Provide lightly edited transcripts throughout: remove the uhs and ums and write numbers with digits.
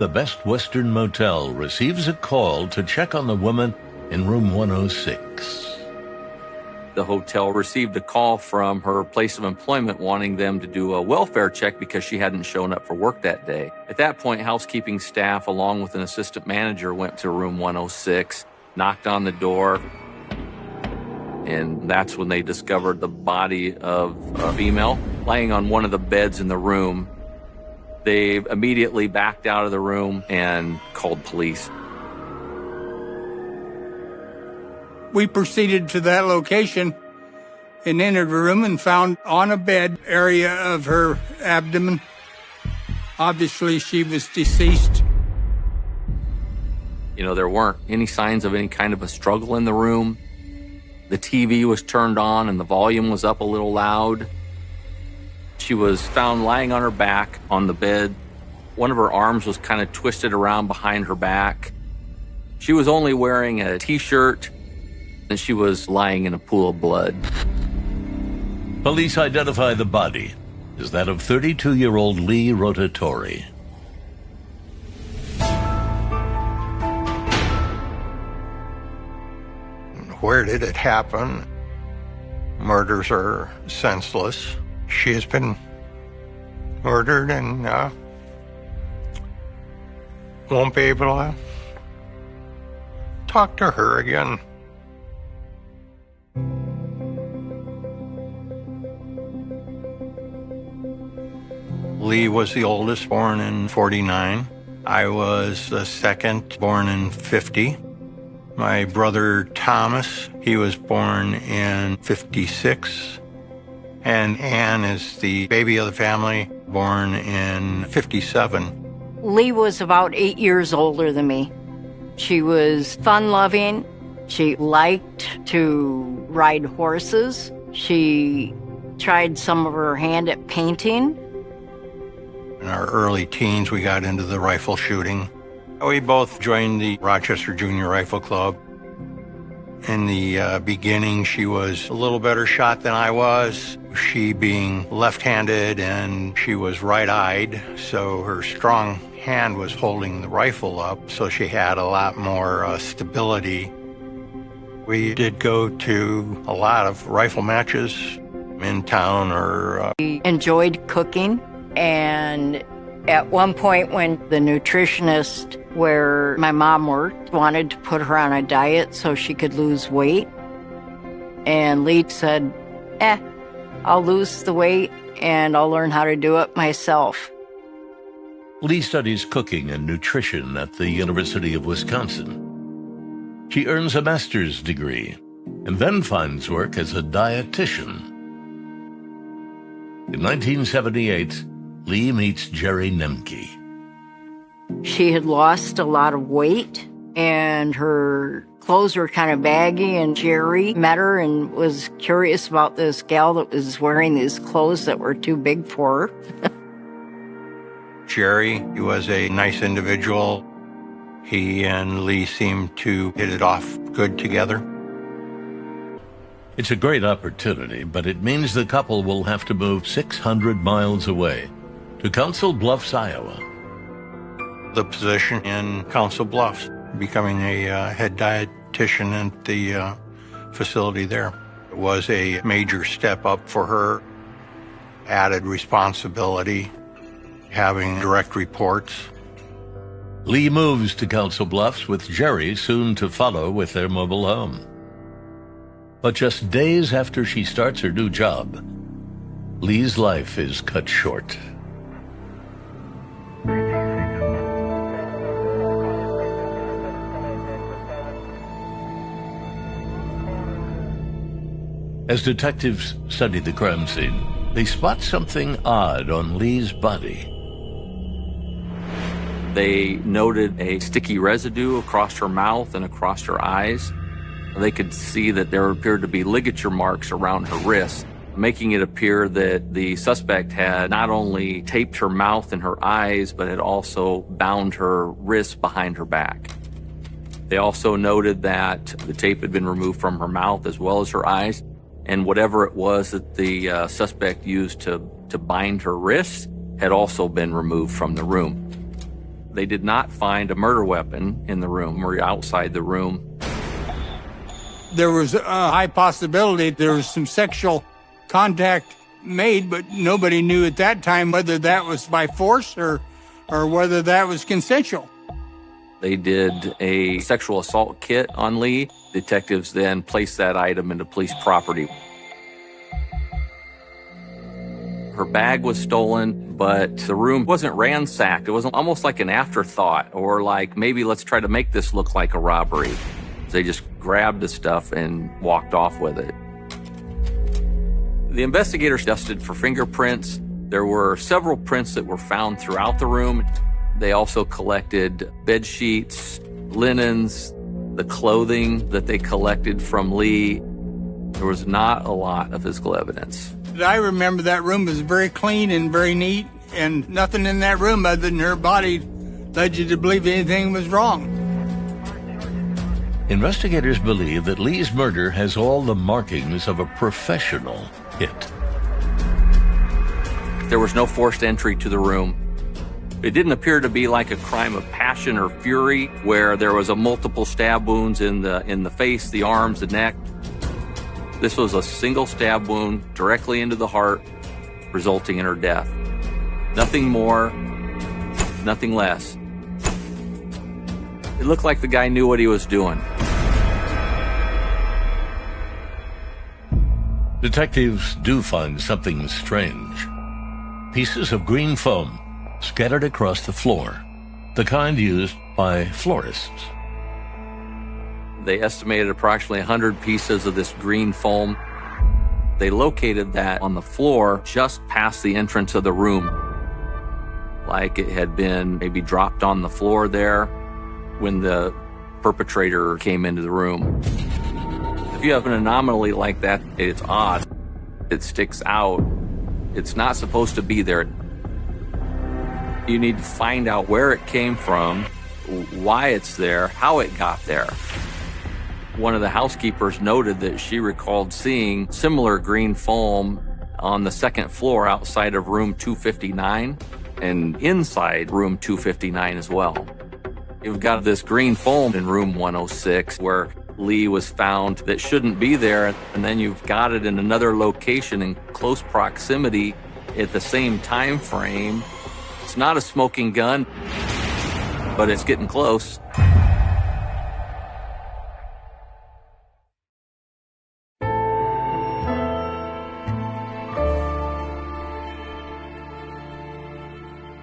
The Best Western Motel receives a call to check on the woman in room 106. The hotel received a call from her place of employment wanting them to do a welfare check because she hadn't shown up for work that day. At that point, housekeeping staff, along with an assistant manager, went to room 106, knocked on the door, and that's when they discovered the body of a female laying on one of the beds in the room. They immediately backed out of the room and called police. We proceeded to that location and entered the room and found on a bed area of her abdomen. Obviously, she was deceased. You know, there weren't any signs of any kind of a struggle in the room. The TV was turned on and the volume was up a little loud. She was found lying on her back on the bed. One of her arms was kind of twisted around behind her back. She was only wearing a t-shirt, and she was lying in a pool of blood. Police identify the body as that of 32-year-old Lee Rotatori. Where did it happen? Murders are senseless. She has been murdered and won't be able to talk to her again. Lee was the oldest, born in 49. I was the second, born in 50. My brother Thomas, he was born in 56. And Ann is the baby of the family, born in 57. Lee was about 8 years older than me. She was fun-loving. She liked to ride horses. She tried some of her hand at painting. In our early teens, we got into the rifle shooting. We both joined the Rochester Junior Rifle Club. In the beginning, she was a little better shot than I was. She being left-handed and she was right-eyed, so her strong hand was holding the rifle up, so she had a lot more stability. We did go to a lot of rifle matches in town or... We enjoyed cooking, and at one point when the nutritionist where my mom worked wanted to put her on a diet so she could lose weight, and Lee said, I'll lose the weight and I'll learn how to do it myself. Lee studies cooking and nutrition at the University of Wisconsin. She earns a master's degree and then finds work as a dietitian. In 1978, Lee meets Jerry Nemke. She had lost a lot of weight and her clothes were kind of baggy, and Jerry met her and was curious about this gal that was wearing these clothes that were too big for her. Jerry, he was a nice individual. He and Lee seemed to hit it off good together. It's a great opportunity, but it means the couple will have to move 600 miles away to Council Bluffs, Iowa. The position in Council Bluffs, becoming a head dietitian at the facility there, was a major step up for her. Added responsibility, having direct reports. Lee moves to Council Bluffs with Jerry soon to follow with their mobile home. But just days after she starts her new job, Lee's life is cut short. As detectives study the crime scene, they spot something odd on Lee's body. They noted a sticky residue across her mouth and across her eyes. They could see that there appeared to be ligature marks around her wrists, making it appear that the suspect had not only taped her mouth and her eyes, but had also bound her wrists behind her back. They also noted that the tape had been removed from her mouth as well as her eyes, and whatever it was that the suspect used to bind her wrists had also been removed from the room. They did not find a murder weapon in the room or outside the room. There was a high possibility there was some sexual contact made, but nobody knew at that time whether that was by force or whether that was consensual. They did a sexual assault kit on Lee. Detectives then placed that item into police property. Her bag was stolen, but the room wasn't ransacked. It was almost like an afterthought, or like, maybe let's try to make this look like a robbery. They just grabbed the stuff and walked off with it. The investigators dusted for fingerprints. There were several prints that were found throughout the room. They also collected bed sheets, linens, the clothing that they collected from Lee. There was not a lot of physical evidence. I remember that room was very clean and very neat, and nothing in that room other than her body led you to believe anything was wrong. Investigators believe that Lee's murder has all the markings of a professional hit. There was no forced entry to the room. It didn't appear to be like a crime of passion or fury where there was a multiple stab wounds in the face, the arms, the neck. This was a single stab wound directly into the heart, resulting in her death. Nothing more, nothing less. It looked like the guy knew what he was doing. Detectives do find something strange. Pieces of green foam scattered across the floor, the kind used by florists. They estimated approximately 100 pieces of this green foam. They located that on the floor just past the entrance of the room, like it had been maybe dropped on the floor there when the perpetrator came into the room. If you have an anomaly like that, it's odd. It sticks out. It's not supposed to be there. You need to find out where it came from, why it's there, how it got there. One of the housekeepers noted that she recalled seeing similar green foam on the second floor outside of room 259 and inside room 259 as well. You've got this green foam in room 106 where Lee was found that shouldn't be there, and then you've got it in another location in close proximity at the same time frame. It's not a smoking gun, but it's getting close.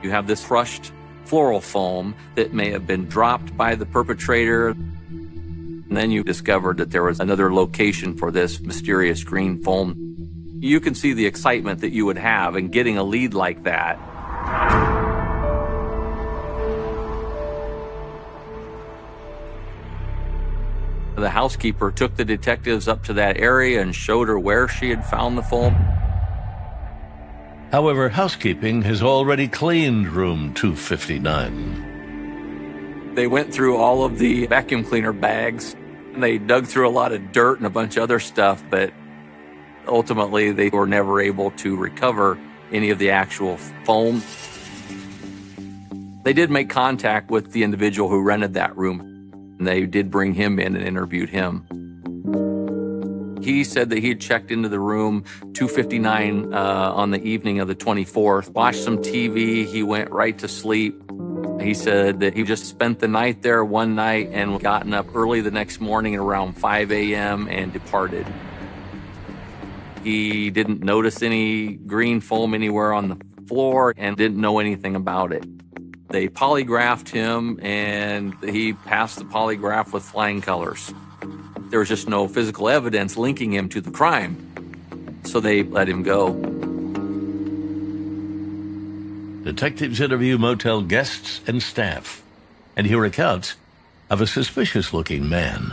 You have this crushed floral foam that may have been dropped by the perpetrator. And then you discovered that there was another location for this mysterious green foam. You can see the excitement that you would have in getting a lead like that. The housekeeper took the detectives up to that area and showed her where she had found the foam. However, housekeeping has already cleaned room 259. They went through all of the vacuum cleaner bags, and they dug through a lot of dirt and a bunch of other stuff, but ultimately they were never able to recover any of the actual foam. They did make contact with the individual who rented that room, and they did bring him in and interviewed him. He said that he had checked into the room 259 on the evening of the 24th, watched some TV, he went right to sleep. He said that he just spent the night there one night and gotten up early the next morning at around 5 a.m. and departed. He didn't notice any green foam anywhere on the floor and didn't know anything about it. They polygraphed him and he passed the polygraph with flying colors. There was just no physical evidence linking him to the crime, so they let him go. Detectives interview motel guests and staff and hear accounts of a suspicious-looking man.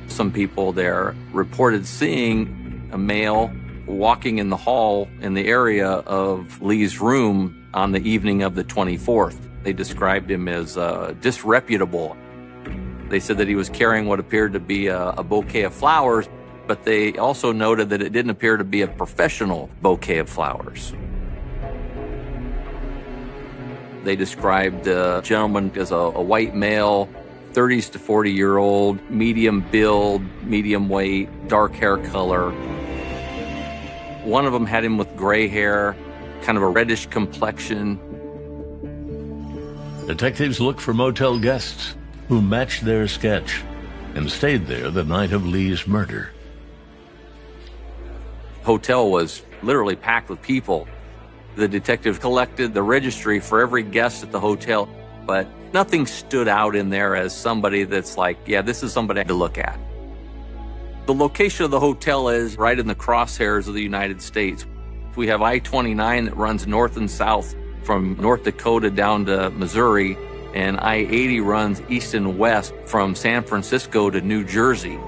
Some people there reported seeing a male walking in the hall in the area of Lee's room on the evening of the 24th. They described him as disreputable. They said that he was carrying what appeared to be a bouquet of flowers, but they also noted that it didn't appear to be a professional bouquet of flowers. They described the gentleman as a white male, 30s to 40-year-old, medium build, medium weight, dark hair color. One of them had him with gray hair, kind of a reddish complexion. Detectives looked for motel guests who matched their sketch and stayed there the night of Lee's murder. Hotel was literally packed with people. The detective collected the registry for every guest at the hotel, but nothing stood out in there as somebody that's like, yeah, this is somebody to look at. The location of the hotel is right in the crosshairs of the United States. We have I-29 that runs north and south from North Dakota down to Missouri, and I-80 runs east and west from San Francisco to New Jersey.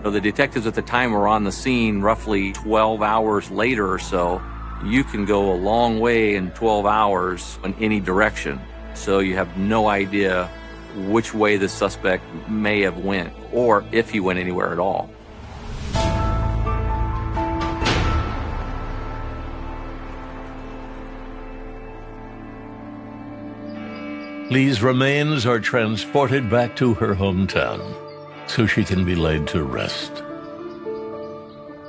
So the detectives at the time were on the scene roughly 12 hours later or so. You can go a long way in 12 hours in any direction. So you have no idea which way the suspect may have went, or if he went anywhere at all. Lee's remains are transported back to her hometown so she can be laid to rest.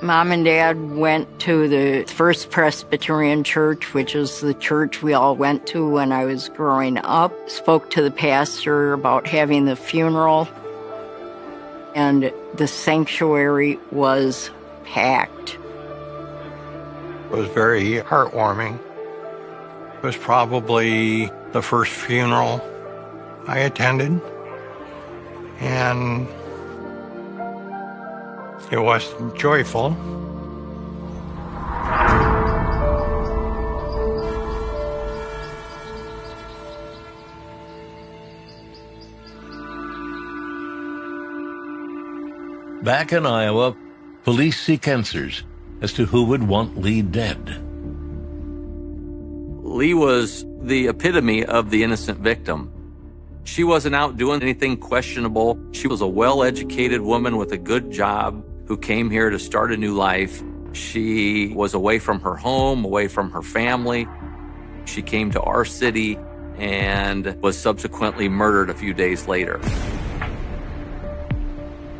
Mom and Dad went to the First Presbyterian Church, which is the church we all went to when I was growing up. Spoke to the pastor about having the funeral, and the sanctuary was packed. It was very heartwarming. It was probably the first funeral I attended, and it wasn't joyful. Back in Iowa, police seek answers as to who would want Lee dead. Lee was the epitome of the innocent victim. She wasn't out doing anything questionable. She was a well-educated woman with a good job who came here to start a new life. She was away from her home, away from her family. She came to our city and was subsequently murdered a few days later.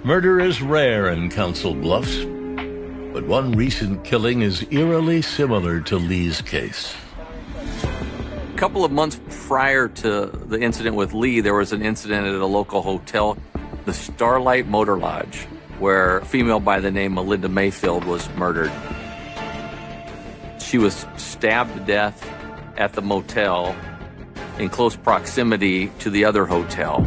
Murder is rare in Council Bluffs, but one recent killing is eerily similar to Lee's case. A couple of months prior to the incident with Lee, there was an incident at a local hotel, the Starlight Motor Lodge, where a female by the name of Linda Mayfield was murdered. She was stabbed to death at the motel in close proximity to the other hotel.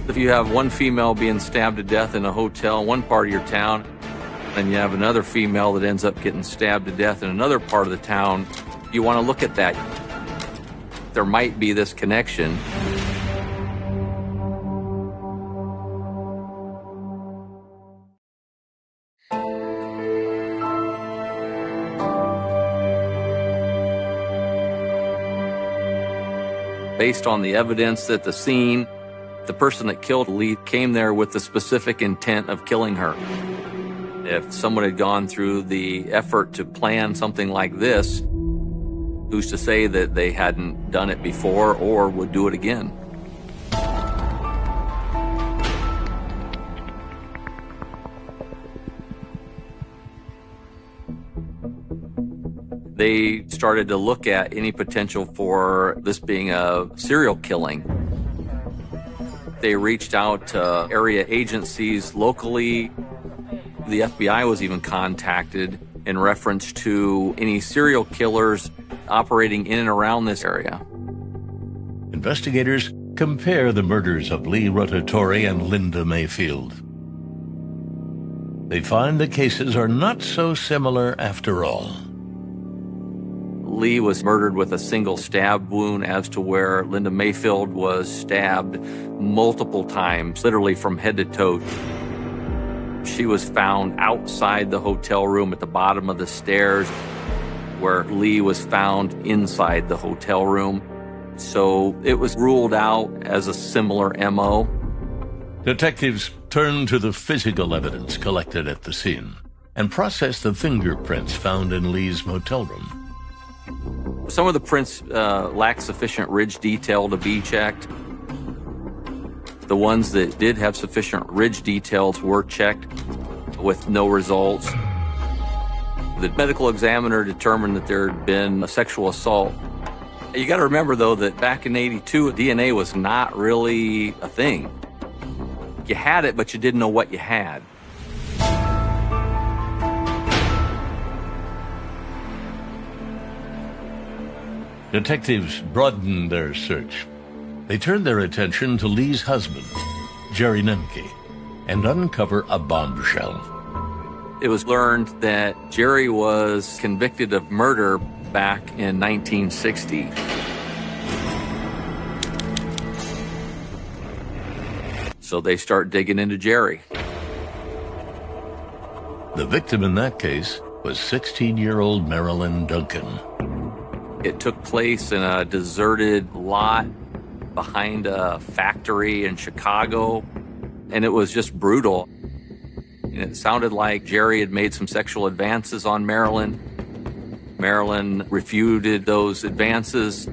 If you have one female being stabbed to death in a hotel in one part of your town, and you have another female that ends up getting stabbed to death in another part of the town, you want to look at that. There might be this connection. Based on the evidence at the scene, the person that killed Lee came there with the specific intent of killing her. If someone had gone through the effort to plan something like this, who's to say that they hadn't done it before or would do it again? They started to look at any potential for this being a serial killing. They reached out to area agencies locally. The FBI was even contacted in reference to any serial killers operating in and around this area. Investigators compare the murders of Lee Rotatori and Linda Mayfield. They find the cases are not so similar after all. Lee was murdered with a single stab wound, as to where Linda Mayfield was stabbed multiple times, literally from head to toe. She was found outside the hotel room at the bottom of the stairs, where Lee was found inside the hotel room. So it was ruled out as a similar MO. Detectives turned to the physical evidence collected at the scene and processed the fingerprints found in Lee's motel room. Some of the prints lack sufficient ridge detail to be checked. The ones that did have sufficient ridge details were checked with no results. The medical examiner determined that there had been a sexual assault. You got to remember, though, that back in '82, DNA was not really a thing. You had it, but you didn't know what you had. Detectives broadened their search. They turned their attention to Lee's husband, Jerry Nemke, and uncover a bombshell. It was learned that Jerry was convicted of murder back in 1960. So they start digging into Jerry. The victim in that case was 16-year-old Marilyn Duncan. It took place in a deserted lot behind a factory in Chicago, and it was just brutal. And it sounded like Jerry had made some sexual advances on Marilyn. Marilyn refuted those advances,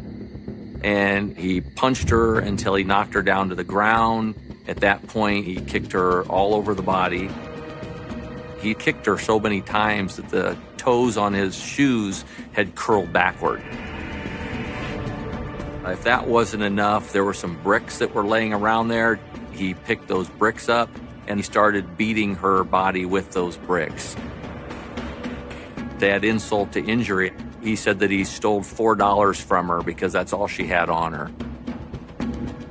and he punched her until he knocked her down to the ground. At that point, he kicked her all over the body. He kicked her so many times that the toes on his shoes had curled backward. If that wasn't enough, there were some bricks that were laying around there. He picked those bricks up and he started beating her body with those bricks. To add insult to injury, he said that he stole $4 from her because that's all she had on her.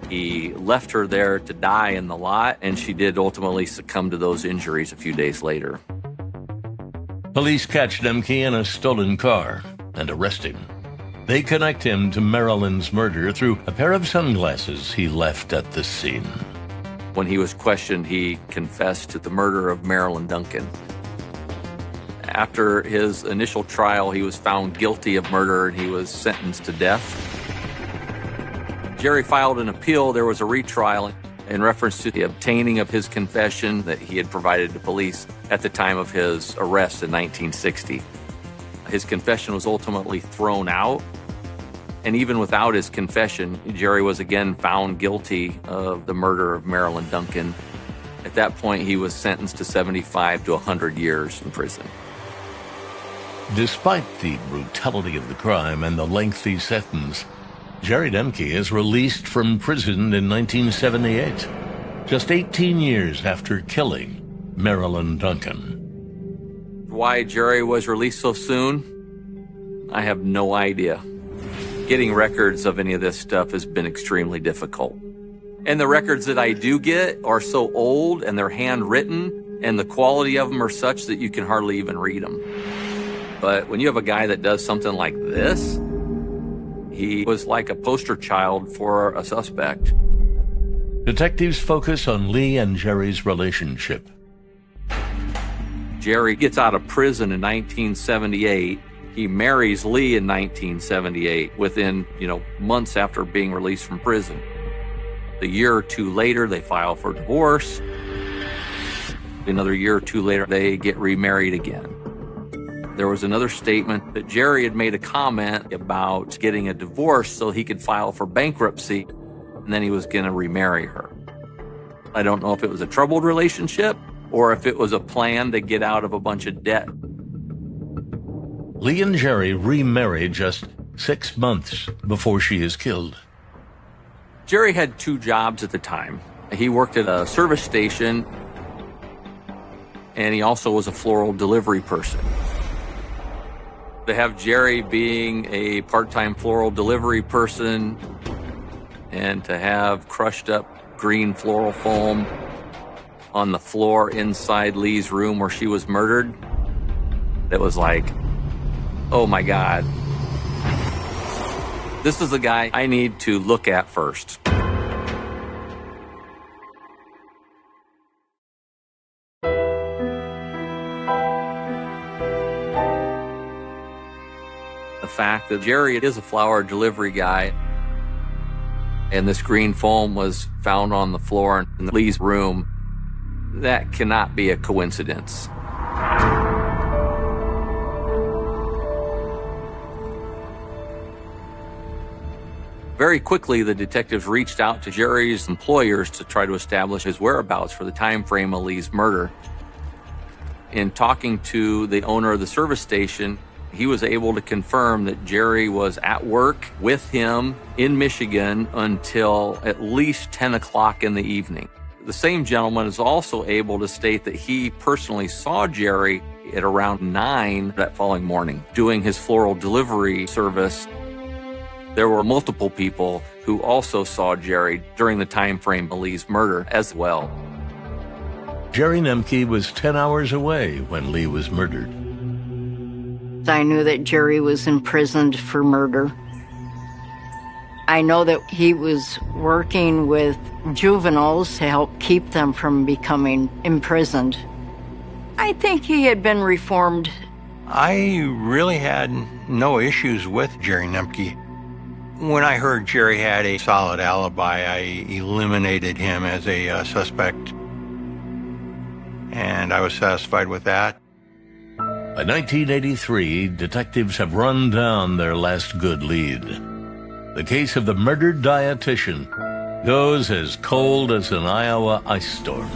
He left her there to die in the lot, and she did ultimately succumb to those injuries a few days later. Police catch Nemke in a stolen car and arrest him. They connect him to Marilyn's murder through a pair of sunglasses he left at the scene. When he was questioned, he confessed to the murder of Marilyn Duncan. After his initial trial, he was found guilty of murder and he was sentenced to death. Jerry filed an appeal. There was a retrial in reference to the obtaining of his confession that he had provided to police at the time of his arrest in 1960. His confession was ultimately thrown out, and even without his confession, Jerry was again found guilty of the murder of Marilyn Duncan. At that point, he was sentenced to 75 to 100 years in prison. Despite the brutality of the crime and the lengthy sentence, Jerry Nemke is released from prison in 1978, just 18 years after killing Marilyn Duncan. Why Jerry was released so soon, I have no idea. Getting records of any of this stuff has been extremely difficult. And the records that I do get are so old and they're handwritten, and the quality of them are such that you can hardly even read them. But when you have a guy that does something like this, he was like a poster child for a suspect. Detectives focus on Lee and Jerry's relationship. Jerry gets out of prison in 1978. He marries Lee in 1978 within, months after being released from prison. A year or two later, they file for divorce. Another year or two later, they get remarried again. There was another statement that Jerry had made a comment about getting a divorce so he could file for bankruptcy, and then he was going to remarry her. I don't know if it was a troubled relationship or if it was a plan to get out of a bunch of debt. Lee and Jerry remarry just 6 months before she is killed. Jerry had 2 jobs at the time. He worked at a service station, and he also was a floral delivery person. To have Jerry being a part-time floral delivery person and to have crushed up green floral foam on the floor inside Lee's room where she was murdered, it was like, oh my God. This is the guy I need to look at first. The fact that Jerry is a flower delivery guy and this green foam was found on the floor in Lee's room, that cannot be a coincidence. Very quickly, the detectives reached out to Jerry's employers to try to establish his whereabouts for the time frame of Lee's murder. In talking to the owner of the service station, he was able to confirm that Jerry was at work with him in Michigan until at least 10 o'clock in the evening. The same gentleman is also able to state that he personally saw Jerry at around 9 that following morning doing his floral delivery service. There were multiple people who also saw Jerry during the time frame of Lee's murder as well. Jerry Nemke was 10 hours away when Lee was murdered. I knew that Jerry was imprisoned for murder. I know that he was working with juveniles to help keep them from becoming imprisoned. I think he had been reformed. I really had no issues with Jerry Nemke. When I heard Jerry had a solid alibi, I eliminated him as a suspect, and I was satisfied with that. By 1983, detectives have run down their last good lead. The case of the murdered dietitian goes as cold as an Iowa ice storm.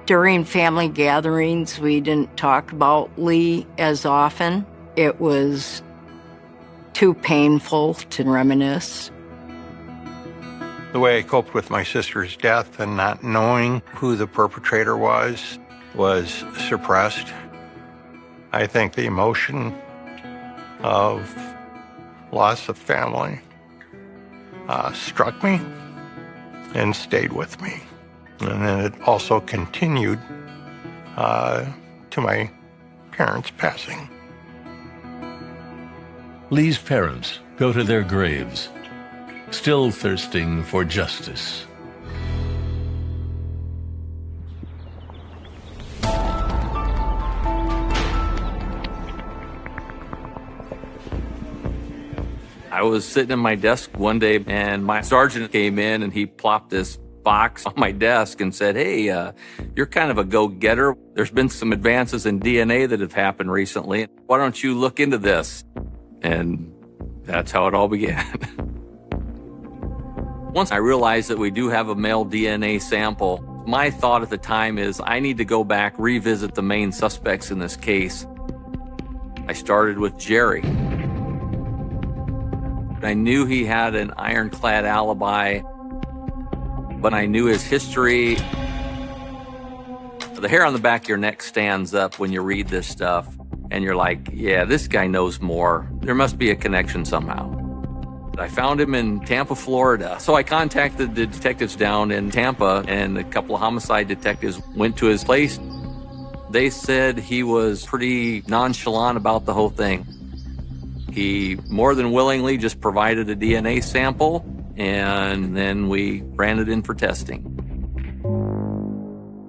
During family gatherings, we didn't talk about Lee as often. It was too painful to reminisce. The way I coped with my sister's death and not knowing who the perpetrator was suppressed. I think the emotion of loss of family struck me and stayed with me. And then it also continued to my parents' passing. Lee's parents go to their graves, still thirsting for justice. I was sitting at my desk one day, and my sergeant came in, and he plopped this box on my desk and said, "Hey, you're kind of a go-getter. There's been some advances in DNA that have happened recently. Why don't you look into this?" And that's how it all began. Once I realized that we do have a male DNA sample, my thought at the time is I need to go back, revisit the main suspects in this case. I started with Jerry. I knew he had an ironclad alibi, but I knew his history. The hair on the back of your neck stands up when you read this stuff, and you're like, yeah, this guy knows more. There must be a connection somehow. I found him in Tampa, Florida. So I contacted the detectives down in Tampa, and a couple of homicide detectives went to his place. They said he was pretty nonchalant about the whole thing. He more than willingly just provided a DNA sample, and then we ran it in for testing.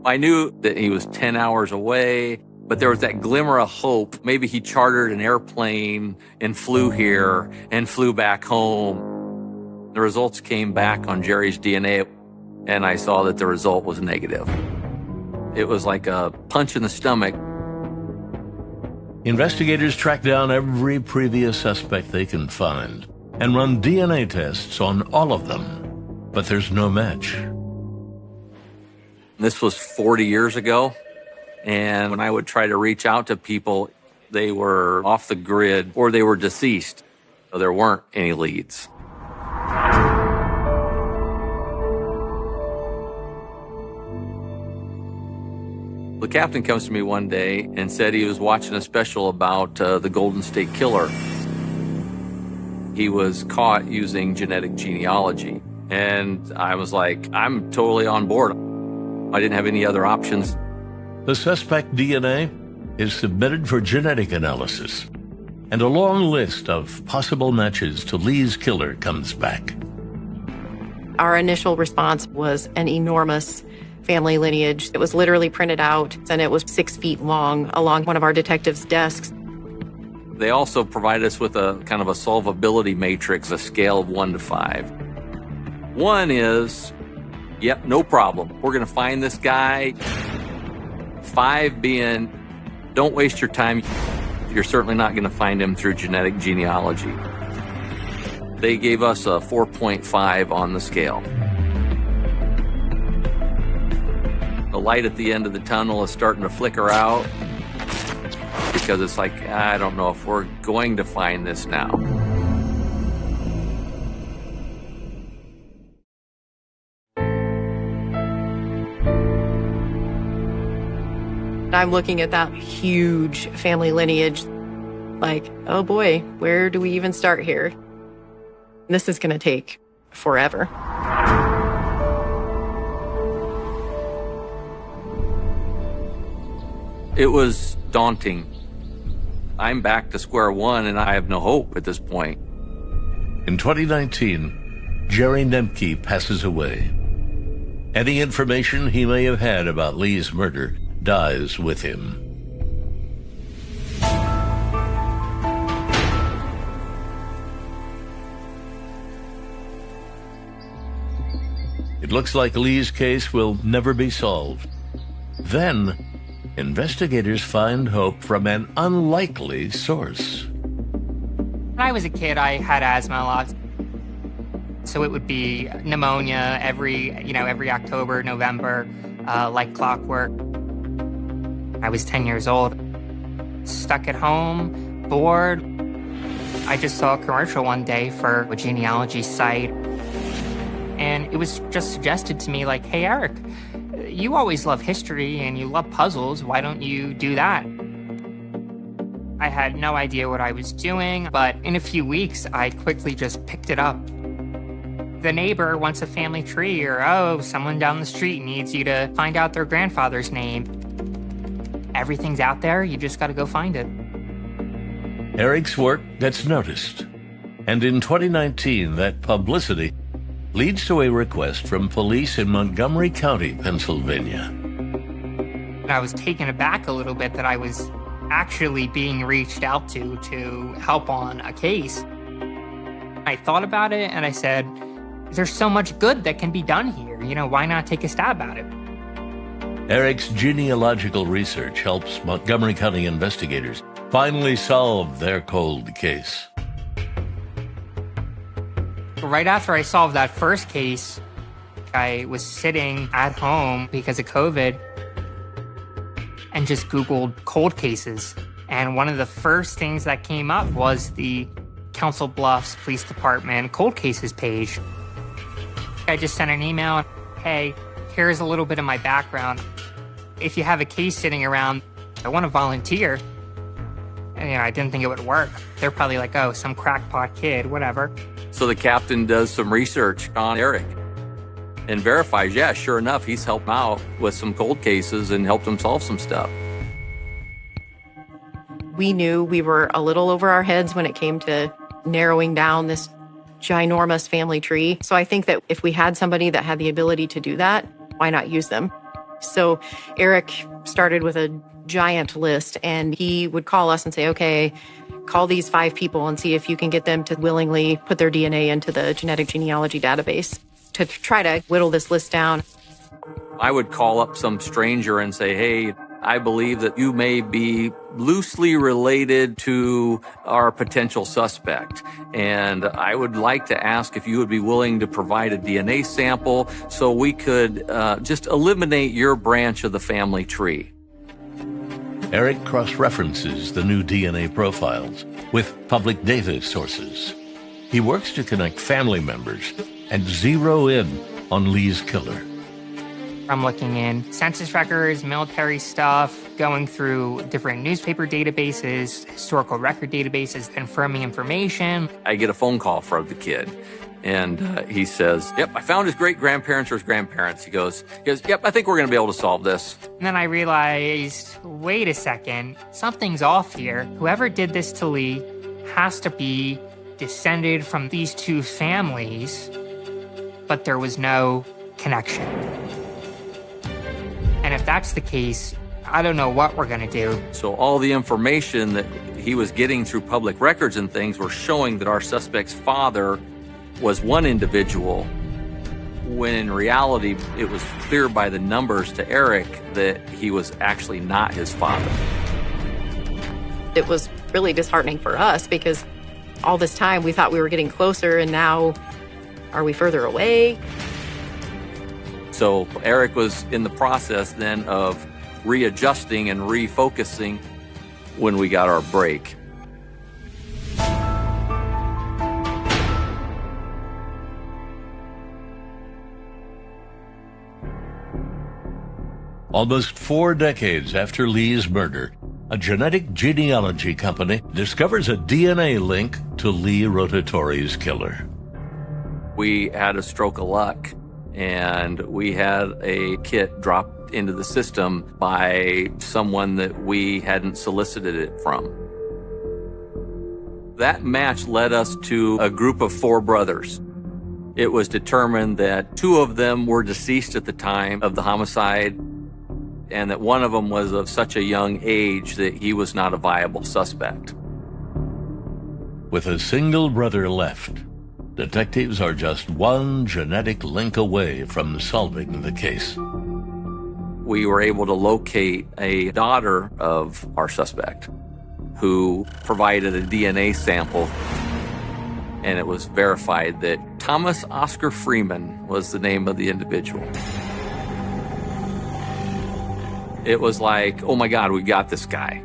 I knew that he was 10 hours away, but there was that glimmer of hope. Maybe he chartered an airplane and flew here and flew back home. The results came back on Jerry's DNA, and I saw that the result was negative. It was like a punch in the stomach. Investigators track down every previous suspect they can find and run DNA tests on all of them, but there's no match. This was 40 years ago, and when I would try to reach out to people, they were off the grid or they were deceased, so there weren't any leads. The captain comes to me one day and said he was watching a special about the Golden State Killer. He was caught using genetic genealogy, and I was like, I'm totally on board. I didn't have any other options. The suspect DNA is submitted for genetic analysis, and a long list of possible matches to Lee's killer comes back. Our initial response was an enormous family lineage. It was literally printed out, and it was 6 feet long along one of our detectives' desks. They also provided us with a kind of a solvability matrix, a scale of 1 to 5. 1 is Yep, no problem. We're going to find this guy. 5 being, don't waste your time. You're certainly not going to find him through genetic genealogy. They gave us a 4.5 on the scale. The light at the end of the tunnel is starting to flicker out because it's like, I don't know if we're going to find this now. I'm looking at that huge family lineage, like, oh boy, where do we even start here? This is going to take forever. It was daunting. I'm back to square one, and I have no hope at this point. In 2019, Jerry Nemke passes away. Any information he may have had about Lee's murder dies with him. It looks like Lee's case will never be solved. Then, investigators find hope from an unlikely source. When I was a kid, I had asthma a lot. So it would be pneumonia every October, November, like clockwork. I was 10 years old, stuck at home, bored. I just saw a commercial one day for a genealogy site. And it was just suggested to me like, hey, Eric, you always love history and you love puzzles. Why don't you do that? I had no idea what I was doing, but in a few weeks, I quickly just picked it up. The neighbor wants a family tree, or, oh, someone down the street needs you to find out their grandfather's name. Everything's out there, you just gotta go find it. Eric's work gets noticed. And in 2019, that publicity leads to a request from police in Montgomery County, Pennsylvania. I was taken aback a little bit that I was actually being reached out to help on a case. I thought about it and I said, there's so much good that can be done here. Why not take a stab at it? Eric's genealogical research helps Montgomery County investigators finally solve their cold case. Right after I solved that first case, I was sitting at home because of COVID and just Googled cold cases. And one of the first things that came up was the Council Bluffs Police Department cold cases page. I just sent an email, hey, here's a little bit of my background. If you have a case sitting around, I want to volunteer. And I didn't think it would work. They're probably like, oh, some crackpot kid, whatever. So the captain does some research on Eric and verifies, yeah, sure enough, he's helped out with some cold cases and helped him solve some stuff. We knew we were a little over our heads when it came to narrowing down this ginormous family tree. So I think that if we had somebody that had the ability to do that, why not use them? So Eric started with a giant list, and he would call us and say, okay, call these 5 people and see if you can get them to willingly put their DNA into the genetic genealogy database to try to whittle this list down. I would call up some stranger and say, hey, I believe that you may be loosely related to our potential suspect. And I would like to ask if you would be willing to provide a DNA sample so we could just eliminate your branch of the family tree. Eric cross-references the new DNA profiles with public data sources. He works to connect family members and zero in on Lee's killer. I'm looking in census records, military stuff, going through different newspaper databases, historical record databases, confirming information. I get a phone call from the kid, and he says, yep, I found his great-grandparents or his grandparents. He goes, yep, I think we're going to be able to solve this. And then I realized, wait a second, something's off here. Whoever did this to Lee has to be descended from these 2 families, but there was no connection. And if that's the case, I don't know what we're going to do. So all the information that he was getting through public records and things were showing that our suspect's father was one individual when in reality, it was clear by the numbers to Eric that he was actually not his father. It was really disheartening for us because all this time we thought we were getting closer, and now are we further away? So Eric was in the process then of readjusting and refocusing when we got our break. Almost 4 decades after Lee's murder, a genetic genealogy company discovers a DNA link to Lee Rotatori's killer. We had a stroke of luck, and we had a kit dropped into the system by someone that we hadn't solicited it from. That match led us to a group of 4 brothers. It was determined that 2 of them were deceased at the time of the homicide, and that one of them was of such a young age that he was not a viable suspect. With a single brother left, detectives are just one genetic link away from solving the case. We were able to locate a daughter of our suspect who provided a DNA sample, and it was verified that Thomas Oscar Freeman was the name of the individual. It was like, oh my God, we got this guy.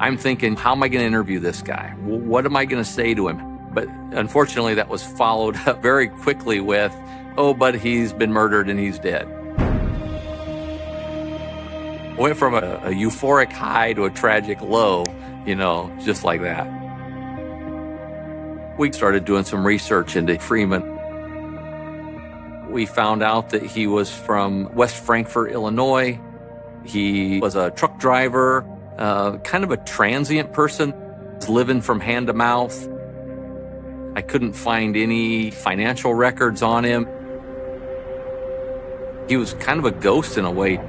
I'm thinking, how am I going to interview this guy? What am I going to say to him? But unfortunately, that was followed up very quickly with, oh, but he's been murdered and he's dead. Went from a euphoric high to a tragic low, just like that. We started doing some research into Freeman. We found out that he was from West Frankfort, Illinois. He was a truck driver, kind of a transient person, living from hand to mouth. I couldn't find any financial records on him. He was kind of a ghost in a way.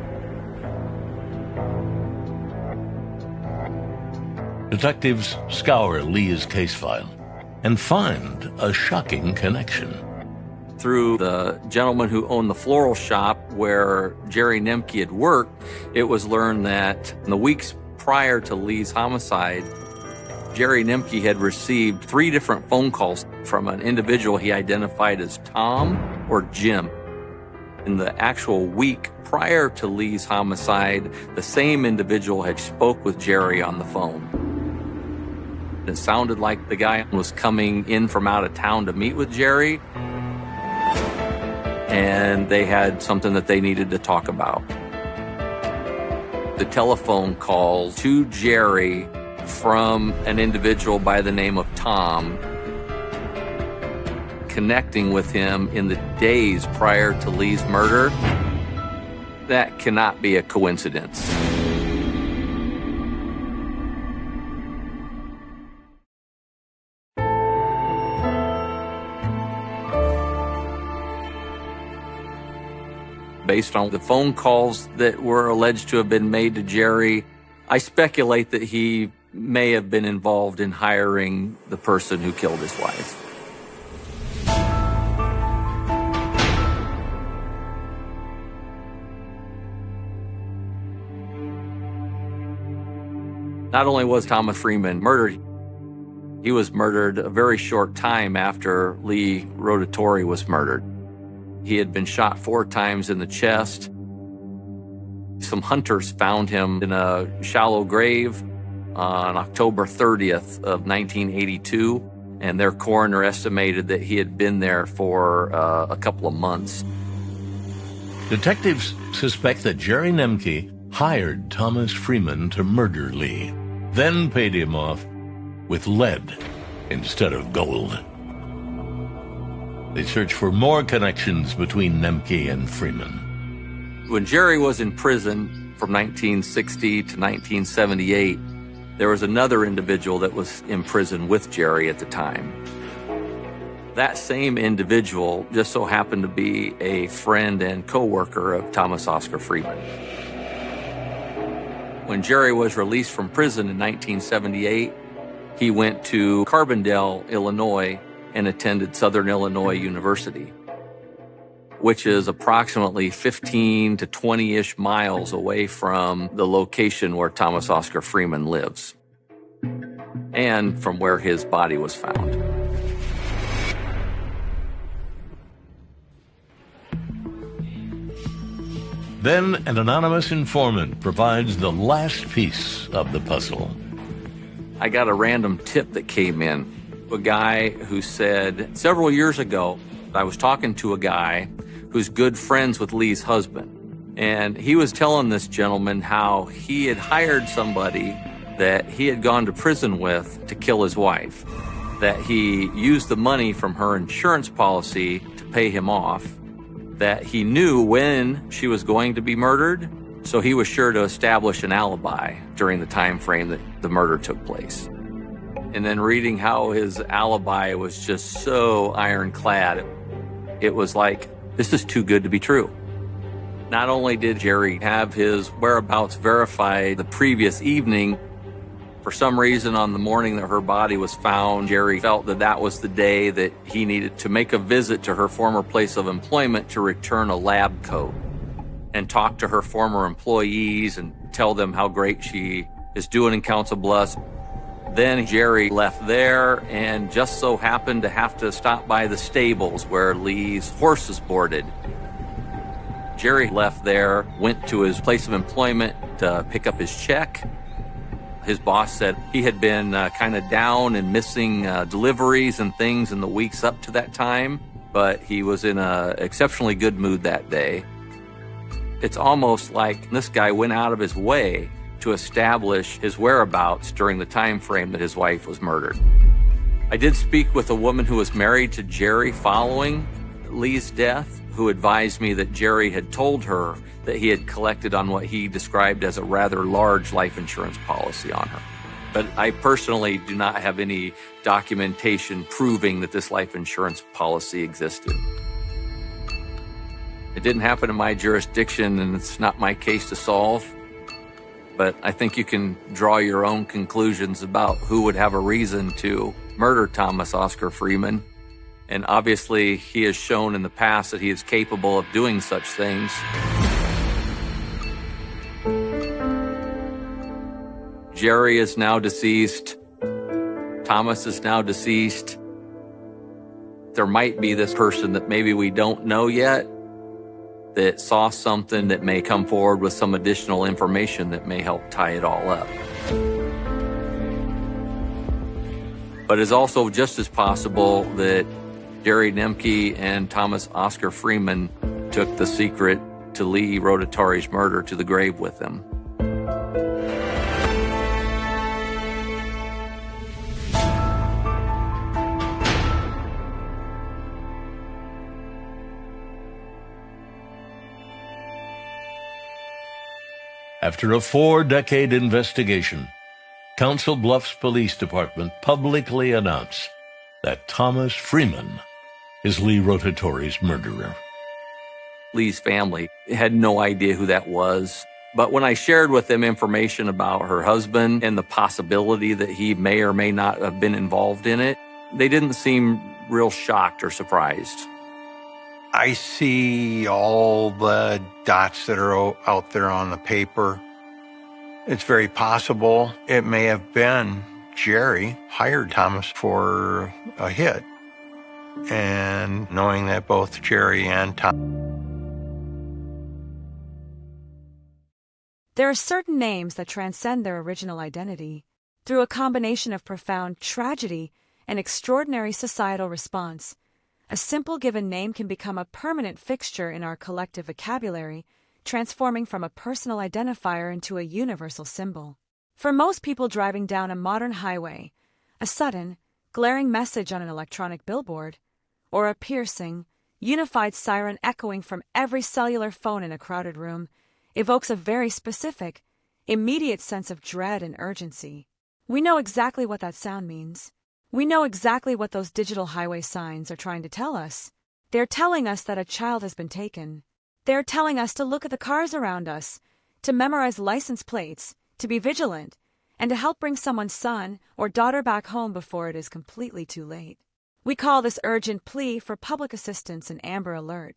Detectives scour Lee's case file and find a shocking connection. Through the gentleman who owned the floral shop where Jerry Nemke had worked, it was learned that in the weeks prior to Lee's homicide, Jerry Nemke had received 3 different phone calls from an individual he identified as Tom or Jim. In the actual week prior to Lee's homicide, the same individual had spoke with Jerry on the phone. It sounded like the guy was coming in from out of town to meet with Jerry, and they had something that they needed to talk about. The telephone call to Jerry from an individual by the name of Tom, connecting with him in the days prior to Lee's murder, that cannot be a coincidence. Based on the phone calls that were alleged to have been made to Jerry, I speculate that he may have been involved in hiring the person who killed his wife. Not only was Thomas Freeman murdered, he was murdered a very short time after Lee Rotatori was murdered. He had been shot 4 times in the chest. Some hunters found him in a shallow grave on October 30th of 1982, and their coroner estimated that he had been there for a couple of months. Detectives suspect that Jerry Nemke hired Thomas Freeman to murder Lee, then paid him off with lead instead of gold. They search for more connections between Nemke and Freeman. When Jerry was in prison from 1960 to 1978, there was another individual that was in prison with Jerry at the time. That same individual just so happened to be a friend and co-worker of Thomas Oscar Freeman. When Jerry was released from prison in 1978, he went to Carbondale, Illinois, and attended Southern Illinois University. which is approximately 15 to 20-ish miles away from the location where Thomas Oscar Freeman lives and from where his body was found. Then an anonymous informant provides the last piece of the puzzle. I got a random tip that came in. A guy who said, several years ago, I was talking to a guy who's good friends with Lee's husband. And he was telling this gentleman how he had hired somebody that he had gone to prison with to kill his wife, that he used the money from her insurance policy to pay him off, that he knew when she was going to be murdered, so he was sure to establish an alibi during the time frame that the murder took place. And then reading how his alibi was just so ironclad, it was like, this is too good to be true. Not only did Jerry have his whereabouts verified the previous evening, for some reason on the morning that her body was found, Jerry felt that that was the day that he needed to make a visit to her former place of employment to return a lab coat and talk to her former employees and tell them how great she is doing in Council Bluffs. Then Jerry left there and just so happened to have to stop by the stables where Lee's horses boarded. Jerry left there, went to his place of employment to pick up his check. His boss said he had been kind of down and missing deliveries and things in the weeks up to that time, but he was in an exceptionally good mood that day. It's almost like this guy went out of his way to establish his whereabouts during the time frame that his wife was murdered. I did speak with a woman who was married to Jerry following Lee's death, who advised me that Jerry had told her that he had collected on what he described as a rather large life insurance policy on her. But I personally do not have any documentation proving that this life insurance policy existed. It didn't happen in my jurisdiction, and it's not my case to solve. But I think you can draw your own conclusions about who would have a reason to murder Thomas Oscar Freeman. And obviously, he has shown in the past that he is capable of doing such things. Jerry is now deceased. Thomas is now deceased. There might be this person that maybe we don't know yet that saw something that may come forward with some additional information that may help tie it all up. But it's also just as possible that Jerry Nemke and Thomas Oscar Freeman took the secret to Lee Rotatori's murder to the grave with them. After a 4-decade investigation, Council Bluffs Police Department publicly announced that Thomas Freeman is Lee Rotatori's murderer. Lee's family had no idea who that was. But when I shared with them information about her husband and the possibility that he may or may not have been involved in it, they didn't seem real shocked or surprised. I see all the dots that are out there on the paper. It's very possible it may have been Jerry hired Thomas for a hit. And knowing that both Jerry and Tom. There are certain names that transcend their original identity. Through a combination of profound tragedy and extraordinary societal response, a simple given name can become a permanent fixture in our collective vocabulary, transforming from a personal identifier into a universal symbol. For most people driving down a modern highway, a sudden, glaring message on an electronic billboard, or a piercing, unified siren echoing from every cellular phone in a crowded room, evokes a very specific, immediate sense of dread and urgency. We know exactly what that sound means. We know exactly what those digital highway signs are trying to tell us. They're telling us that a child has been taken. They're telling us to look at the cars around us, to memorize license plates, to be vigilant, and to help bring someone's son or daughter back home before it is completely too late. We call this urgent plea for public assistance an Amber Alert.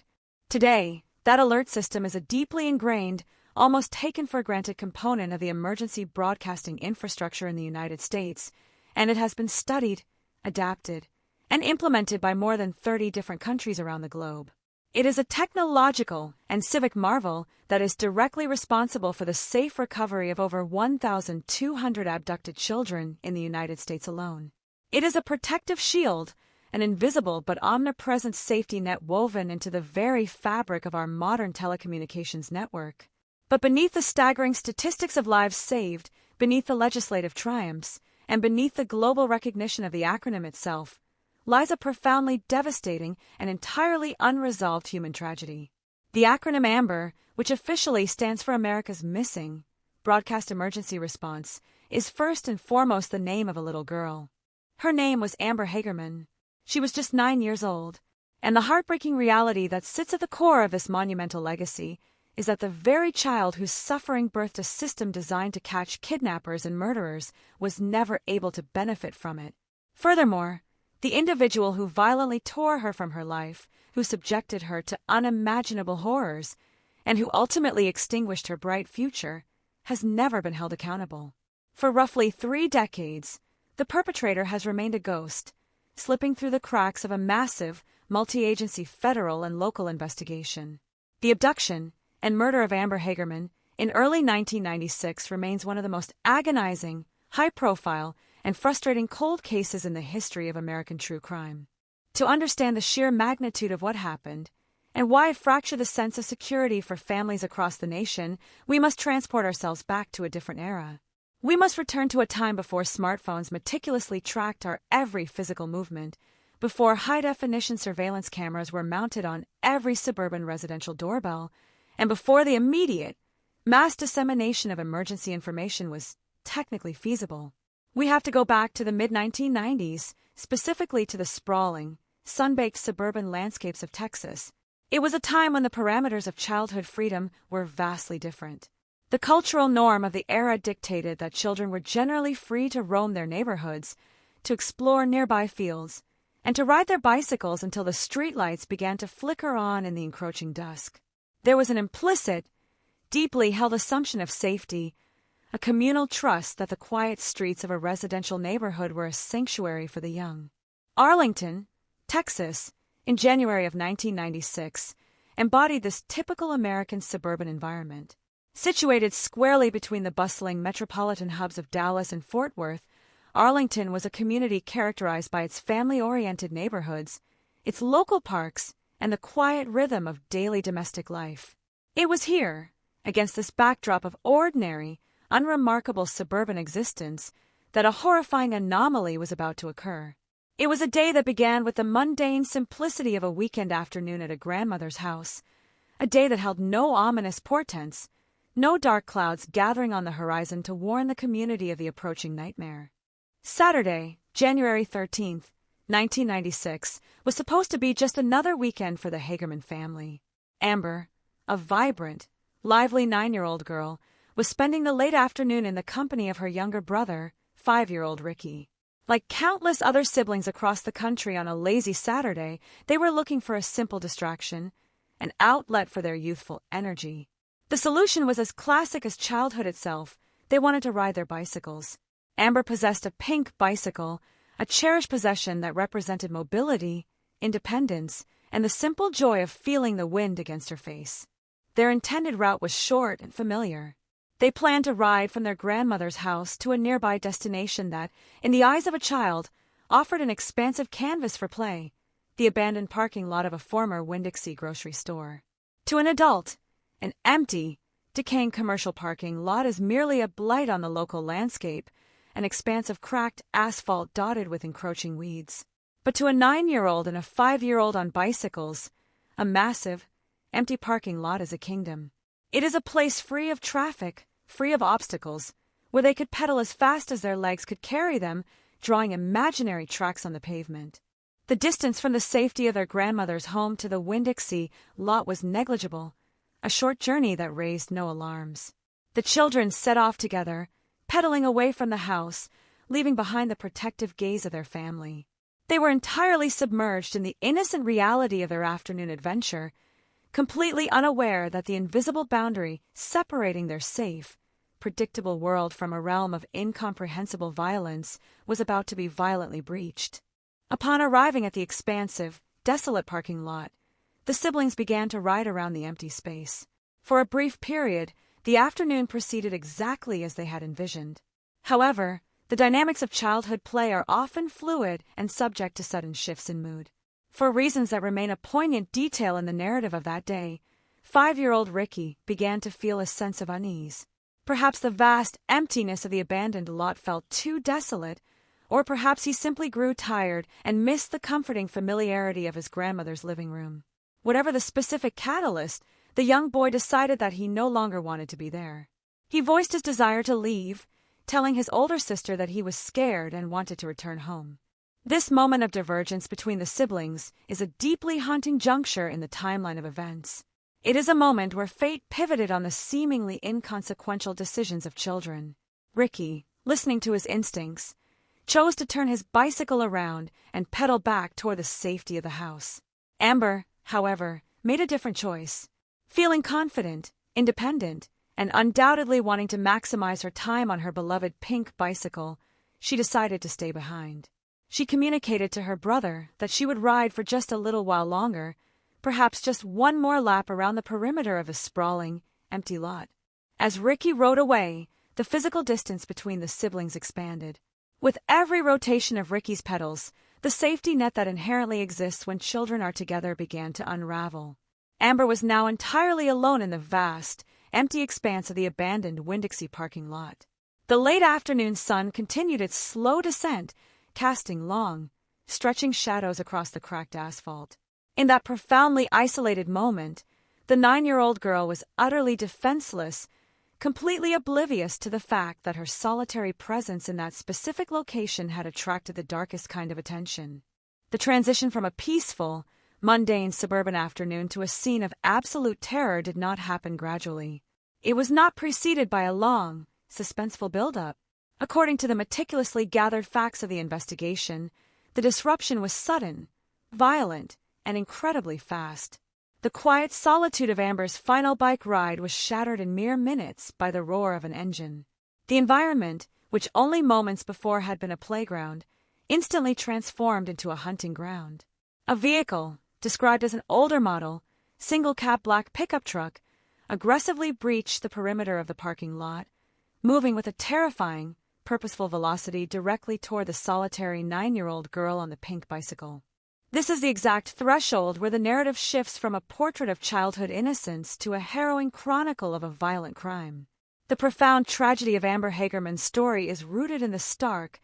Today, that alert system is a deeply ingrained, almost taken-for-granted component of the emergency broadcasting infrastructure in the United States, and it has been studied, adapted, and implemented by more than 30 different countries around the globe. It is a technological and civic marvel that is directly responsible for the safe recovery of over 1,200 abducted children in the United States alone. It is a protective shield, an invisible but omnipresent safety net woven into the very fabric of our modern telecommunications network. But beneath the staggering statistics of lives saved, beneath the legislative triumphs, and beneath the global recognition of the acronym itself, lies a profoundly devastating and entirely unresolved human tragedy. The acronym AMBER, which officially stands for America's Missing Broadcast Emergency Response, is first and foremost the name of a little girl. Her name was Amber Hagerman. She was just 9 years old, and the heartbreaking reality that sits at the core of this monumental legacy is that the very child whose suffering birthed a system designed to catch kidnappers and murderers was never able to benefit from it. Furthermore, the individual who violently tore her from her life, who subjected her to unimaginable horrors, and who ultimately extinguished her bright future, has never been held accountable. For roughly 3 decades, the perpetrator has remained a ghost, slipping through the cracks of a massive, multi-agency federal and local investigation. The abduction and murder of Amber Hagerman in early 1996 remains one of the most agonizing, high-profile, and frustrating cold cases in the history of American true crime. To understand the sheer magnitude of what happened, and why it fractured the sense of security for families across the nation, we must transport ourselves back to a different era. We must return to a time before smartphones meticulously tracked our every physical movement, before high-definition surveillance cameras were mounted on every suburban residential doorbell, and before the immediate, mass dissemination of emergency information was technically feasible. We have to go back to the mid-1990s, specifically to the sprawling, sun-baked suburban landscapes of Texas. It was a time when the parameters of childhood freedom were vastly different. The cultural norm of the era dictated that children were generally free to roam their neighborhoods, to explore nearby fields, and to ride their bicycles until the streetlights began to flicker on in the encroaching dusk. There was an implicit, deeply held assumption of safety, a communal trust that the quiet streets of a residential neighborhood were a sanctuary for the young. Arlington, Texas, in January of 1996, embodied this typical American suburban environment. Situated squarely between the bustling metropolitan hubs of Dallas and Fort Worth, Arlington was a community characterized by its family-oriented neighborhoods, its local parks, and the quiet rhythm of daily domestic life. It was here, against this backdrop of ordinary, unremarkable suburban existence, that a horrifying anomaly was about to occur. It was a day that began with the mundane simplicity of a weekend afternoon at a grandmother's house, a day that held no ominous portents, no dark clouds gathering on the horizon to warn the community of the approaching nightmare. Saturday, January 13th, 1996, was supposed to be just another weekend for the Hagerman family. Amber, a vibrant, lively 9-year-old girl, was spending the late afternoon in the company of her younger brother, 5-year-old Ricky. Like countless other siblings across the country on a lazy Saturday, they were looking for a simple distraction, an outlet for their youthful energy. The solution was as classic as childhood itself. They wanted to ride their bicycles. Amber possessed a pink bicycle, a cherished possession that represented mobility, independence, and the simple joy of feeling the wind against her face. Their intended route was short and familiar. They planned to ride from their grandmother's house to a nearby destination that, in the eyes of a child, offered an expansive canvas for play, the abandoned parking lot of a former Winn-Dixie grocery store. To an adult, an empty, decaying commercial parking lot is merely a blight on the local landscape, an expanse of cracked asphalt dotted with encroaching weeds. But to a 9-year-old and a 5-year-old on bicycles, a massive, empty parking lot is a kingdom. It is a place free of traffic, free of obstacles, where they could pedal as fast as their legs could carry them, drawing imaginary tracks on the pavement. The distance from the safety of their grandmother's home to the Winn-Dixie lot was negligible, a short journey that raised no alarms. The children set off together, pedaling away from the house, leaving behind the protective gaze of their family. They were entirely submerged in the innocent reality of their afternoon adventure, completely unaware that the invisible boundary separating their safe, predictable world from a realm of incomprehensible violence was about to be violently breached. Upon arriving at the expansive, desolate parking lot, the siblings began to ride around the empty space. For a brief period, the afternoon proceeded exactly as they had envisioned. However, the dynamics of childhood play are often fluid and subject to sudden shifts in mood. For reasons that remain a poignant detail in the narrative of that day, 5-year-old Ricky began to feel a sense of unease. Perhaps the vast emptiness of the abandoned lot felt too desolate, or perhaps he simply grew tired and missed the comforting familiarity of his grandmother's living room. Whatever the specific catalyst, the young boy decided that he no longer wanted to be there. He voiced his desire to leave, telling his older sister that he was scared and wanted to return home. This moment of divergence between the siblings is a deeply haunting juncture in the timeline of events. It is a moment where fate pivoted on the seemingly inconsequential decisions of children. Ricky, listening to his instincts, chose to turn his bicycle around and pedal back toward the safety of the house. Amber, however, made a different choice. Feeling confident, independent, and undoubtedly wanting to maximize her time on her beloved pink bicycle, she decided to stay behind. She communicated to her brother that she would ride for just a little while longer, perhaps just one more lap around the perimeter of the sprawling, empty lot. As Ricky rode away, the physical distance between the siblings expanded. With every rotation of Ricky's pedals, the safety net that inherently exists when children are together began to unravel. Amber was now entirely alone in the vast, empty expanse of the abandoned Winn-Dixie parking lot. The late afternoon sun continued its slow descent, casting long, stretching shadows across the cracked asphalt. In that profoundly isolated moment, the 9-year-old girl was utterly defenseless, completely oblivious to the fact that her solitary presence in that specific location had attracted the darkest kind of attention. The transition from a peaceful, mundane suburban afternoon to a scene of absolute terror did not happen gradually. It was not preceded by a long, suspenseful build-up. According to the meticulously gathered facts of the investigation, the disruption was sudden, violent, and incredibly fast. The quiet solitude of Amber's final bike ride was shattered in mere minutes by the roar of an engine. The environment, which only moments before had been a playground, instantly transformed into a hunting ground. A vehicle, described as an older model, single-cab black pickup truck, aggressively breached the perimeter of the parking lot, moving with a terrifying, purposeful velocity directly toward the solitary 9-year-old girl on the pink bicycle. This is the exact threshold where the narrative shifts from a portrait of childhood innocence to a harrowing chronicle of a violent crime. The profound tragedy of Amber Hagerman's story is rooted in the stark,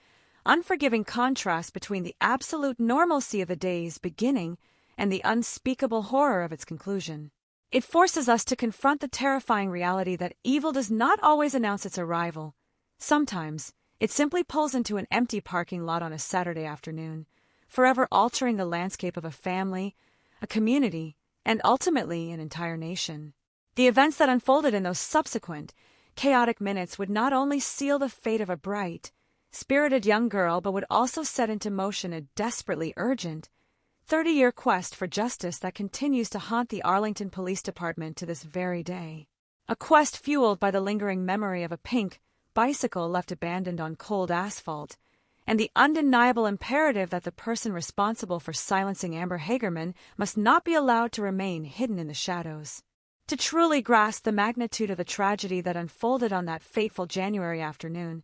unforgiving contrast between the absolute normalcy of the day's beginning and the unspeakable horror of its conclusion. It forces us to confront the terrifying reality that evil does not always announce its arrival. Sometimes, it simply pulls into an empty parking lot on a Saturday afternoon, forever altering the landscape of a family, a community, and ultimately an entire nation. The events that unfolded in those subsequent, chaotic minutes would not only seal the fate of a bright, spirited young girl, but would also set into motion a desperately urgent, 30-year quest for justice that continues to haunt the Arlington Police Department to this very day. A quest fueled by the lingering memory of a pink bicycle left abandoned on cold asphalt, and the undeniable imperative that the person responsible for silencing Amber Hagerman must not be allowed to remain hidden in the shadows. To truly grasp the magnitude of the tragedy that unfolded on that fateful January afternoon,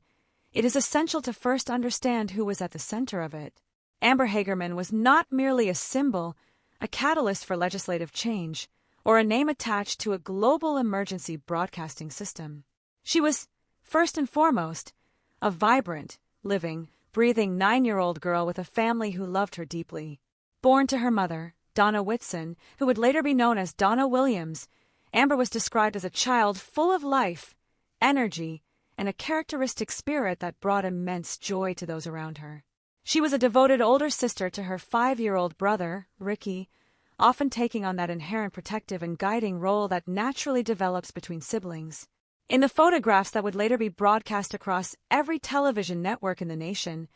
it is essential to first understand who was at the center of it. Amber Hagerman was not merely a symbol, a catalyst for legislative change, or a name attached to a global emergency broadcasting system. She was, first and foremost, a vibrant, living, breathing 9-year-old girl with a family who loved her deeply. Born to her mother, Donna Whitson, who would later be known as Donna Williams, Amber was described as a child full of life, energy, and a characteristic spirit that brought immense joy to those around her. She was a devoted older sister to her 5-year-old brother, Ricky, often taking on that inherent protective and guiding role that naturally develops between siblings. In the photographs that would later be broadcast across every television network in the nation,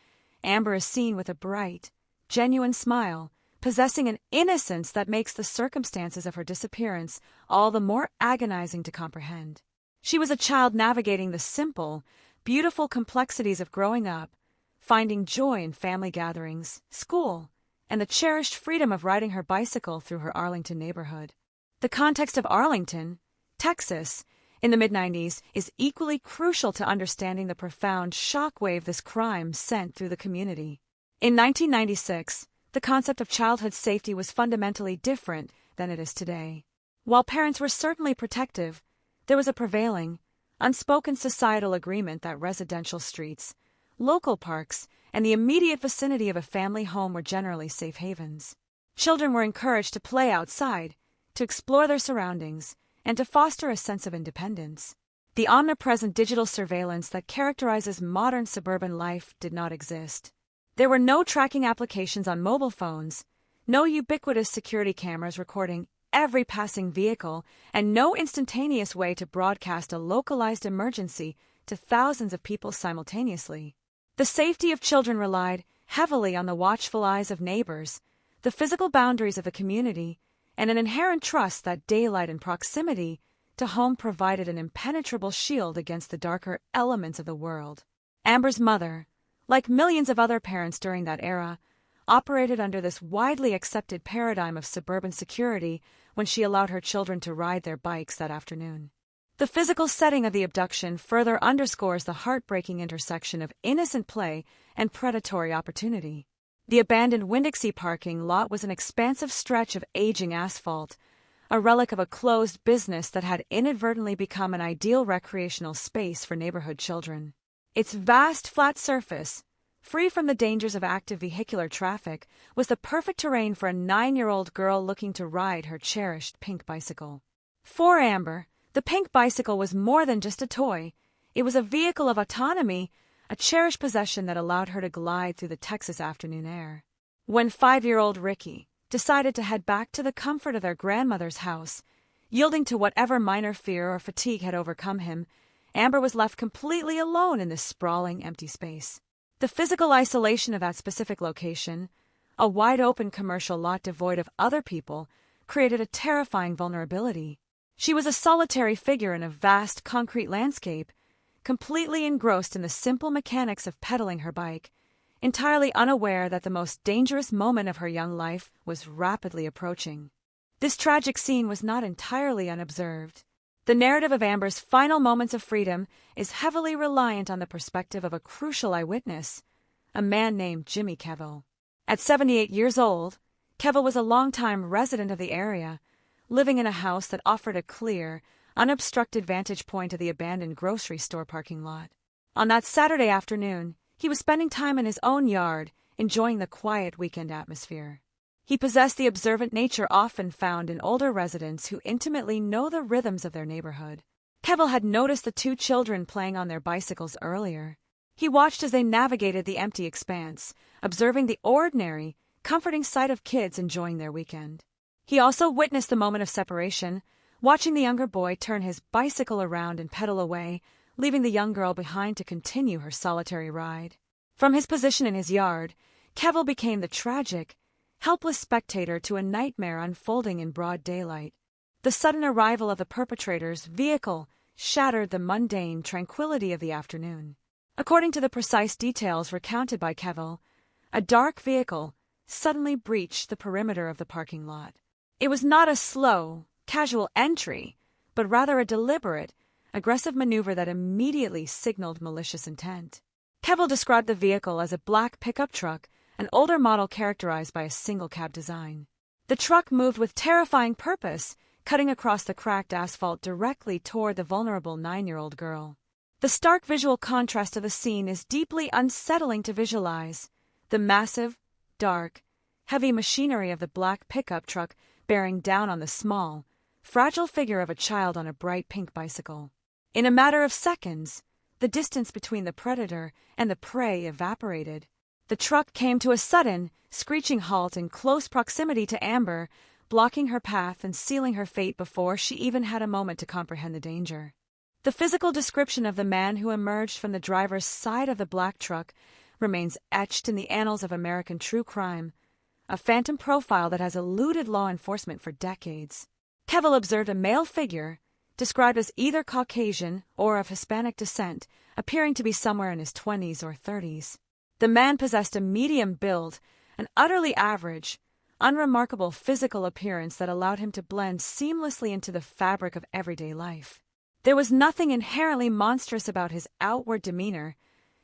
Amber is seen with a bright, genuine smile, possessing an innocence that makes the circumstances of her disappearance all the more agonizing to comprehend. She was a child navigating the simple, beautiful complexities of growing up, finding joy in family gatherings, school, and the cherished freedom of riding her bicycle through her Arlington neighborhood. The context of Arlington, Texas, in the mid-90s is equally crucial to understanding the profound shockwave this crime sent through the community. In 1996, the concept of childhood safety was fundamentally different than it is today. While parents were certainly protective, there was a prevailing, unspoken societal agreement that residential streets, local parks, and the immediate vicinity of a family home were generally safe havens. Children were encouraged to play outside, to explore their surroundings, and to foster a sense of independence. The omnipresent digital surveillance that characterizes modern suburban life did not exist. There were no tracking applications on mobile phones, no ubiquitous security cameras recording every passing vehicle, and no instantaneous way to broadcast a localized emergency to thousands of people simultaneously. The safety of children relied heavily on the watchful eyes of neighbors, the physical boundaries of the community, and an inherent trust that daylight and proximity to home provided an impenetrable shield against the darker elements of the world. Amber's mother, like millions of other parents during that era, operated under this widely accepted paradigm of suburban security when she allowed her children to ride their bikes that afternoon. The physical setting of the abduction further underscores the heartbreaking intersection of innocent play and predatory opportunity. The abandoned Winn-Dixie parking lot was an expansive stretch of aging asphalt, a relic of a closed business that had inadvertently become an ideal recreational space for neighborhood children. Its vast flat surface, free from the dangers of active vehicular traffic, was the perfect terrain for a 9-year-old girl looking to ride her cherished pink bicycle. For Amber, the pink bicycle was more than just a toy. It was a vehicle of autonomy, a cherished possession that allowed her to glide through the Texas afternoon air. When 5-year-old Ricky decided to head back to the comfort of their grandmother's house, yielding to whatever minor fear or fatigue had overcome him, Amber was left completely alone in this sprawling, empty space. The physical isolation of that specific location, a wide-open commercial lot devoid of other people, created a terrifying vulnerability. She was a solitary figure in a vast concrete landscape, completely engrossed in the simple mechanics of pedaling her bike, entirely unaware that the most dangerous moment of her young life was rapidly approaching. This tragic scene was not entirely unobserved. The narrative of Amber's final moments of freedom is heavily reliant on the perspective of a crucial eyewitness, a man named Jimmy Kevill. At 78 years old, Kevill was a longtime resident of the area, living in a house that offered a clear, unobstructed vantage point of the abandoned grocery store parking lot. On that Saturday afternoon, he was spending time in his own yard, enjoying the quiet weekend atmosphere. He possessed the observant nature often found in older residents who intimately know the rhythms of their neighborhood. Kevill had noticed the 2 children playing on their bicycles earlier. He watched as they navigated the empty expanse, observing the ordinary, comforting sight of kids enjoying their weekend. He also witnessed the moment of separation, watching the younger boy turn his bicycle around and pedal away, leaving the young girl behind to continue her solitary ride. From his position in his yard, Kevill became the tragic, helpless spectator to a nightmare unfolding in broad daylight. The sudden arrival of the perpetrator's vehicle shattered the mundane tranquility of the afternoon. According to the precise details recounted by Kevill, a dark vehicle suddenly breached the perimeter of the parking lot. It was not a slow, casual entry, but rather a deliberate, aggressive maneuver that immediately signaled malicious intent. Kevill described the vehicle as a black pickup truck, an older model characterized by a single cab design. The truck moved with terrifying purpose, cutting across the cracked asphalt directly toward the vulnerable 9-year-old girl. The stark visual contrast of the scene is deeply unsettling to visualize. The massive, dark, heavy machinery of the black pickup truck bearing down on the small, fragile figure of a child on a bright pink bicycle. In a matter of seconds, the distance between the predator and the prey evaporated. The truck came to a sudden, screeching halt in close proximity to Amber, blocking her path and sealing her fate before she even had a moment to comprehend the danger. The physical description of the man who emerged from the driver's side of the black truck remains etched in the annals of American true crime, a phantom profile that has eluded law enforcement for decades. Kevel observed a male figure, described as either Caucasian or of Hispanic descent, appearing to be somewhere in his 20s or 30s. The man possessed a medium build, an utterly average, unremarkable physical appearance that allowed him to blend seamlessly into the fabric of everyday life. There was nothing inherently monstrous about his outward demeanor,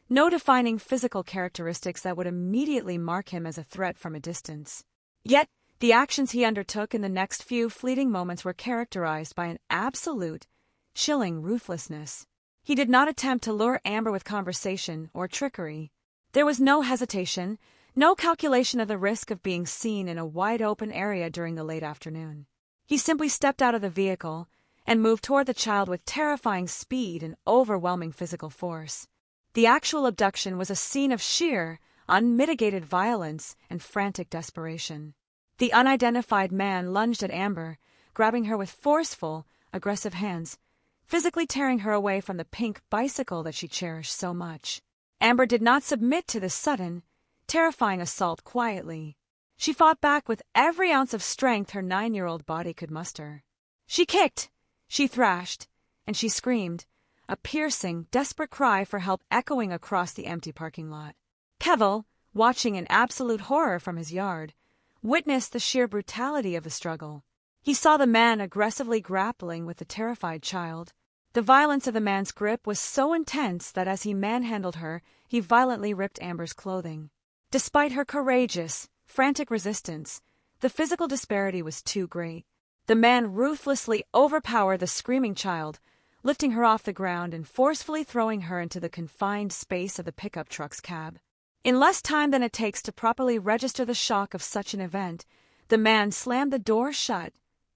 no defining physical characteristics that would immediately mark him as a threat from a distance. Yet, the actions he undertook in the next few fleeting moments were characterized by an absolute, chilling ruthlessness. He did not attempt to lure Amber with conversation or trickery. There was no hesitation, no calculation of the risk of being seen in a wide-open area during the late afternoon. He simply stepped out of the vehicle and moved toward the child with terrifying speed and overwhelming physical force. The actual abduction was a scene of sheer, unmitigated violence and frantic desperation. The unidentified man lunged at Amber, grabbing her with forceful, aggressive hands, physically tearing her away from the pink bicycle that she cherished so much. Amber did not submit to this sudden, terrifying assault quietly. She fought back with every ounce of strength her 9-year-old body could muster. She kicked, she thrashed, and she screamed, a piercing, desperate cry for help echoing across the empty parking lot. Kevel, watching in absolute horror from his yard, witnessed the sheer brutality of the struggle. He saw the man aggressively grappling with the terrified child. The violence of the man's grip was so intense that as he manhandled her, he violently ripped Amber's clothing. Despite her courageous, frantic resistance, the physical disparity was too great. The man ruthlessly overpowered the screaming child, lifting her off the ground and forcefully throwing her into the confined space of the pickup truck's cab. In less time than it takes to properly register the shock of such an event, the man slammed the door shut,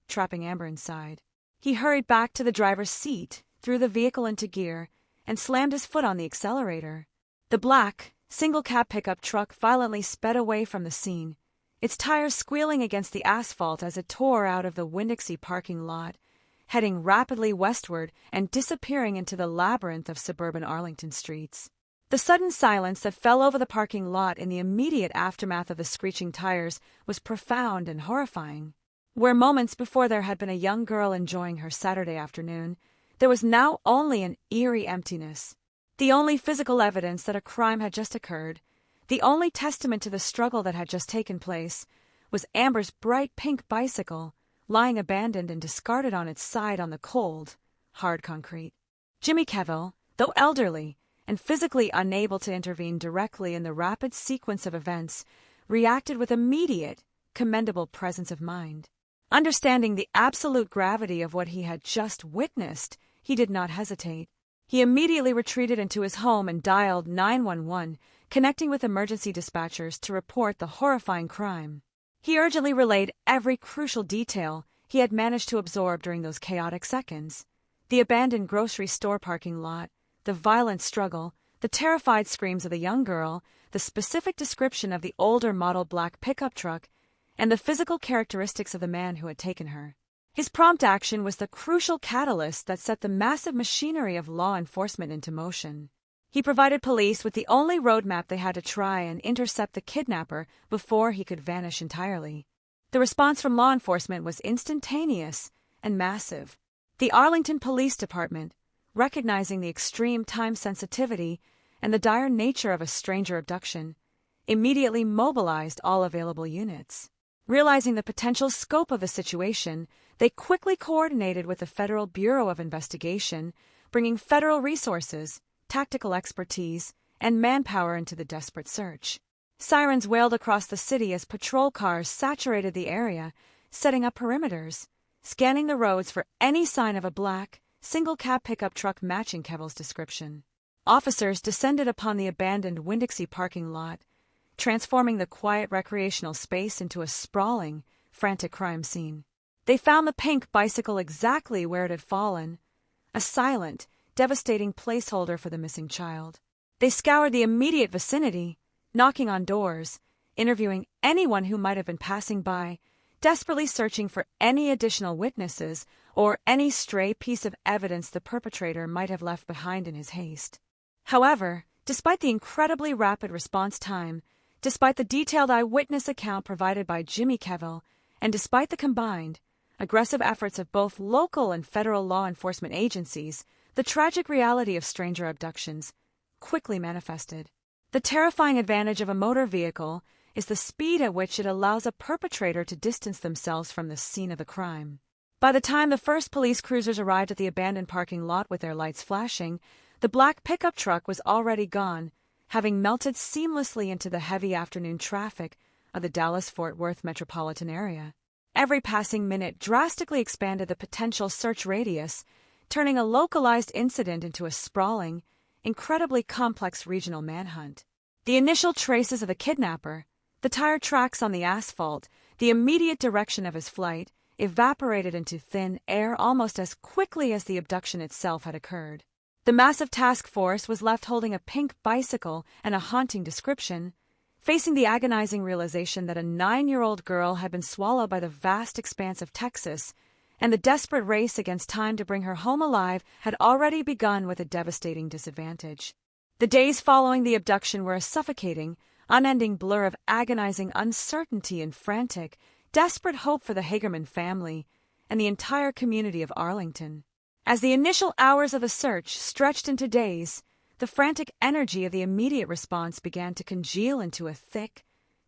trapping Amber inside. He hurried back to the driver's seat, threw the vehicle into gear, and slammed his foot on the accelerator. The black, single-cab pickup truck violently sped away from the scene, its tires squealing against the asphalt as it tore out of the Winn-Dixie parking lot, heading rapidly westward and disappearing into the labyrinth of suburban Arlington streets. The sudden silence that fell over the parking lot in the immediate aftermath of the screeching tires was profound and horrifying. Where moments before there had been a young girl enjoying her Saturday afternoon, there was now only an eerie emptiness. The only physical evidence that a crime had just occurred, the only testament to the struggle that had just taken place, was Amber's bright pink bicycle, lying abandoned and discarded on its side on the cold, hard concrete. Jimmy Kevel, though elderly and physically unable to intervene directly in the rapid sequence of events, reacted with immediate, commendable presence of mind. Understanding the absolute gravity of what he had just witnessed, he did not hesitate. He immediately retreated into his home and dialed 911, connecting with emergency dispatchers to report the horrifying crime. He urgently relayed every crucial detail he had managed to absorb during those chaotic seconds. The abandoned grocery store parking lot, the violent struggle, the terrified screams of the young girl, the specific description of the older model black pickup truck, and the physical characteristics of the man who had taken her. His prompt action was the crucial catalyst that set the massive machinery of law enforcement into motion. He provided police with the only roadmap they had to try and intercept the kidnapper before he could vanish entirely. The response from law enforcement was instantaneous and massive. The Arlington Police Department, recognizing the extreme time sensitivity and the dire nature of a stranger abduction, immediately mobilized all available units. Realizing the potential scope of the situation, they quickly coordinated with the Federal Bureau of Investigation, bringing federal resources, tactical expertise, and manpower into the desperate search. Sirens wailed across the city as patrol cars saturated the area, setting up perimeters, scanning the roads for any sign of a black, single-cab pickup truck matching Kevel's description. Officers descended upon the abandoned Winn-Dixie parking lot, transforming the quiet recreational space into a sprawling, frantic crime scene. They found the pink bicycle exactly where it had fallen, a silent, devastating placeholder for the missing child. They scoured the immediate vicinity, knocking on doors, interviewing anyone who might have been passing by, desperately searching for any additional witnesses or any stray piece of evidence the perpetrator might have left behind in his haste. However, despite the incredibly rapid response time, Despite the detailed eyewitness account provided by Jimmy Kevill, and despite the combined, aggressive efforts of both local and federal law enforcement agencies, the tragic reality of stranger abductions quickly manifested. The terrifying advantage of a motor vehicle is the speed at which it allows a perpetrator to distance themselves from the scene of the crime. By the time the first police cruisers arrived at the abandoned parking lot with their lights flashing, the black pickup truck was already gone, having melted seamlessly into the heavy afternoon traffic of the Dallas-Fort Worth metropolitan area. Every passing minute drastically expanded the potential search radius, turning a localized incident into a sprawling, incredibly complex regional manhunt. The initial traces of the kidnapper, the tire tracks on the asphalt, the immediate direction of his flight, evaporated into thin air almost as quickly as the abduction itself had occurred. The massive task force was left holding a pink bicycle and a haunting description, facing the agonizing realization that a 9-year-old girl had been swallowed by the vast expanse of Texas, and the desperate race against time to bring her home alive had already begun with a devastating disadvantage. The days following the abduction were a suffocating, unending blur of agonizing uncertainty and frantic, desperate hope for the Hagerman family and the entire community of Arlington. As the initial hours of the search stretched into days, the frantic energy of the immediate response began to congeal into a thick,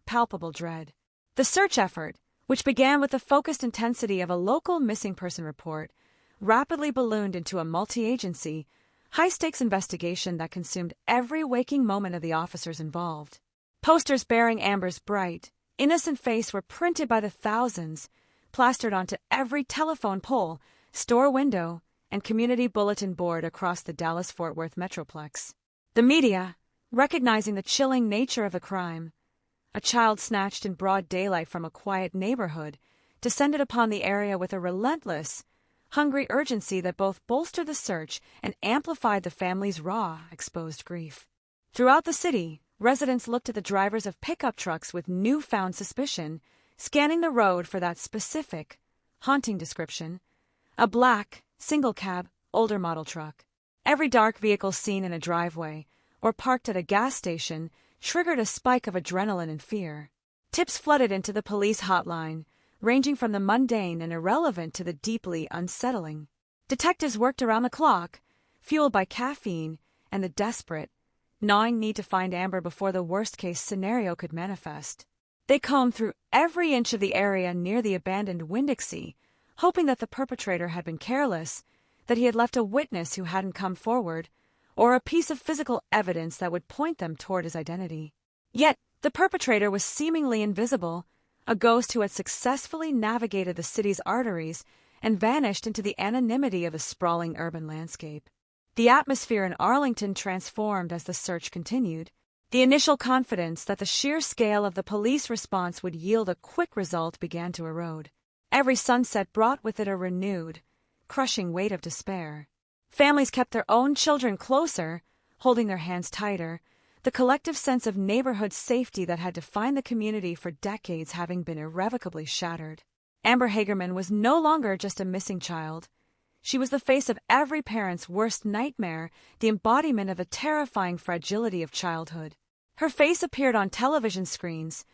palpable dread. The search effort, which began with the focused intensity of a local missing person report, rapidly ballooned into a multi-agency, high-stakes investigation that consumed every waking moment of the officers involved. Posters bearing Amber's bright, innocent face were printed by the thousands, plastered onto every telephone pole, store window, and community bulletin board across the Dallas-Fort Worth metroplex. The media, recognizing the chilling nature of the crime, a child snatched in broad daylight from a quiet neighborhood, descended upon the area with a relentless, hungry urgency that both bolstered the search and amplified the family's raw, exposed grief. Throughout the city, residents looked at the drivers of pickup trucks with newfound suspicion, scanning the road for that specific, haunting description, a black, single-cab, older model truck. Every dark vehicle seen in a driveway or parked at a gas station triggered a spike of adrenaline and fear. Tips flooded into the police hotline, ranging from the mundane and irrelevant to the deeply unsettling. Detectives worked around the clock, fueled by caffeine and the desperate, gnawing need to find Amber before the worst-case scenario could manifest. They combed through every inch of the area near the abandoned Winn-Dixie, hoping that the perpetrator had been careless, that he had left a witness who hadn't come forward, or a piece of physical evidence that would point them toward his identity. Yet, the perpetrator was seemingly invisible, a ghost who had successfully navigated the city's arteries and vanished into the anonymity of a sprawling urban landscape. The atmosphere in Arlington transformed as the search continued. The initial confidence that the sheer scale of the police response would yield a quick result began to erode. Every sunset brought with it a renewed, crushing weight of despair. Families kept their own children closer, holding their hands tighter, the collective sense of neighborhood safety that had defined the community for decades having been irrevocably shattered. Amber Hagerman was no longer just a missing child. She was the face of every parent's worst nightmare, the embodiment of the terrifying fragility of childhood. Her face appeared on television screens,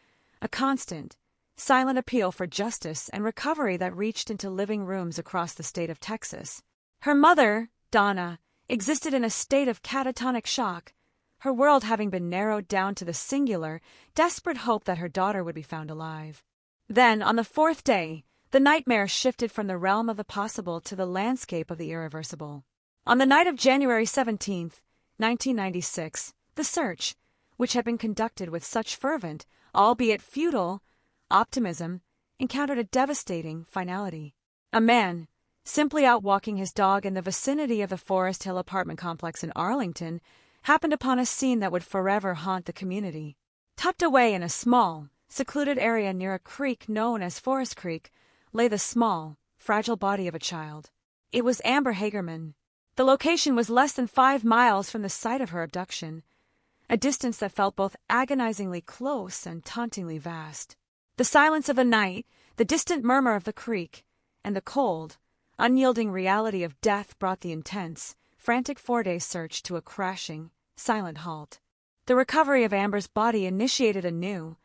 a constant, silent appeal for justice and recovery that reached into living rooms across the state of Texas. Her mother, Donna, existed in a state of catatonic shock, her world having been narrowed down to the singular, desperate hope that her daughter would be found alive. Then, on the fourth day, the nightmare shifted from the realm of the possible to the landscape of the irreversible. On the night of January 17, 1996, the search, which had been conducted with such fervent, albeit futile, optimism, encountered a devastating finality. A man, simply out walking his dog in the vicinity of the Forest Hill apartment complex in Arlington, happened upon a scene that would forever haunt the community. Tucked away in a small, secluded area near a creek known as Forest Creek lay the small, fragile body of a child. It was Amber Hagerman. The location was less than 5 miles from the site of her abduction, a distance that felt both agonizingly close and tauntingly vast. The silence of the night, the distant murmur of the creek, and the cold, unyielding reality of death brought the intense, frantic 4-day search to a crashing, silent halt. The recovery of Amber's body initiated a new,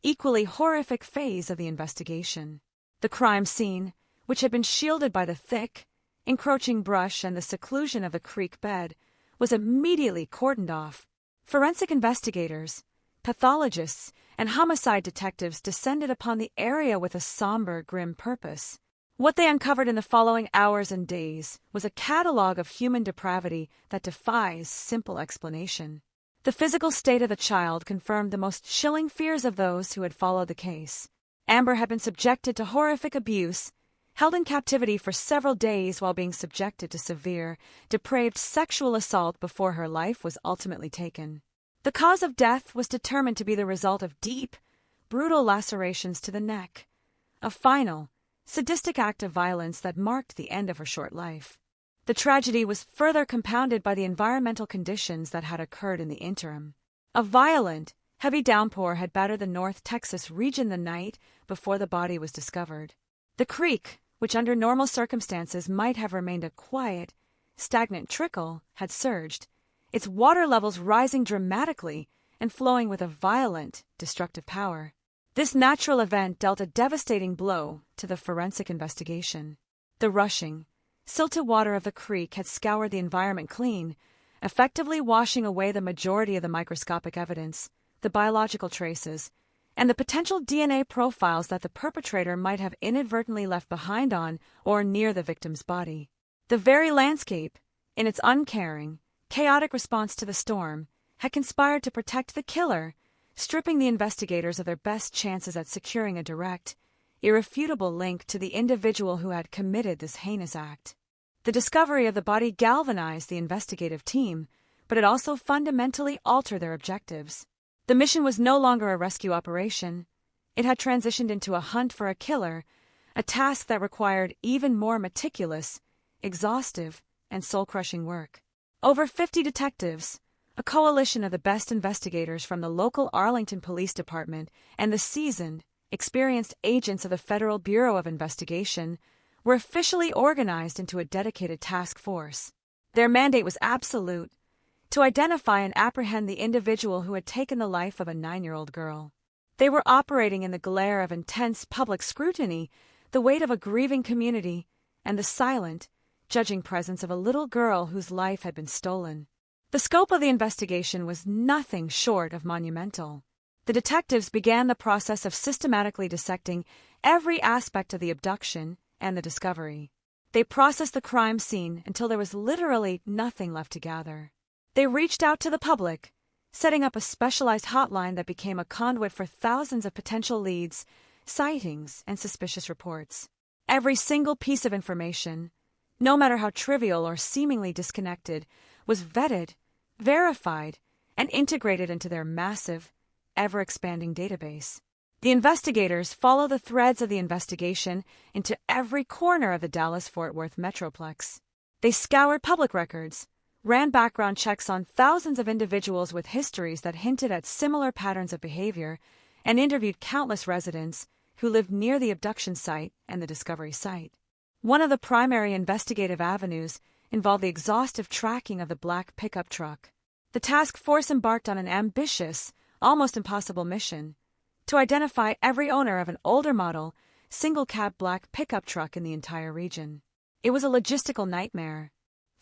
equally horrific phase of the investigation. The crime scene, which had been shielded by the thick, encroaching brush and the seclusion of the creek bed, was immediately cordoned off. Forensic investigators, pathologists, and homicide detectives descended upon the area with a somber, grim purpose. What they uncovered in the following hours and days was a catalog of human depravity that defies simple explanation. The physical state of the child confirmed the most chilling fears of those who had followed the case. Amber had been subjected to horrific abuse, held in captivity for several days while being subjected to severe, depraved sexual assault before her life was ultimately taken. The cause of death was determined to be the result of deep, brutal lacerations to the neck, a final, sadistic act of violence that marked the end of her short life. The tragedy was further compounded by the environmental conditions that had occurred in the interim. A violent, heavy downpour had battered the North Texas region the night before the body was discovered. The creek, which under normal circumstances might have remained a quiet, stagnant trickle, had surged, its water levels rising dramatically and flowing with a violent, destructive power. This natural event dealt a devastating blow to the forensic investigation. The rushing, silted water of the creek had scoured the environment clean, effectively washing away the majority of the microscopic evidence, the biological traces, and the potential DNA profiles that the perpetrator might have inadvertently left behind on or near the victim's body. The very landscape, in its uncaring, chaotic response to the storm, had conspired to protect the killer, stripping the investigators of their best chances at securing a direct, irrefutable link to the individual who had committed this heinous act. The discovery of the body galvanized the investigative team, but it also fundamentally altered their objectives. The mission was no longer a rescue operation. It had transitioned into a hunt for a killer, a task that required even more meticulous, exhaustive, and soul-crushing work. Over 50 detectives, a coalition of the best investigators from the local Arlington Police Department and the seasoned, experienced agents of the Federal Bureau of Investigation, were officially organized into a dedicated task force. Their mandate was absolute: to identify and apprehend the individual who had taken the life of a 9-year-old girl. They were operating in the glare of intense public scrutiny, the weight of a grieving community, and the silent, judging presence of a little girl whose life had been stolen. The scope of the investigation was nothing short of monumental. The detectives began the process of systematically dissecting every aspect of the abduction and the discovery. They processed the crime scene until there was literally nothing left to gather. They reached out to the public, setting up a specialized hotline that became a conduit for thousands of potential leads, sightings, and suspicious reports. Every single piece of information, no matter how trivial or seemingly disconnected, was vetted, verified, and integrated into their massive, ever-expanding database. The investigators follow the threads of the investigation into every corner of the Dallas-Fort Worth metroplex. They scoured public records, ran background checks on thousands of individuals with histories that hinted at similar patterns of behavior, and interviewed countless residents who lived near the abduction site and the discovery site. One of the primary investigative avenues involved the exhaustive tracking of the black pickup truck. The task force embarked on an ambitious, almost impossible mission: to identify every owner of an older model, single-cab black pickup truck in the entire region. It was a logistical nightmare.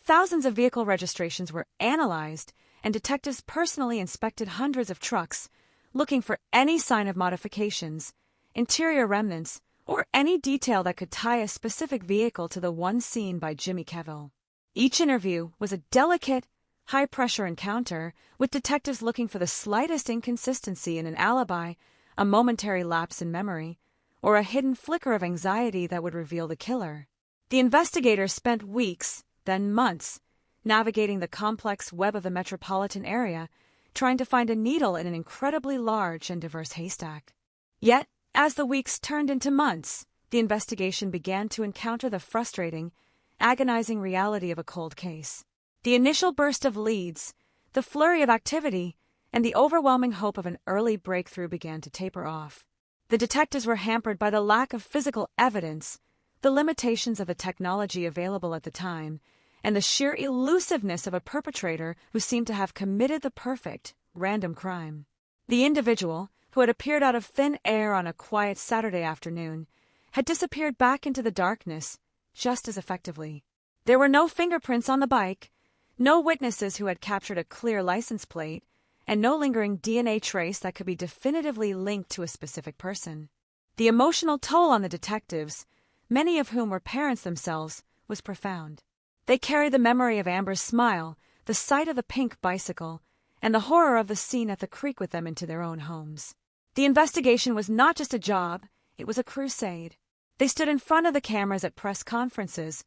Thousands of vehicle registrations were analyzed, and detectives personally inspected hundreds of trucks, looking for any sign of modifications, interior remnants, or any detail that could tie a specific vehicle to the one seen by Jimmy Kevill. Each interview was a delicate, high-pressure encounter, with detectives looking for the slightest inconsistency in an alibi, a momentary lapse in memory, or a hidden flicker of anxiety that would reveal the killer. The investigators spent weeks, then months, navigating the complex web of the metropolitan area, trying to find a needle in an incredibly large and diverse haystack. Yet, as the weeks turned into months, the investigation began to encounter the frustrating, agonizing reality of a cold case. The initial burst of leads, the flurry of activity, and the overwhelming hope of an early breakthrough began to taper off. The detectives were hampered by the lack of physical evidence, the limitations of the technology available at the time, and the sheer elusiveness of a perpetrator who seemed to have committed the perfect, random crime. The individual, who had appeared out of thin air on a quiet Saturday afternoon, had disappeared back into the darkness just as effectively. There were no fingerprints on the bike, no witnesses who had captured a clear license plate, and no lingering DNA trace that could be definitively linked to a specific person. The emotional toll on the detectives, many of whom were parents themselves, was profound. They carried the memory of Amber's smile, the sight of the pink bicycle, and the horror of the scene at the creek with them into their own homes. The investigation was not just a job, it was a crusade. They stood in front of the cameras at press conferences,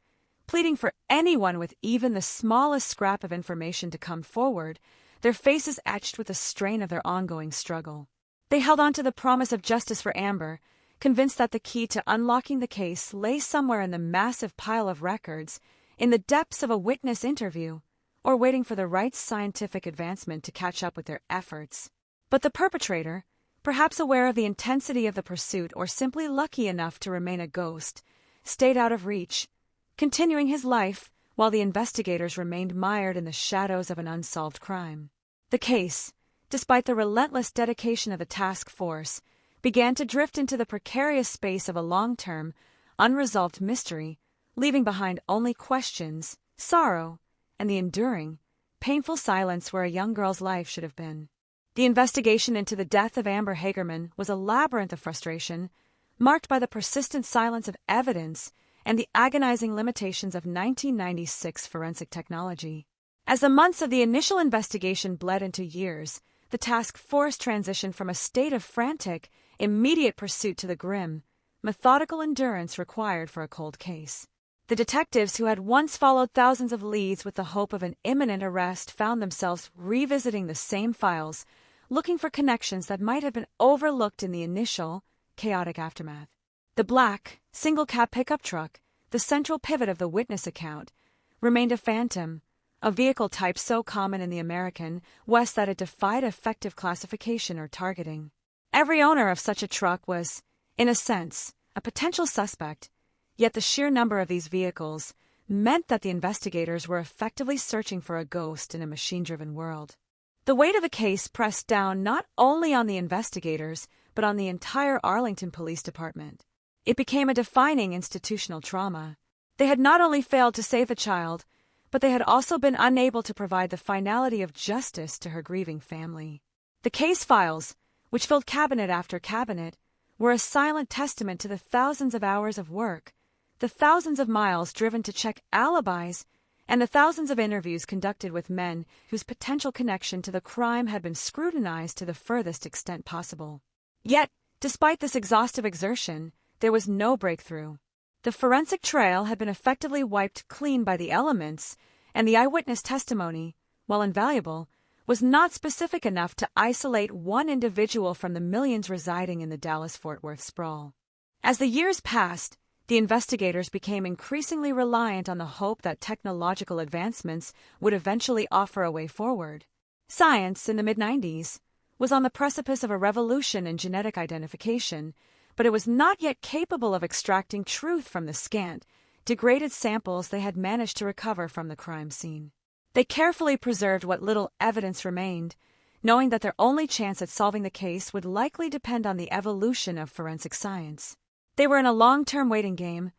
pleading for anyone with even the smallest scrap of information to come forward, their faces etched with the strain of their ongoing struggle. They held on to the promise of justice for Amber, convinced that the key to unlocking the case lay somewhere in the massive pile of records, in the depths of a witness interview, or waiting for the right scientific advancement to catch up with their efforts. But the perpetrator, perhaps aware of the intensity of the pursuit or simply lucky enough to remain a ghost, stayed out of reach, continuing his life while the investigators remained mired in the shadows of an unsolved crime. The case, despite the relentless dedication of the task force, began to drift into the precarious space of a long-term, unresolved mystery, leaving behind only questions, sorrow, and the enduring, painful silence where a young girl's life should have been. The investigation into the death of Amber Hagerman was a labyrinth of frustration, marked by the persistent silence of evidence and the agonizing limitations of 1996 forensic technology. As the months of the initial investigation bled into years, the task force transitioned from a state of frantic, immediate pursuit to the grim, methodical endurance required for a cold case. The detectives who had once followed thousands of leads with the hope of an imminent arrest found themselves revisiting the same files, looking for connections that might have been overlooked in the initial, chaotic aftermath. The black, single-cab pickup truck, the central pivot of the witness account, remained a phantom, a vehicle type so common in the American West that it defied effective classification or targeting. Every owner of such a truck was, in a sense, a potential suspect, yet the sheer number of these vehicles meant that the investigators were effectively searching for a ghost in a machine-driven world. The weight of the case pressed down not only on the investigators, but on the entire Arlington Police Department. It became a defining institutional trauma. They had not only failed to save the child, but they had also been unable to provide the finality of justice to her grieving family. The case files, which filled cabinet after cabinet, were a silent testament to the thousands of hours of work, the thousands of miles driven to check alibis, and the thousands of interviews conducted with men whose potential connection to the crime had been scrutinized to the furthest extent possible. Yet, despite this exhaustive exertion, there was no breakthrough. The forensic trail had been effectively wiped clean by the elements, and the eyewitness testimony, while invaluable, was not specific enough to isolate one individual from the millions residing in the Dallas-Fort Worth sprawl. As the years passed, the investigators became increasingly reliant on the hope that technological advancements would eventually offer a way forward. Science, in the mid-90s, was on the precipice of a revolution in genetic identification, but it was not yet capable of extracting truth from the scant, degraded samples they had managed to recover from the crime scene. They carefully preserved what little evidence remained, knowing that their only chance at solving the case would likely depend on the evolution of forensic science. They were in a long-term waiting game,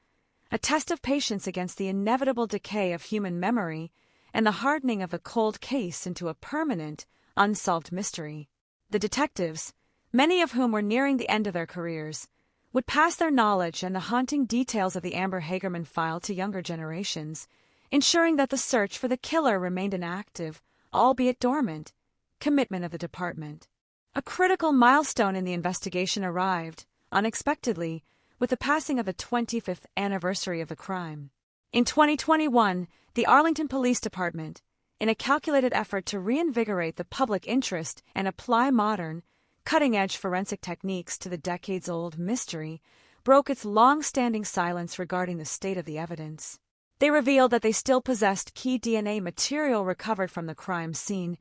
a test of patience against the inevitable decay of human memory and the hardening of the cold case into a permanent, unsolved mystery. The detectives, many of whom were nearing the end of their careers, would pass their knowledge and the haunting details of the Amber Hagerman file to younger generations, ensuring that the search for the killer remained an active, albeit dormant, commitment of the department. A critical milestone in the investigation arrived, unexpectedly, with the passing of the 25th anniversary of the crime. In 2021, the Arlington Police Department, in a calculated effort to reinvigorate the public interest and apply modern, cutting-edge forensic techniques to the decades-old mystery, broke its long-standing silence regarding the state of the evidence. They revealed that they still possessed key DNA material recovered from the crime scene,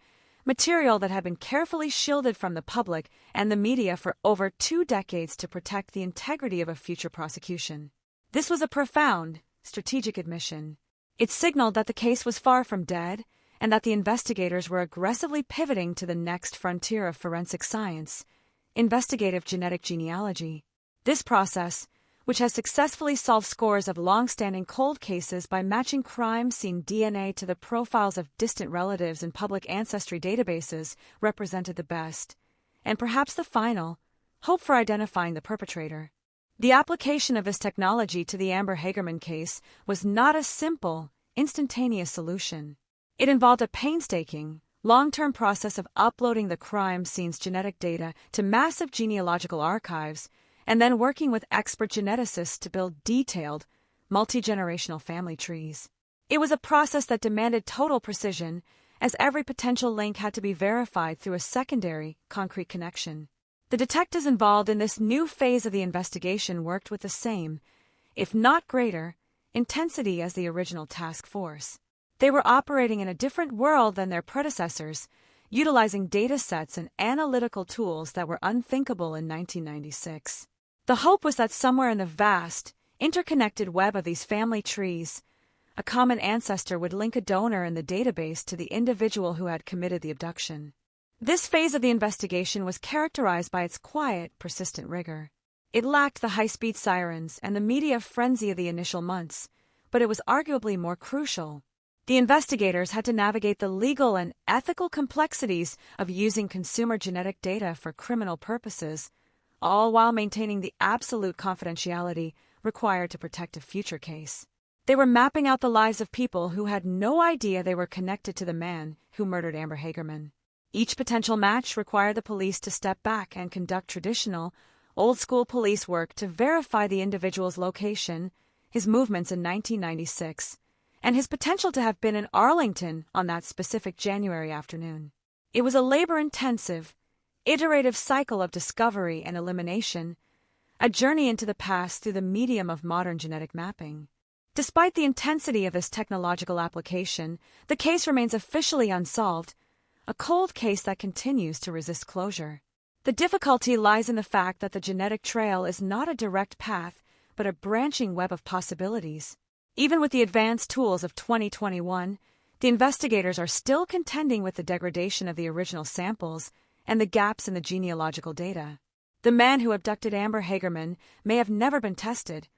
material that had been carefully shielded from the public and the media for over 2 decades to protect the integrity of a future prosecution. This was a profound, strategic admission. It signaled that the case was far from dead, and that the investigators were aggressively pivoting to the next frontier of forensic science, investigative genetic genealogy. This process, which has successfully solved scores of long-standing cold cases by matching crime scene DNA to the profiles of distant relatives in public ancestry databases, represented the best, and perhaps the final, hope for identifying the perpetrator. The application of this technology to the Amber Hagerman case was not a simple, instantaneous solution. It involved a painstaking, long-term process of uploading the crime scene's genetic data to massive genealogical archives and then working with expert geneticists to build detailed, multi-generational family trees. It was a process that demanded total precision, as every potential link had to be verified through a secondary, concrete connection. The detectives involved in this new phase of the investigation worked with the same, if not greater, intensity as the original task force. They were operating in a different world than their predecessors, utilizing data sets and analytical tools that were unthinkable in 1996. The hope was that somewhere in the vast, interconnected web of these family trees, a common ancestor would link a donor in the database to the individual who had committed the abduction. This phase of the investigation was characterized by its quiet, persistent rigor. It lacked the high-speed sirens and the media frenzy of the initial months, but it was arguably more crucial. The investigators had to navigate the legal and ethical complexities of using consumer genetic data for criminal purposes, all while maintaining the absolute confidentiality required to protect a future case. They were mapping out the lives of people who had no idea they were connected to the man who murdered Amber Hagerman. Each potential match required the police to step back and conduct traditional, old-school police work to verify the individual's location, his movements in 1996, and his potential to have been in Arlington on that specific January afternoon. It was a labor-intensive, iterative cycle of discovery and elimination, a journey into the past through the medium of modern genetic mapping. Despite the intensity of this technological application, the case remains officially unsolved, a cold case that continues to resist closure. The difficulty lies in the fact that the genetic trail is not a direct path, but a branching web of possibilities. Even with the advanced tools of 2021, the investigators are still contending with the degradation of the original samples and the gaps in the genealogical data. The man who abducted Amber Hagerman may have never been tested,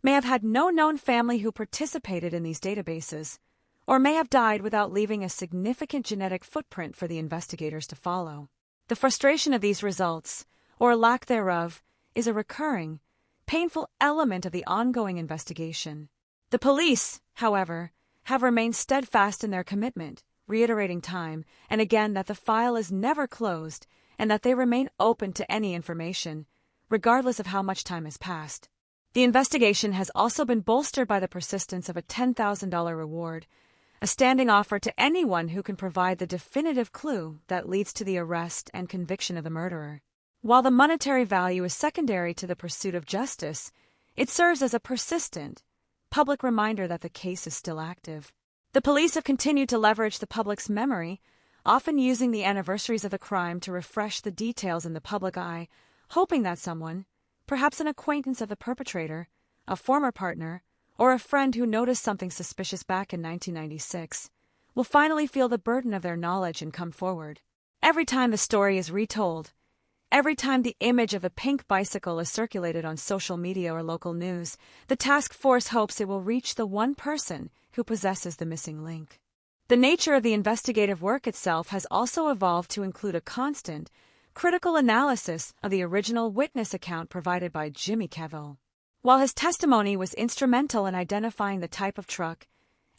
may have had no known family who participated in these databases, or may have died without leaving a significant genetic footprint for the investigators to follow. The frustration of these results, or lack thereof, is a recurring, painful element of the ongoing investigation. The police, however, have remained steadfast in their commitment, reiterating time and again that the file is never closed and that they remain open to any information, regardless of how much time has passed. The investigation has also been bolstered by the persistence of a $10,000 reward, a standing offer to anyone who can provide the definitive clue that leads to the arrest and conviction of the murderer. While the monetary value is secondary to the pursuit of justice, it serves as a persistent, public reminder that the case is still active. The police have continued to leverage the public's memory, often using the anniversaries of the crime to refresh the details in the public eye, hoping that someone, perhaps an acquaintance of the perpetrator, a former partner, or a friend who noticed something suspicious back in 1996, will finally feel the burden of their knowledge and come forward. Every time the story is retold, every time the image of a pink bicycle is circulated on social media or local news, the task force hopes it will reach the one person who possesses the missing link. The nature of the investigative work itself has also evolved to include a constant, critical analysis of the original witness account provided by Jimmy Kevill. While his testimony was instrumental in identifying the type of truck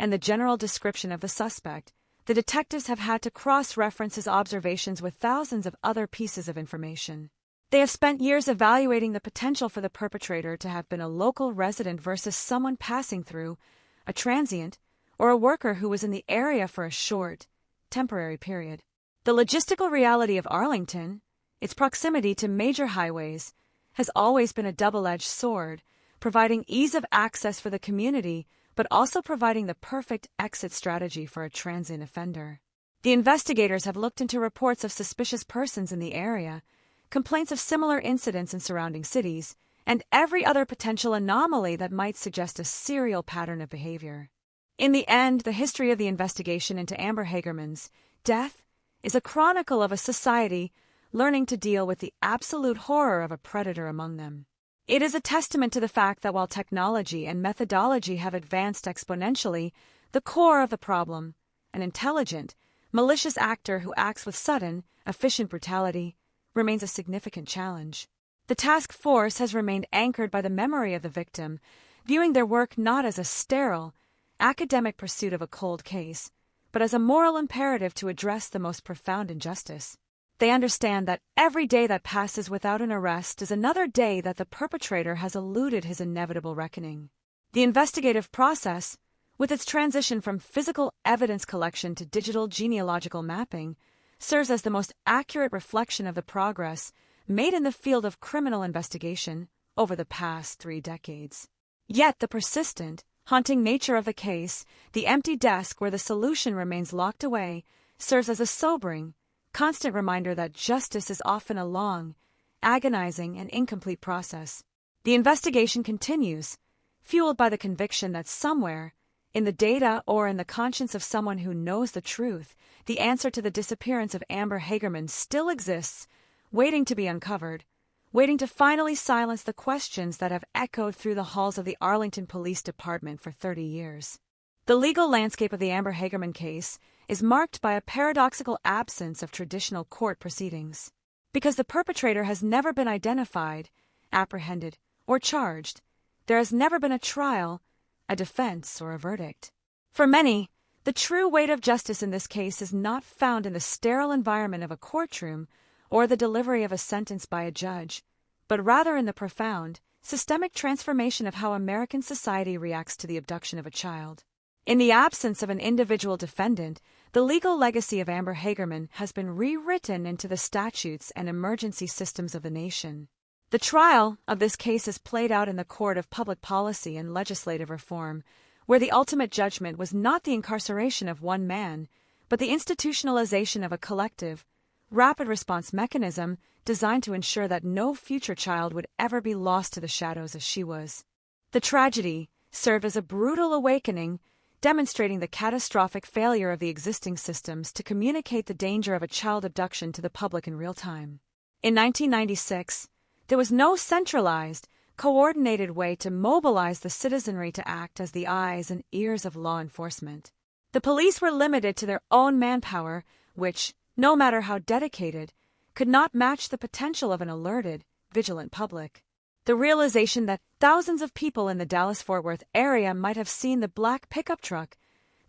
and the general description of the suspect, the detectives have had to cross-reference his observations with thousands of other pieces of information. They have spent years evaluating the potential for the perpetrator to have been a local resident versus someone passing through, a transient, or a worker who was in the area for a short, temporary period. The logistical reality of Arlington, its proximity to major highways, has always been a double-edged sword, providing ease of access for the community but also providing the perfect exit strategy for a transient offender. The investigators have looked into reports of suspicious persons in the area, complaints of similar incidents in surrounding cities, and every other potential anomaly that might suggest a serial pattern of behavior. In the end, the history of the investigation into Amber Hagerman's death is a chronicle of a society learning to deal with the absolute horror of a predator among them. It is a testament to the fact that while technology and methodology have advanced exponentially, the core of the problem, an intelligent, malicious actor who acts with sudden, efficient brutality, remains a significant challenge. The task force has remained anchored by the memory of the victim, viewing their work not as a sterile, academic pursuit of a cold case, but as a moral imperative to address the most profound injustice. They understand that every day that passes without an arrest is another day that the perpetrator has eluded his inevitable reckoning. The investigative process, with its transition from physical evidence collection to digital genealogical mapping, serves as the most accurate reflection of the progress made in the field of criminal investigation over the past 3 decades. Yet the persistent, haunting nature of the case, the empty desk where the solution remains locked away, serves as a sobering, constant reminder that justice is often a long, agonizing, and incomplete process. The investigation continues, fueled by the conviction that somewhere, in the data or in the conscience of someone who knows the truth, the answer to the disappearance of Amber Hagerman still exists, waiting to be uncovered, waiting to finally silence the questions that have echoed through the halls of the Arlington Police Department for 30 years. The legal landscape of the Amber Hagerman case is marked by a paradoxical absence of traditional court proceedings. Because the perpetrator has never been identified, apprehended, or charged, there has never been a trial, a defense, or a verdict. For many, the true weight of justice in this case is not found in the sterile environment of a courtroom or the delivery of a sentence by a judge, but rather in the profound, systemic transformation of how American society reacts to the abduction of a child. In the absence of an individual defendant, the legal legacy of Amber Hagerman has been rewritten into the statutes and emergency systems of the nation. The trial of this case is played out in the court of public policy and legislative reform, where the ultimate judgment was not the incarceration of one man, but the institutionalization of a collective, rapid response mechanism designed to ensure that no future child would ever be lost to the shadows as she was. The tragedy served as a brutal awakening, demonstrating the catastrophic failure of the existing systems to communicate the danger of a child abduction to the public in real time. In 1996, there was no centralized, coordinated way to mobilize the citizenry to act as the eyes and ears of law enforcement. The police were limited to their own manpower, which, no matter how dedicated, could not match the potential of an alerted, vigilant public. The realization that thousands of people in the Dallas-Fort Worth area might have seen the black pickup truck,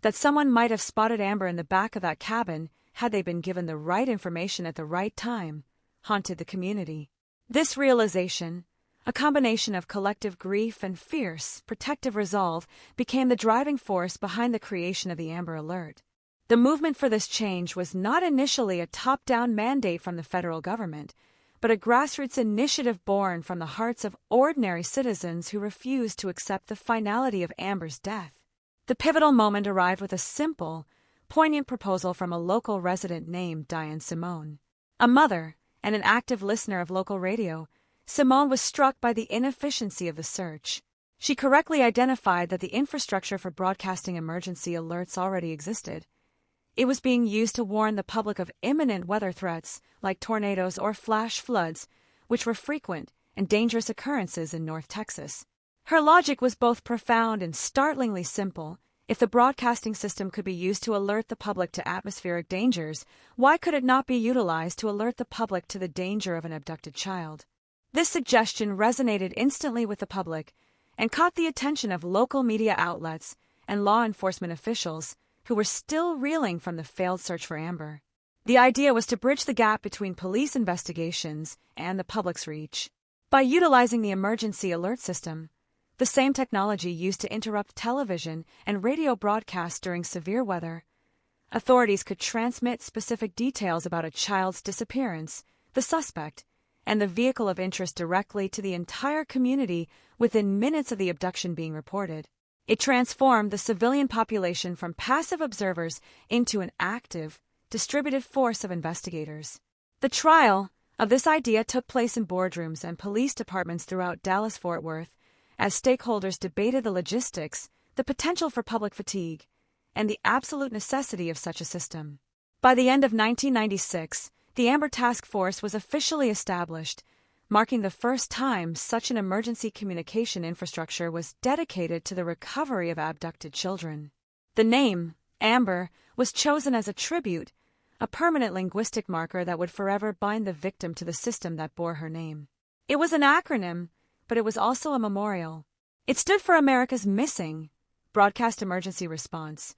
that someone might have spotted Amber in the back of that cabin had they been given the right information at the right time, haunted the community. This realization, a combination of collective grief and fierce, protective resolve, became the driving force behind the creation of the Amber Alert. The movement for this change was not initially a top-down mandate from the federal government, but a grassroots initiative born from the hearts of ordinary citizens who refused to accept the finality of Amber's death. The pivotal moment arrived with a simple, poignant proposal from a local resident named Diane Simone. A mother and an active listener of local radio, Simone was struck by the inefficiency of the search. She correctly identified that the infrastructure for broadcasting emergency alerts already existed. It was being used to warn the public of imminent weather threats like tornadoes or flash floods, which were frequent and dangerous occurrences in North Texas. Her logic was both profound and startlingly simple. If the broadcasting system could be used to alert the public to atmospheric dangers, why could it not be utilized to alert the public to the danger of an abducted child? This suggestion resonated instantly with the public and caught the attention of local media outlets and law enforcement officials who were still reeling from the failed search for Amber. The idea was to bridge the gap between police investigations and the public's reach. By utilizing the emergency alert system, the same technology used to interrupt television and radio broadcasts during severe weather, authorities could transmit specific details about a child's disappearance, the suspect, and the vehicle of interest directly to the entire community within minutes of the abduction being reported. It transformed the civilian population from passive observers into an active, distributed force of investigators. The trial of this idea took place in boardrooms and police departments throughout Dallas-Fort Worth as stakeholders debated the logistics, the potential for public fatigue, and the absolute necessity of such a system. By the end of 1996, the Amber Task Force was officially established, marking the first time such an emergency communication infrastructure was dedicated to the recovery of abducted children. The name, Amber, was chosen as a tribute, a permanent linguistic marker that would forever bind the victim to the system that bore her name. It was an acronym, but it was also a memorial. It stood for America's Missing Broadcast Emergency Response,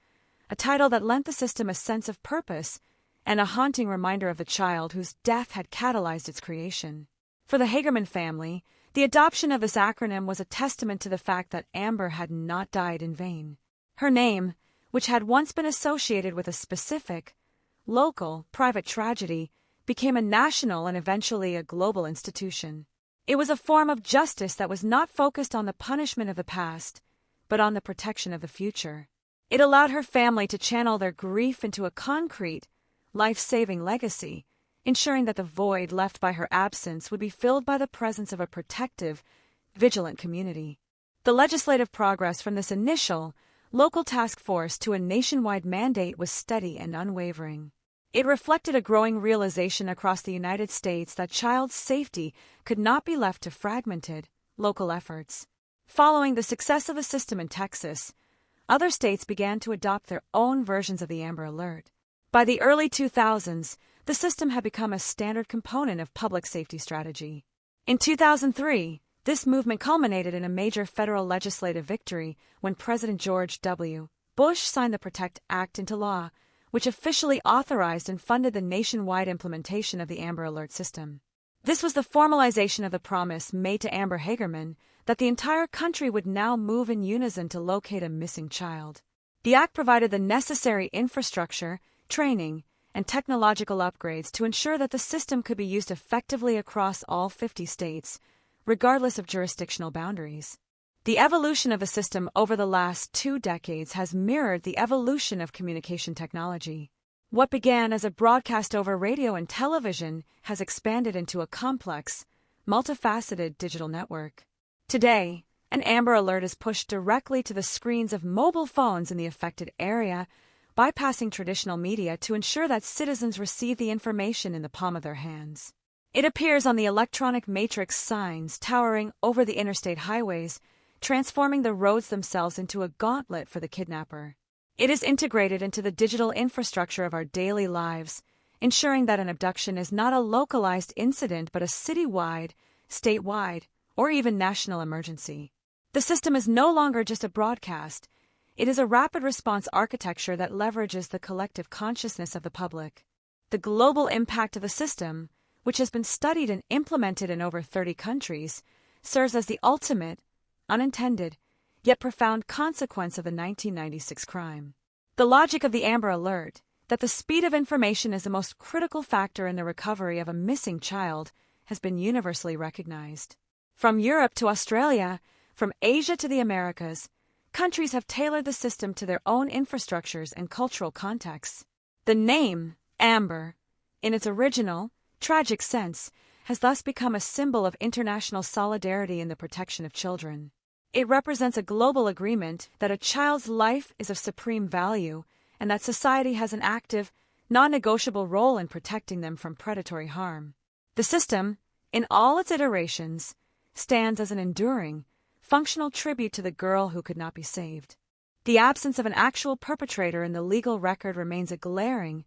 a title that lent the system a sense of purpose and a haunting reminder of the child whose death had catalyzed its creation. For the Hagerman family, the adoption of this acronym was a testament to the fact that Amber had not died in vain. Her name, which had once been associated with a specific, local, private tragedy, became a national and eventually a global institution. It was a form of justice that was not focused on the punishment of the past, but on the protection of the future. It allowed her family to channel their grief into a concrete, life-saving legacy, ensuring that the void left by her absence would be filled by the presence of a protective, vigilant community. The legislative progress from this initial, local task force to a nationwide mandate was steady and unwavering. It reflected a growing realization across the United States that child safety could not be left to fragmented, local efforts. Following the success of the system in Texas, other states began to adopt their own versions of the Amber Alert. By the early 2000s, the system had become a standard component of public safety strategy. In 2003, this movement culminated in a major federal legislative victory when President George W. Bush signed the PROTECT Act into law, which officially authorized and funded the nationwide implementation of the Amber Alert system. This was the formalization of the promise made to Amber Hagerman that the entire country would now move in unison to locate a missing child. The act provided the necessary infrastructure, training, and technological upgrades to ensure that the system could be used effectively across all 50 states, regardless of jurisdictional boundaries. The evolution of the system over the last 2 decades has mirrored the evolution of communication technology. What began as a broadcast over radio and television has expanded into a complex, multifaceted digital network. Today, an Amber Alert is pushed directly to the screens of mobile phones in the affected area, bypassing traditional media to ensure that citizens receive the information in the palm of their hands. It appears on the electronic matrix signs towering over the interstate highways, transforming the roads themselves into a gauntlet for the kidnapper. It is integrated into the digital infrastructure of our daily lives, ensuring that an abduction is not a localized incident but a citywide, statewide, or even national emergency. The system is no longer just a broadcast. It is a rapid response architecture that leverages the collective consciousness of the public. The global impact of the system, which has been studied and implemented in over 30 countries, serves as the ultimate, unintended, yet profound consequence of the 1996 crime. The logic of the Amber Alert, that the speed of information is the most critical factor in the recovery of a missing child, has been universally recognized. From Europe to Australia, from Asia to the Americas, countries have tailored the system to their own infrastructures and cultural contexts. The name, Amber, in its original, tragic sense, has thus become a symbol of international solidarity in the protection of children. It represents a global agreement that a child's life is of supreme value and that society has an active, non-negotiable role in protecting them from predatory harm. The system, in all its iterations, stands as an enduring, functional tribute to the girl who could not be saved. The absence of an actual perpetrator in the legal record remains a glaring,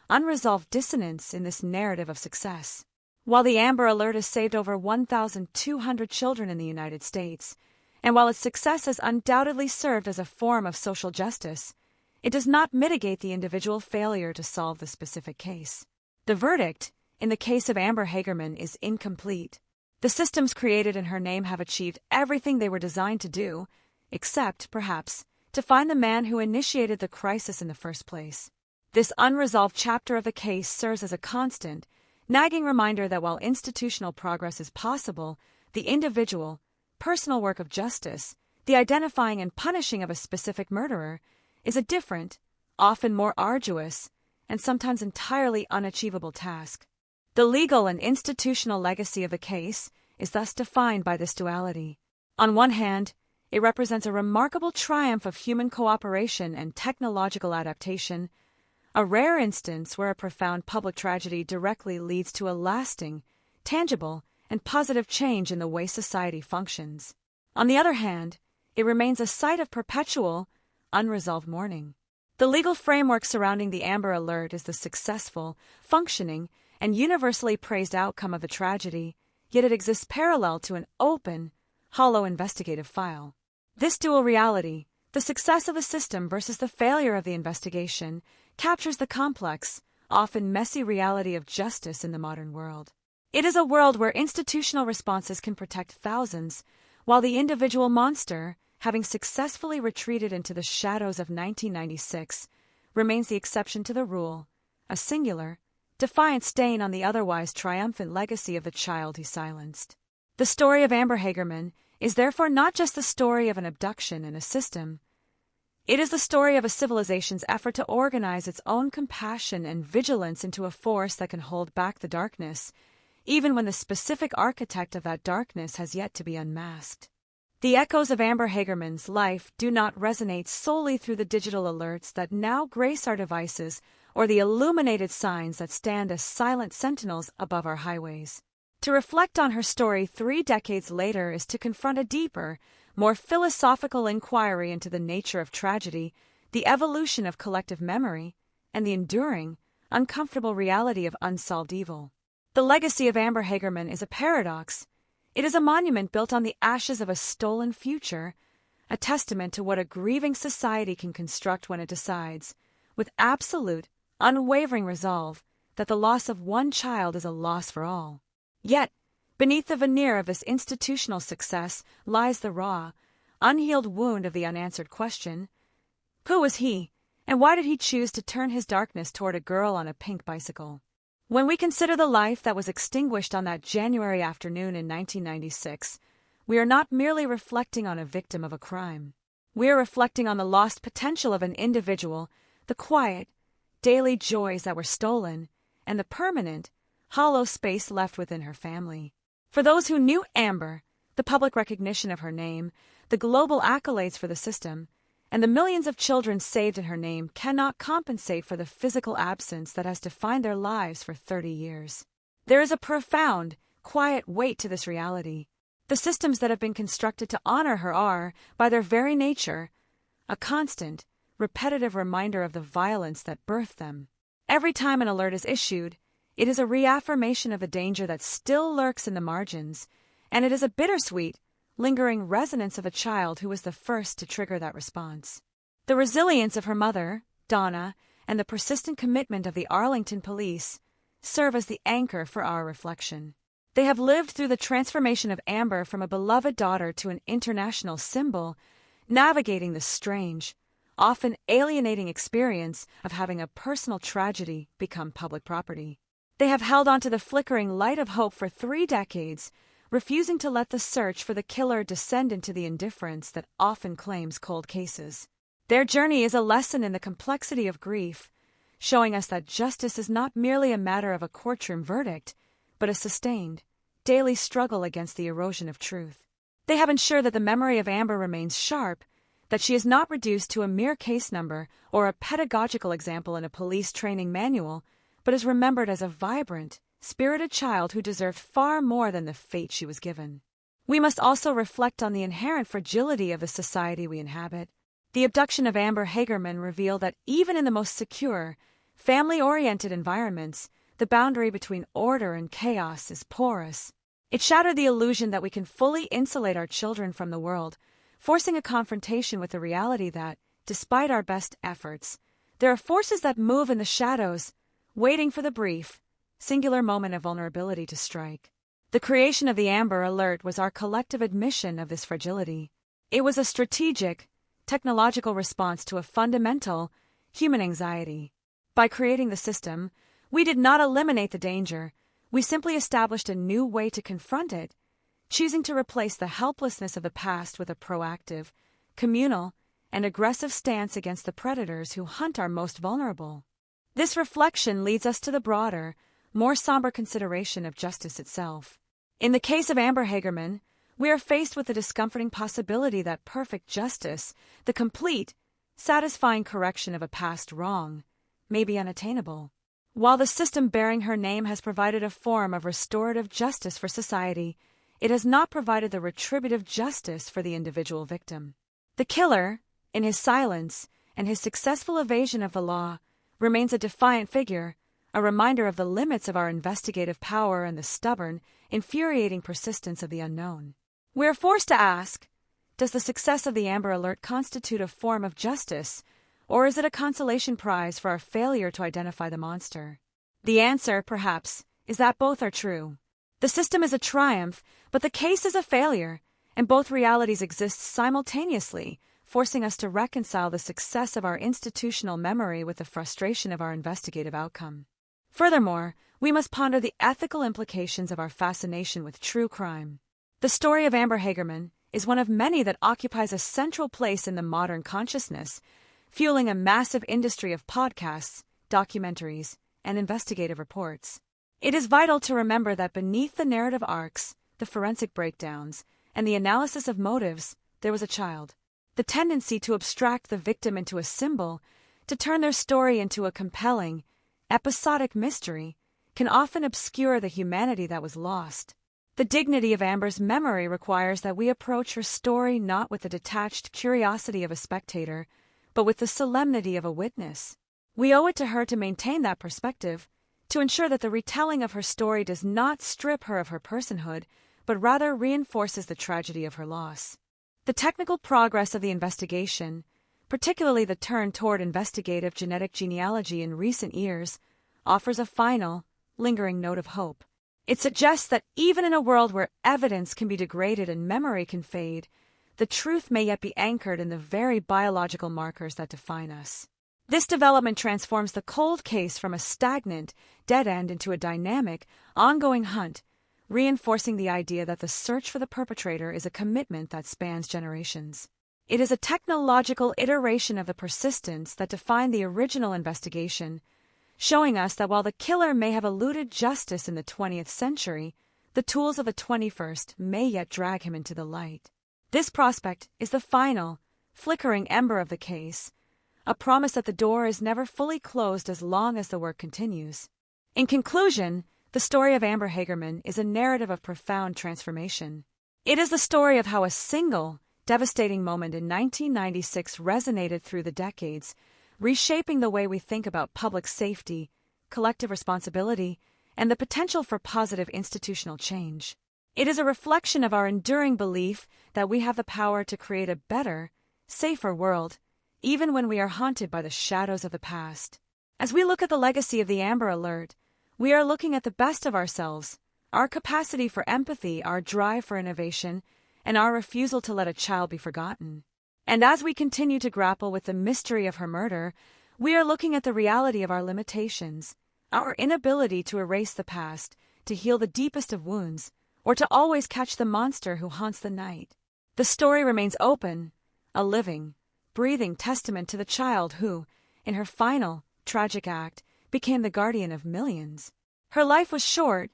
unresolved dissonance in this narrative of success. While the Amber Alert has saved over 1,200 children in the United States, and while its success has undoubtedly served as a form of social justice, it does not mitigate the individual failure to solve the specific case. The verdict, in the case of Amber Hagerman, is incomplete. The systems created in her name have achieved everything they were designed to do, except, perhaps, to find the man who initiated the crisis in the first place. This unresolved chapter of the case serves as a constant, nagging reminder that while institutional progress is possible, the individual, personal work of justice, the identifying and punishing of a specific murderer, is a different, often more arduous, and sometimes entirely unachievable task. The legal and institutional legacy of the case is thus defined by this duality. On one hand, It represents a remarkable triumph of human cooperation and technological adaptation, a rare instance where a profound public tragedy directly leads to a lasting, tangible, and positive change in the way society functions. On the other hand, it remains a site of perpetual, unresolved mourning. The legal framework surrounding the Amber Alert is the successful, functioning, and universally praised outcome of a tragedy, yet it exists parallel to an open, hollow investigative file. This dual reality, the success of the system versus the failure of the investigation, captures the complex, often messy reality of justice in the modern world. It is a world where institutional responses can protect thousands, while the individual monster, having successfully retreated into the shadows of 1996, remains the exception to the rule, a singular, defiant stain on the otherwise triumphant legacy of the child he silenced. The story of Amber Hagerman is therefore not just the story of an abduction in a system. It is the story of a civilization's effort to organize its own compassion and vigilance into a force that can hold back the darkness, even when the specific architect of that darkness has yet to be unmasked. The echoes of Amber Hagerman's life do not resonate solely through the digital alerts that now grace our devices or the illuminated signs that stand as silent sentinels above our highways. To reflect on her story 3 decades later is to confront a deeper, more philosophical inquiry into the nature of tragedy, the evolution of collective memory, and the enduring, uncomfortable reality of unsolved evil. The legacy of Amber Hagerman is a paradox. It is a monument built on the ashes of a stolen future, a testament to what a grieving society can construct when it decides, with absolute, unwavering resolve, that the loss of one child is a loss for all. Yet, beneath the veneer of this institutional success lies the raw, unhealed wound of the unanswered question: who was he, and why did he choose to turn his darkness toward a girl on a pink bicycle? When we consider the life that was extinguished on that January afternoon in 1996, we are not merely reflecting on a victim of a crime. We are reflecting on the lost potential of an individual, the quiet, daily joys that were stolen, and the permanent, hollow space left within her family. For those who knew Amber, the public recognition of her name, the global accolades for the system, and the millions of children saved in her name cannot compensate for the physical absence that has defined their lives for 30 years. There is a profound, quiet weight to this reality. The systems that have been constructed to honor her are, by their very nature, a constant, repetitive reminder of the violence that birthed them. Every time an alert is issued, it is a reaffirmation of a danger that still lurks in the margins, and it is a bittersweet, lingering resonance of a child who was the first to trigger that response. The resilience of her mother, Donna, and the persistent commitment of the Arlington police serve as the anchor for our reflection. They have lived through the transformation of Amber from a beloved daughter to an international symbol, navigating the strange, often alienating experience of having a personal tragedy become public property. They have held on to the flickering light of hope for 3 decades, refusing to let the search for the killer descend into the indifference that often claims cold cases. Their journey is a lesson in the complexity of grief, showing us that justice is not merely a matter of a courtroom verdict, but a sustained, daily struggle against the erosion of truth. They have ensured that the memory of Amber remains sharp, that she is not reduced to a mere case number or a pedagogical example in a police training manual, but is remembered as a vibrant, spirited child who deserved far more than the fate she was given. We must also reflect on the inherent fragility of the society we inhabit. The abduction of Amber Hagerman revealed that even in the most secure, family-oriented environments, the boundary between order and chaos is porous. It shattered the illusion that we can fully insulate our children from the world, forcing a confrontation with the reality that, despite our best efforts, there are forces that move in the shadows, waiting for the brief, singular moment of vulnerability to strike. The creation of the Amber Alert was our collective admission of this fragility. It was a strategic, technological response to a fundamental, human anxiety. By creating the system, we did not eliminate the danger, we simply established a new way to confront it, choosing to replace the helplessness of the past with a proactive, communal, and aggressive stance against the predators who hunt our most vulnerable. This reflection leads us to the broader, more somber consideration of justice itself. In the case of Amber Hagerman, we are faced with the discomforting possibility that perfect justice, the complete, satisfying correction of a past wrong, may be unattainable. While the system bearing her name has provided a form of restorative justice for society, it has not provided the retributive justice for the individual victim. The killer, in his silence and his successful evasion of the law, remains a defiant figure, a reminder of the limits of our investigative power and the stubborn, infuriating persistence of the unknown. We are forced to ask, does the success of the Amber Alert constitute a form of justice, or is it a consolation prize for our failure to identify the monster? The answer, perhaps, is that both are true. The system is a triumph, but the case is a failure, and both realities exist simultaneously, forcing us to reconcile the success of our institutional memory with the frustration of our investigative outcome. Furthermore, we must ponder the ethical implications of our fascination with true crime. The story of Amber Hagerman is one of many that occupies a central place in the modern consciousness, fueling a massive industry of podcasts, documentaries, and investigative reports. It is vital to remember that beneath the narrative arcs, the forensic breakdowns, and the analysis of motives, there was a child. The tendency to abstract the victim into a symbol, to turn their story into a compelling, episodic mystery, can often obscure the humanity that was lost. The dignity of Amber's memory requires that we approach her story not with the detached curiosity of a spectator, but with the solemnity of a witness. We owe it to her to maintain that perspective, to ensure that the retelling of her story does not strip her of her personhood, but rather reinforces the tragedy of her loss. The technical progress of the investigation, particularly the turn toward investigative genetic genealogy in recent years, offers a final, lingering note of hope. It suggests that even in a world where evidence can be degraded and memory can fade, the truth may yet be anchored in the very biological markers that define us. This development transforms the cold case from a stagnant, dead end into a dynamic, ongoing hunt, reinforcing the idea that the search for the perpetrator is a commitment that spans generations. It is a technological iteration of the persistence that defined the original investigation, showing us that while the killer may have eluded justice in the 20th century, the tools of the 21st may yet drag him into the light. This prospect is the final, flickering ember of the case, a promise that the door is never fully closed as long as the work continues. In conclusion, the story of Amber Hagerman is a narrative of profound transformation. It is the story of how a single, devastating moment in 1996 resonated through the decades, reshaping the way we think about public safety, collective responsibility, and the potential for positive institutional change. It is a reflection of our enduring belief that we have the power to create a better, safer world, even when we are haunted by the shadows of the past. As we look at the legacy of the Amber Alert, we are looking at the best of ourselves, our capacity for empathy, our drive for innovation, and our refusal to let a child be forgotten. And as we continue to grapple with the mystery of her murder, we are looking at the reality of our limitations, our inability to erase the past, to heal the deepest of wounds, or to always catch the monster who haunts the night. The story remains open, a living, breathing testament to the child who, in her final, tragic act, became the guardian of millions. Her life was short,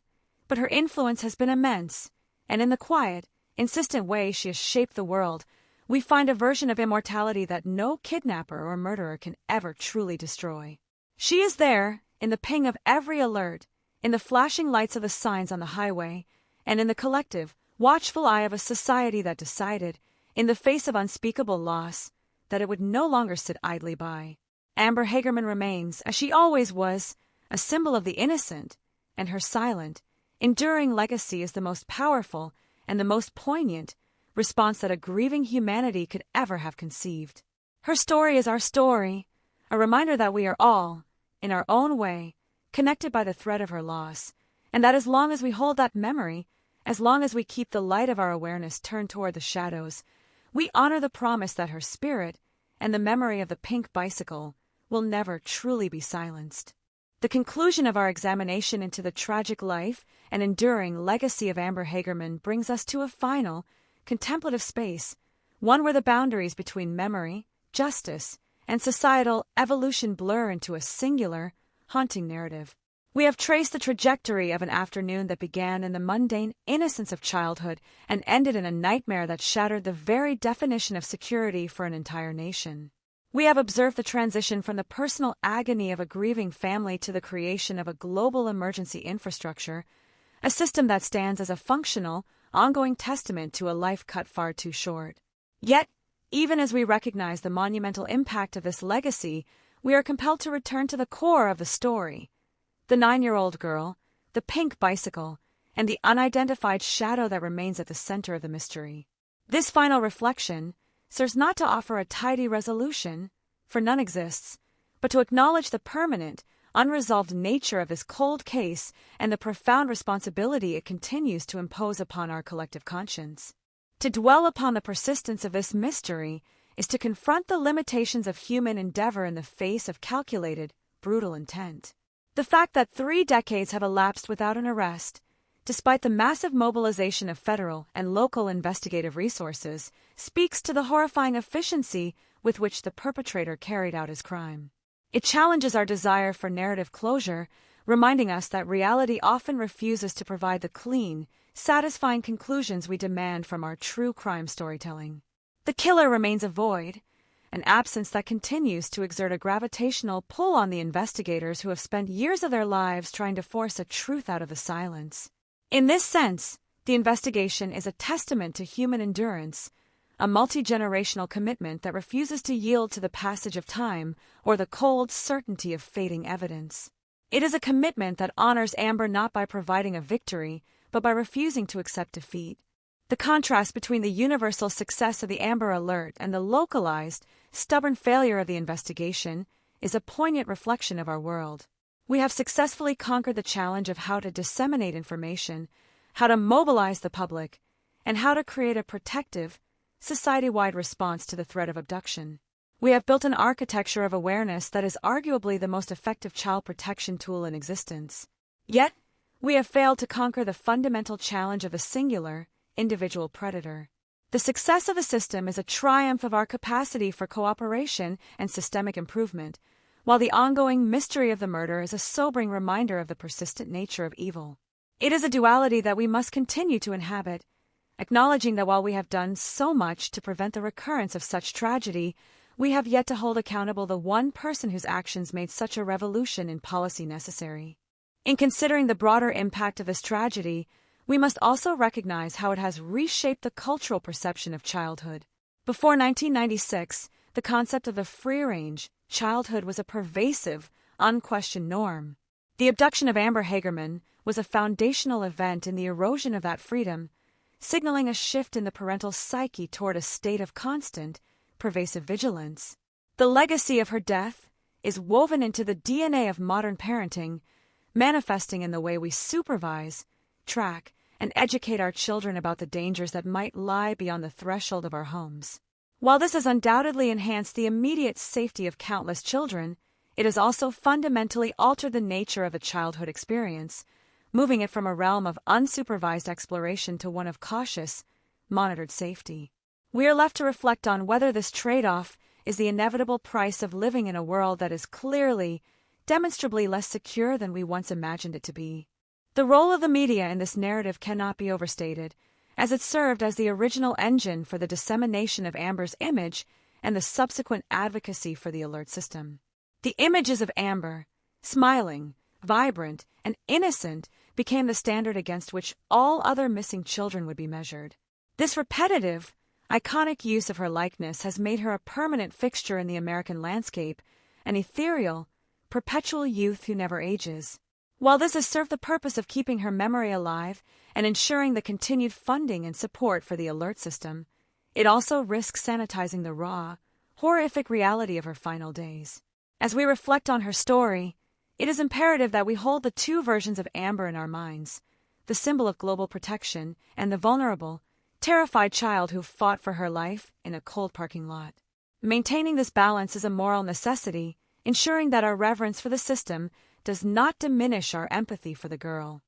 but her influence has been immense, and in the quiet, insistent way she has shaped the world, we find a version of immortality that no kidnapper or murderer can ever truly destroy. She is there, in the ping of every alert, in the flashing lights of the signs on the highway, and in the collective, watchful eye of a society that decided, in the face of unspeakable loss, that it would no longer sit idly by. Amber Hagerman remains, as she always was, a symbol of the innocent, and her silent, enduring legacy is the most powerful and the most poignant response that a grieving humanity could ever have conceived. Her story is our story, a reminder that we are all, in our own way, connected by the thread of her loss, and that as long as we hold that memory, as long as we keep the light of our awareness turned toward the shadows, we honor the promise that her spirit and the memory of the pink bicycle will never truly be silenced. The conclusion of our examination into the tragic life and enduring legacy of Amber Hagerman brings us to a final, contemplative space, one where the boundaries between memory, justice, and societal evolution blur into a singular, haunting narrative. We have traced the trajectory of an afternoon that began in the mundane innocence of childhood and ended in a nightmare that shattered the very definition of security for an entire nation. We have observed the transition from the personal agony of a grieving family to the creation of a global emergency infrastructure, a system that stands as a functional, ongoing testament to a life cut far too short. Yet, even as we recognize the monumental impact of this legacy, we are compelled to return to the core of the story: the 9-year-old girl, the pink bicycle, and the unidentified shadow that remains at the center of the mystery. This final reflection serves not to offer a tidy resolution, for none exists, but to acknowledge the permanent, unresolved nature of this cold case and the profound responsibility it continues to impose upon our collective conscience. To dwell upon the persistence of this mystery is to confront the limitations of human endeavor in the face of calculated, brutal intent. The fact that 3 decades have elapsed without an arrest, despite the massive mobilization of federal and local investigative resources, speaks to the horrifying efficiency with which the perpetrator carried out his crime. It challenges our desire for narrative closure, reminding us that reality often refuses to provide the clean, satisfying conclusions we demand from our true crime storytelling. The killer remains a void, an absence that continues to exert a gravitational pull on the investigators who have spent years of their lives trying to force a truth out of the silence. In this sense, the investigation is a testament to human endurance, a multi-generational commitment that refuses to yield to the passage of time or the cold certainty of fading evidence. It is a commitment that honors Amber not by providing a victory, but by refusing to accept defeat. The contrast between the universal success of the Amber Alert and the localized, stubborn failure of the investigation is a poignant reflection of our world. We have successfully conquered the challenge of how to disseminate information, how to mobilize the public, and how to create a protective, society-wide response to the threat of abduction. We have built an architecture of awareness that is arguably the most effective child protection tool in existence. Yet, we have failed to conquer the fundamental challenge of a singular, individual predator. The success of the system is a triumph of our capacity for cooperation and systemic improvement, while the ongoing mystery of the murder is a sobering reminder of the persistent nature of evil. It is a duality that we must continue to inhabit, acknowledging that while we have done so much to prevent the recurrence of such tragedy, we have yet to hold accountable the one person whose actions made such a revolution in policy necessary. In considering the broader impact of this tragedy, we must also recognize how it has reshaped the cultural perception of childhood. Before 1996, the concept of the free-range childhood was a pervasive, unquestioned norm. The abduction of Amber Hagerman was a foundational event in the erosion of that freedom, signaling a shift in the parental psyche toward a state of constant, pervasive vigilance. The legacy of her death is woven into the DNA of modern parenting, manifesting in the way we supervise, track, and educate our children about the dangers that might lie beyond the threshold of our homes. While this has undoubtedly enhanced the immediate safety of countless children, it has also fundamentally altered the nature of the childhood experience, moving it from a realm of unsupervised exploration to one of cautious, monitored safety. We are left to reflect on whether this trade-off is the inevitable price of living in a world that is clearly, demonstrably less secure than we once imagined it to be. The role of the media in this narrative cannot be overstated, as it served as the original engine for the dissemination of Amber's image and the subsequent advocacy for the alert system. The images of Amber, smiling, vibrant, and innocent, became the standard against which all other missing children would be measured. This repetitive, iconic use of her likeness has made her a permanent fixture in the American landscape, an ethereal, perpetual youth who never ages. While this has served the purpose of keeping her memory alive and ensuring the continued funding and support for the alert system, it also risks sanitizing the raw, horrific reality of her final days. As we reflect on her story, it is imperative that we hold the two versions of Amber in our minds, the symbol of global protection and the vulnerable, terrified child who fought for her life in a cold parking lot. Maintaining this balance is a moral necessity, ensuring that our reverence for the system does not diminish our empathy for the girl.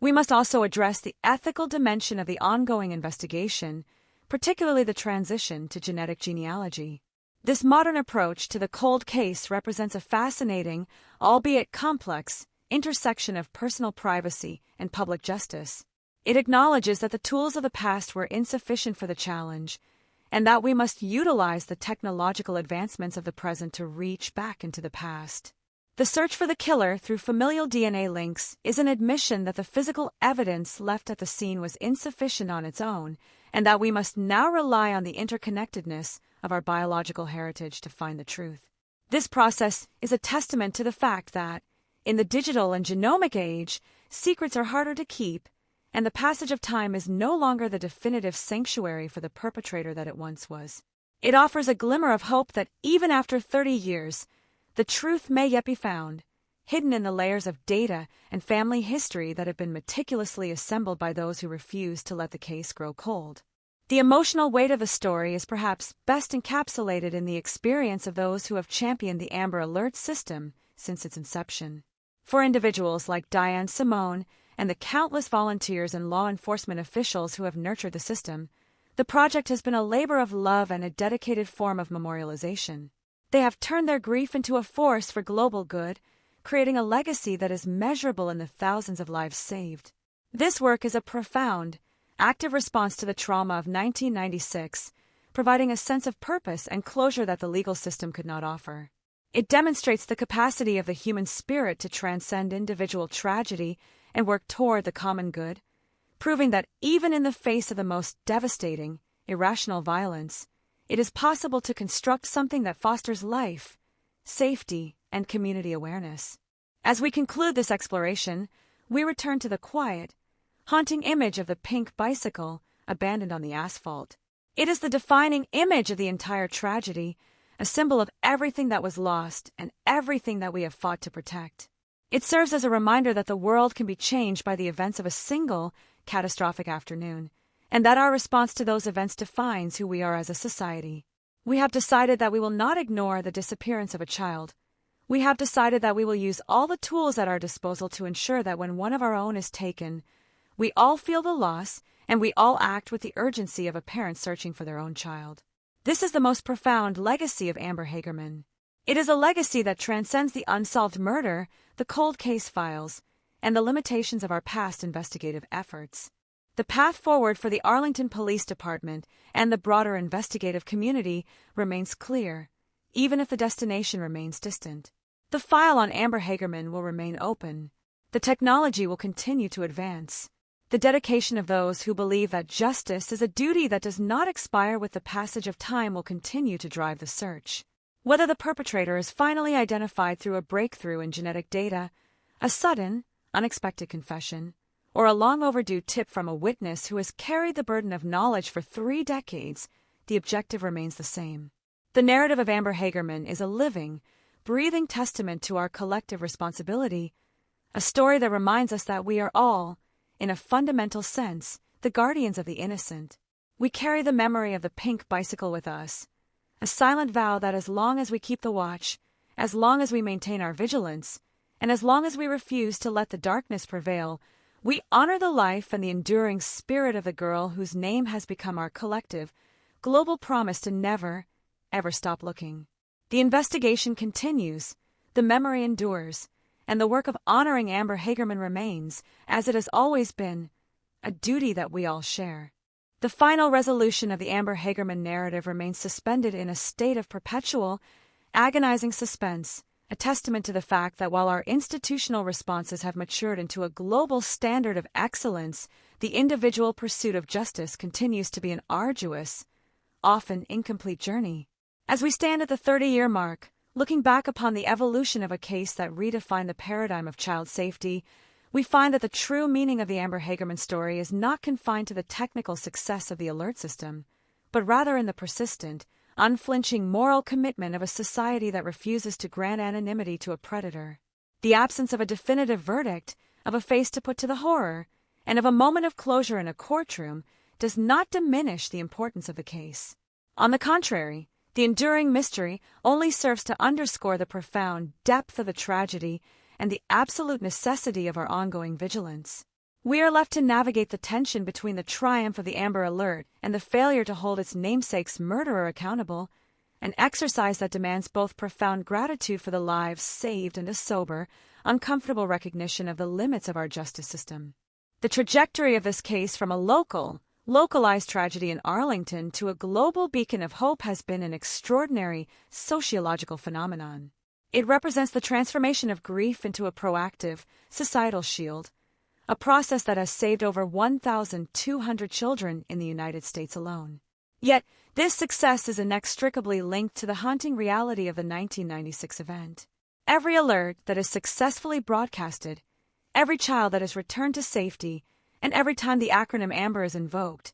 We must also address the ethical dimension of the ongoing investigation, particularly the transition to genetic genealogy. This modern approach to the cold case represents a fascinating, albeit complex, intersection of personal privacy and public justice. It acknowledges that the tools of the past were insufficient for the challenge, and that we must utilize the technological advancements of the present to reach back into the past. The search for the killer through familial DNA links is an admission that the physical evidence left at the scene was insufficient on its own, and that we must now rely on the interconnectedness of our biological heritage to find the truth. This process is a testament to the fact that, in the digital and genomic age, secrets are harder to keep, and the passage of time is no longer the definitive sanctuary for the perpetrator that it once was. It offers a glimmer of hope that even after 30 years, the truth may yet be found, hidden in the layers of data and family history that have been meticulously assembled by those who refuse to let the case grow cold. The emotional weight of the story is perhaps best encapsulated in the experience of those who have championed the Amber Alert system since its inception. For individuals like Diane Simone and the countless volunteers and law enforcement officials who have nurtured the system, the project has been a labor of love and a dedicated form of memorialization. They have turned their grief into a force for global good, creating a legacy that is measurable in the thousands of lives saved. This work is a profound, active response to the trauma of 1996, providing a sense of purpose and closure that the legal system could not offer. It demonstrates the capacity of the human spirit to transcend individual tragedy and work toward the common good, proving that even in the face of the most devastating, irrational violence, it is possible to construct something that fosters life, safety, and community awareness. As we conclude this exploration, we return to the quiet, haunting image of the pink bicycle abandoned on the asphalt. It is the defining image of the entire tragedy, a symbol of everything that was lost and everything that we have fought to protect. It serves as a reminder that the world can be changed by the events of a single catastrophic afternoon, and that our response to those events defines who we are as a society. We have decided that we will not ignore the disappearance of a child. We have decided that we will use all the tools at our disposal to ensure that when one of our own is taken, we all feel the loss and we all act with the urgency of a parent searching for their own child. This is the most profound legacy of Amber Hagerman. It is a legacy that transcends the unsolved murder, the cold case files, and the limitations of our past investigative efforts. The path forward for the Arlington Police Department and the broader investigative community remains clear, even if the destination remains distant. The file on Amber Hagerman will remain open. The technology will continue to advance. The dedication of those who believe that justice is a duty that does not expire with the passage of time will continue to drive the search. Whether the perpetrator is finally identified through a breakthrough in genetic data, a sudden, unexpected confession, or a long overdue tip from a witness who has carried the burden of knowledge for 3 decades, the objective remains the same. The narrative of Amber Hagerman is a living, breathing testament to our collective responsibility, a story that reminds us that we are all, in a fundamental sense, the guardians of the innocent. We carry the memory of the pink bicycle with us, a silent vow that as long as we keep the watch, as long as we maintain our vigilance, and as long as we refuse to let the darkness prevail, we honor the life and the enduring spirit of the girl whose name has become our collective, global promise to never, ever stop looking. The investigation continues, the memory endures, and the work of honoring Amber Hagerman remains, as it has always been, a duty that we all share. The final resolution of the Amber Hagerman narrative remains suspended in a state of perpetual, agonizing suspense, a testament to the fact that while our institutional responses have matured into a global standard of excellence, the individual pursuit of justice continues to be an arduous, often incomplete journey. As we stand at the 30-year mark, looking back upon the evolution of a case that redefined the paradigm of child safety, we find that the true meaning of the Amber Hagerman story is not confined to the technical success of the alert system, but rather in the persistent, unflinching moral commitment of a society that refuses to grant anonymity to a predator. The absence of a definitive verdict, of a face to put to the horror, and of a moment of closure in a courtroom does not diminish the importance of the case. On the contrary, the enduring mystery only serves to underscore the profound depth of the tragedy and the absolute necessity of our ongoing vigilance. We are left to navigate the tension between the triumph of the Amber Alert and the failure to hold its namesake's murderer accountable, an exercise that demands both profound gratitude for the lives saved and a sober, uncomfortable recognition of the limits of our justice system. The trajectory of this case from a localized tragedy in Arlington to a global beacon of hope has been an extraordinary sociological phenomenon. It represents the transformation of grief into a proactive, societal shield, a process that has saved over 1,200 children in the United States alone. Yet, this success is inextricably linked to the haunting reality of the 1996 event. Every alert that is successfully broadcasted, every child that is returned to safety, and every time the acronym AMBER is invoked,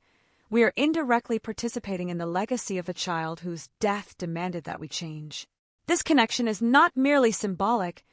we are indirectly participating in the legacy of the child whose death demanded that we change. This connection is not merely symbolic,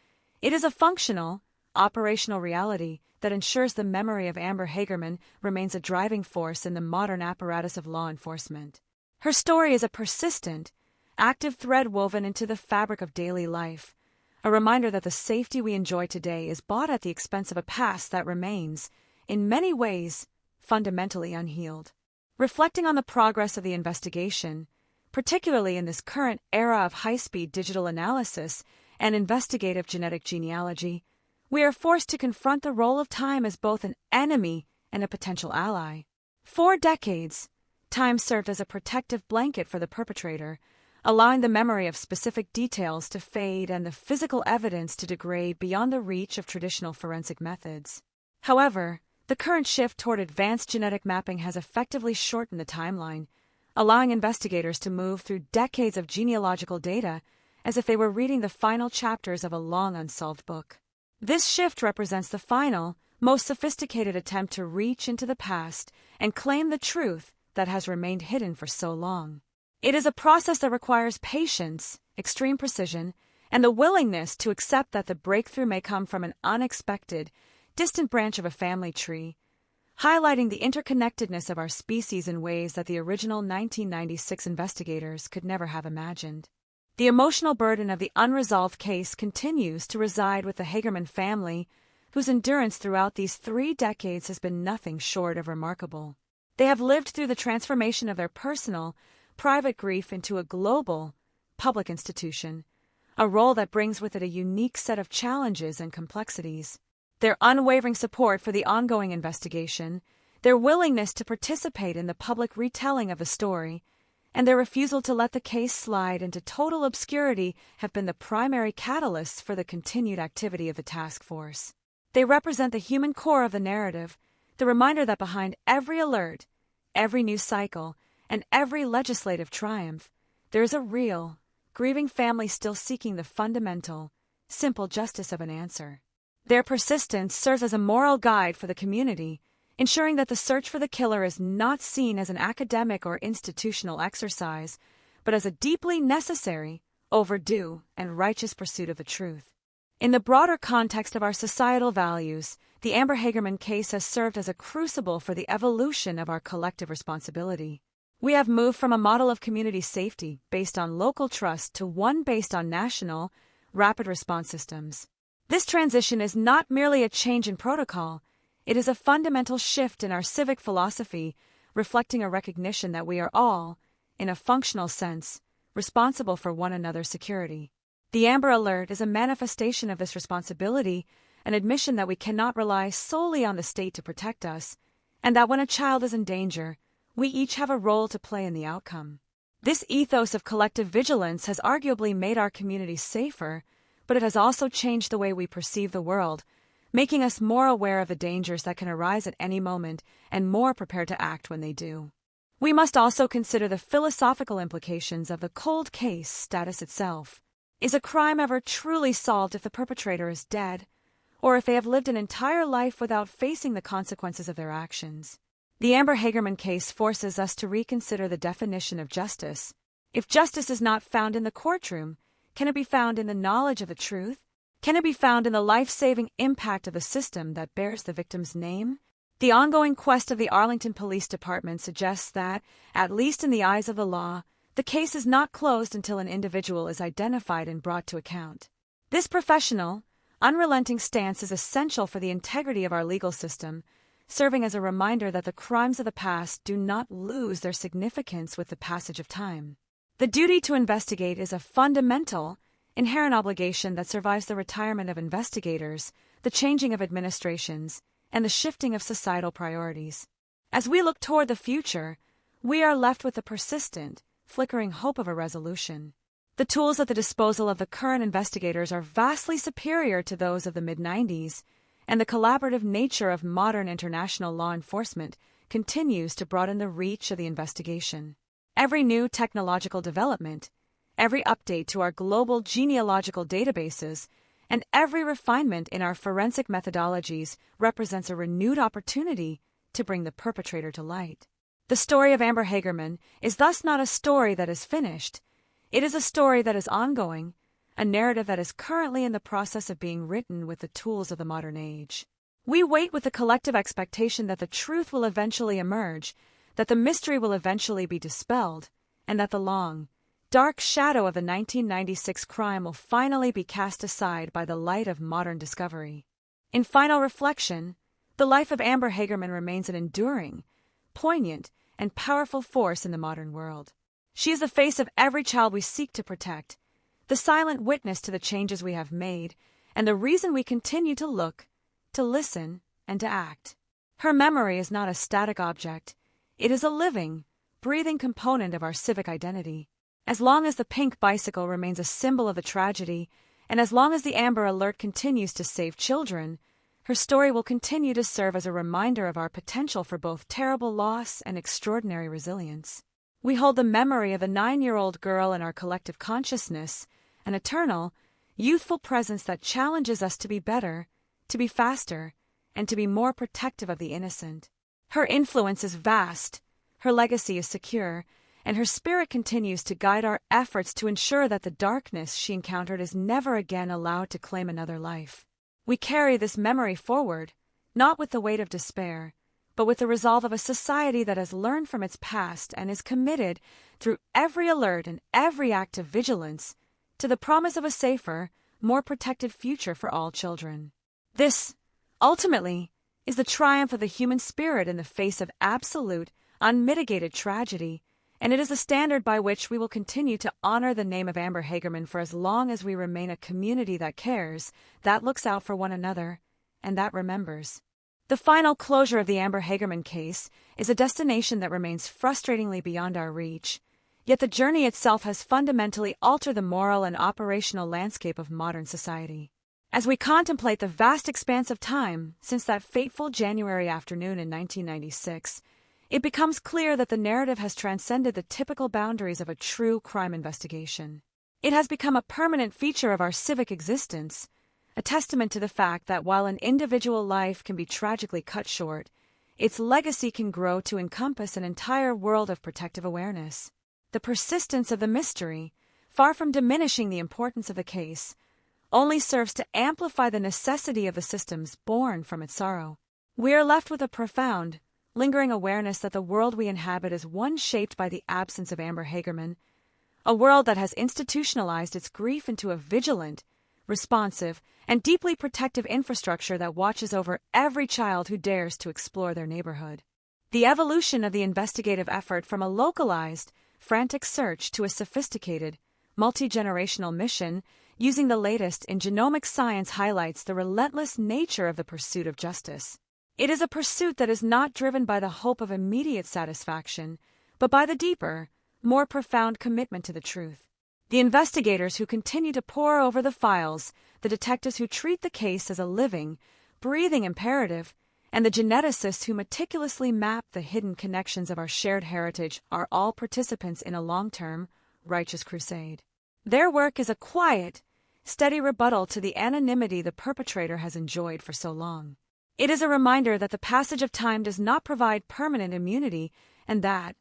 it is a functional, operational reality that ensures the memory of Amber Hagerman remains a driving force in the modern apparatus of law enforcement. Her story is a persistent, active thread woven into the fabric of daily life, a reminder that the safety we enjoy today is bought at the expense of a past that remains, in many ways, fundamentally unhealed. Reflecting on the progress of the investigation, particularly in this current era of high-speed digital analysis and investigative genetic genealogy, we are forced to confront the role of time as both an enemy and a potential ally. For decades, time served as a protective blanket for the perpetrator, allowing the memory of specific details to fade and the physical evidence to degrade beyond the reach of traditional forensic methods. However, the current shift toward advanced genetic mapping has effectively shortened the timeline, allowing investigators to move through decades of genealogical data as if they were reading the final chapters of a long unsolved book. This shift represents the final, most sophisticated attempt to reach into the past and claim the truth that has remained hidden for so long. It is a process that requires patience, extreme precision, and the willingness to accept that the breakthrough may come from an unexpected, distant branch of a family tree, highlighting the interconnectedness of our species in ways that the original 1996 investigators could never have imagined. The emotional burden of the unresolved case continues to reside with the Hagerman family, whose endurance throughout these 3 decades has been nothing short of remarkable. They have lived through the transformation of their personal, private grief into a global, public institution, a role that brings with it a unique set of challenges and complexities. Their unwavering support for the ongoing investigation, their willingness to participate in the public retelling of the story, and their refusal to let the case slide into total obscurity have been the primary catalysts for the continued activity of the task force. They represent the human core of the narrative, the reminder that behind every alert, every news cycle, and every legislative triumph, there is a real, grieving family still seeking the fundamental, simple justice of an answer. Their persistence serves as a moral guide for the community, ensuring that the search for the killer is not seen as an academic or institutional exercise, but as a deeply necessary, overdue, and righteous pursuit of the truth. In the broader context of our societal values, the Amber Hagerman case has served as a crucible for the evolution of our collective responsibility. We have moved from a model of community safety based on local trust to one based on national, rapid response systems. This transition is not merely a change in protocol, it is a fundamental shift in our civic philosophy, reflecting a recognition that we are all, in a functional sense, responsible for one another's security. The Amber Alert is a manifestation of this responsibility, an admission that we cannot rely solely on the state to protect us, and that when a child is in danger, we each have a role to play in the outcome. This ethos of collective vigilance has arguably made our communities safer, but it has also changed the way we perceive the world, making us more aware of the dangers that can arise at any moment and more prepared to act when they do. We must also consider the philosophical implications of the cold case status itself. Is a crime ever truly solved if the perpetrator is dead, or if they have lived an entire life without facing the consequences of their actions? The Amber Hagerman case forces us to reconsider the definition of justice. If justice is not found in the courtroom, can it be found in the knowledge of the truth? Can it be found in the life-saving impact of the system that bears the victim's name? The ongoing quest of the Arlington Police Department suggests that, at least in the eyes of the law, the case is not closed until an individual is identified and brought to account. This professional, unrelenting stance is essential for the integrity of our legal system, serving as a reminder that the crimes of the past do not lose their significance with the passage of time. The duty to investigate is a fundamental, inherent obligation that survives the retirement of investigators, the changing of administrations, and the shifting of societal priorities. As we look toward the future, we are left with the persistent, flickering hope of a resolution. The tools at the disposal of the current investigators are vastly superior to those of the mid-90s, and the collaborative nature of modern international law enforcement continues to broaden the reach of the investigation. Every new technological development, every update to our global genealogical databases, and every refinement in our forensic methodologies represents a renewed opportunity to bring the perpetrator to light. The story of Amber Hagerman is thus not a story that is finished. It is a story that is ongoing, a narrative that is currently in the process of being written with the tools of the modern age. We wait with the collective expectation that the truth will eventually emerge, that the mystery will eventually be dispelled, and that the long, dark shadow of the 1996 crime will finally be cast aside by the light of modern discovery. In final reflection, the life of Amber Hagerman remains an enduring, poignant, and powerful force in the modern world. She is the face of every child we seek to protect, the silent witness to the changes we have made, and the reason we continue to look, to listen, and to act. Her memory is not a static object. It is a living, breathing component of our civic identity. As long as the pink bicycle remains a symbol of the tragedy, and as long as the Amber Alert continues to save children, her story will continue to serve as a reminder of our potential for both terrible loss and extraordinary resilience. We hold the memory of a 9-year-old girl in our collective consciousness, an eternal, youthful presence that challenges us to be better, to be faster, and to be more protective of the innocent. Her influence is vast, her legacy is secure, and her spirit continues to guide our efforts to ensure that the darkness she encountered is never again allowed to claim another life. We carry this memory forward, not with the weight of despair, but with the resolve of a society that has learned from its past and is committed, through every alert and every act of vigilance, to the promise of a safer, more protected future for all children. This, ultimately, is the triumph of the human spirit in the face of absolute, unmitigated tragedy, and it is the standard by which we will continue to honor the name of Amber Hagerman for as long as we remain a community that cares, that looks out for one another, and that remembers. The final closure of the Amber Hagerman case is a destination that remains frustratingly beyond our reach, yet the journey itself has fundamentally altered the moral and operational landscape of modern society. As we contemplate the vast expanse of time since that fateful January afternoon in 1996, it becomes clear that the narrative has transcended the typical boundaries of a true crime investigation. It has become a permanent feature of our civic existence, a testament to the fact that while an individual life can be tragically cut short, its legacy can grow to encompass an entire world of protective awareness. The persistence of the mystery, far from diminishing the importance of the case, only serves to amplify the necessity of the systems born from its sorrow. We are left with a profound, lingering awareness that the world we inhabit is one shaped by the absence of Amber Hagerman, a world that has institutionalized its grief into a vigilant, responsive, and deeply protective infrastructure that watches over every child who dares to explore their neighborhood. The evolution of the investigative effort from a localized, frantic search to a sophisticated, multi-generational mission using the latest in genomic science highlights the relentless nature of the pursuit of justice. It is a pursuit that is not driven by the hope of immediate satisfaction, but by the deeper, more profound commitment to the truth. The investigators who continue to pore over the files, the detectives who treat the case as a living, breathing imperative, and the geneticists who meticulously map the hidden connections of our shared heritage are all participants in a long-term, righteous crusade. Their work is a quiet, steady rebuttal to the anonymity the perpetrator has enjoyed for so long. It is a reminder that the passage of time does not provide permanent immunity, and that,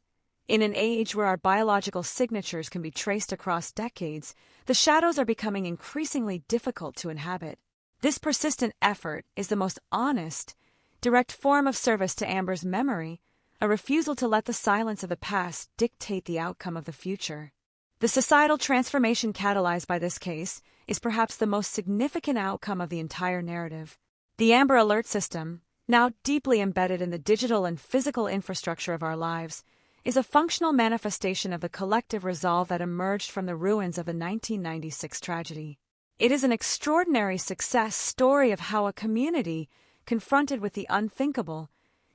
in an age where our biological signatures can be traced across decades, the shadows are becoming increasingly difficult to inhabit. This persistent effort is the most honest, direct form of service to Amber's memory, a refusal to let the silence of the past dictate the outcome of the future. The societal transformation catalyzed by this case is perhaps the most significant outcome of the entire narrative. The Amber Alert system, now deeply embedded in the digital and physical infrastructure of our lives, is a functional manifestation of the collective resolve that emerged from the ruins of the 1996 tragedy. It is an extraordinary success story of how a community, confronted with the unthinkable,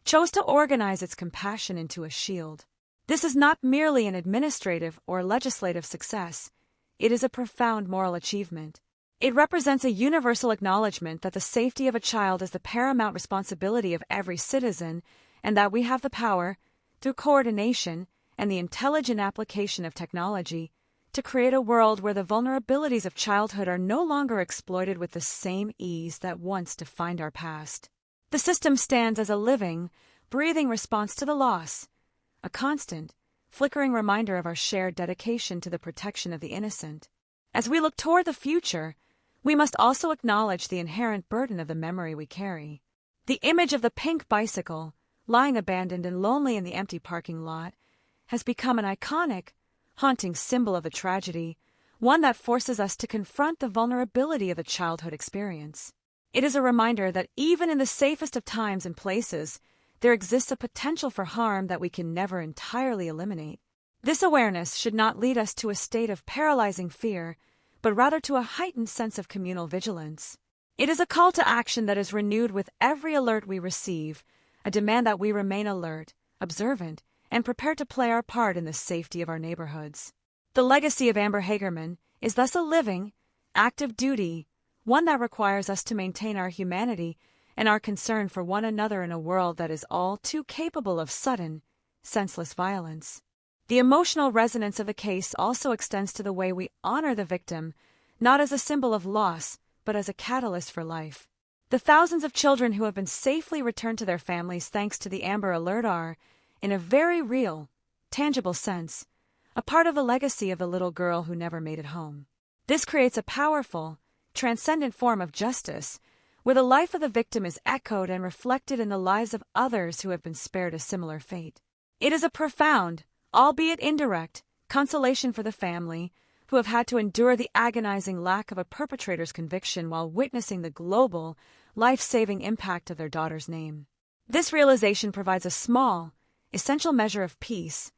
chose to organize its compassion into a shield. This is not merely an administrative or legislative success. It is a profound moral achievement. It represents a universal acknowledgement that the safety of a child is the paramount responsibility of every citizen, and that we have the power, through coordination and the intelligent application of technology, to create a world where the vulnerabilities of childhood are no longer exploited with the same ease that once defined our past. The system stands as a living, breathing response to the loss, a constant, flickering reminder of our shared dedication to the protection of the innocent. As we look toward the future, we must also acknowledge the inherent burden of the memory we carry. The image of the pink bicycle, lying abandoned and lonely in the empty parking lot, has become an iconic, haunting symbol of the tragedy, one that forces us to confront the vulnerability of the childhood experience. It is a reminder that even in the safest of times and places, there exists a potential for harm that we can never entirely eliminate. This awareness should not lead us to a state of paralyzing fear, but rather to a heightened sense of communal vigilance. It is a call to action that is renewed with every alert we receive, a demand that we remain alert, observant, and prepared to play our part in the safety of our neighborhoods. The legacy of Amber Hagerman is thus a living, active duty, one that requires us to maintain our humanity and our concern for one another in a world that is all too capable of sudden, senseless violence. The emotional resonance of the case also extends to the way we honor the victim, not as a symbol of loss, but as a catalyst for life. The thousands of children who have been safely returned to their families thanks to the Amber Alert are, in a very real, tangible sense, a part of the legacy of the little girl who never made it home. This creates a powerful, transcendent form of justice, where the life of the victim is echoed and reflected in the lives of others who have been spared a similar fate. It is a profound, albeit indirect, consolation for the family, who have had to endure the agonizing lack of a perpetrator's conviction while witnessing the global, life-saving impact of their daughter's name. This realization provides a small, essential measure of peace,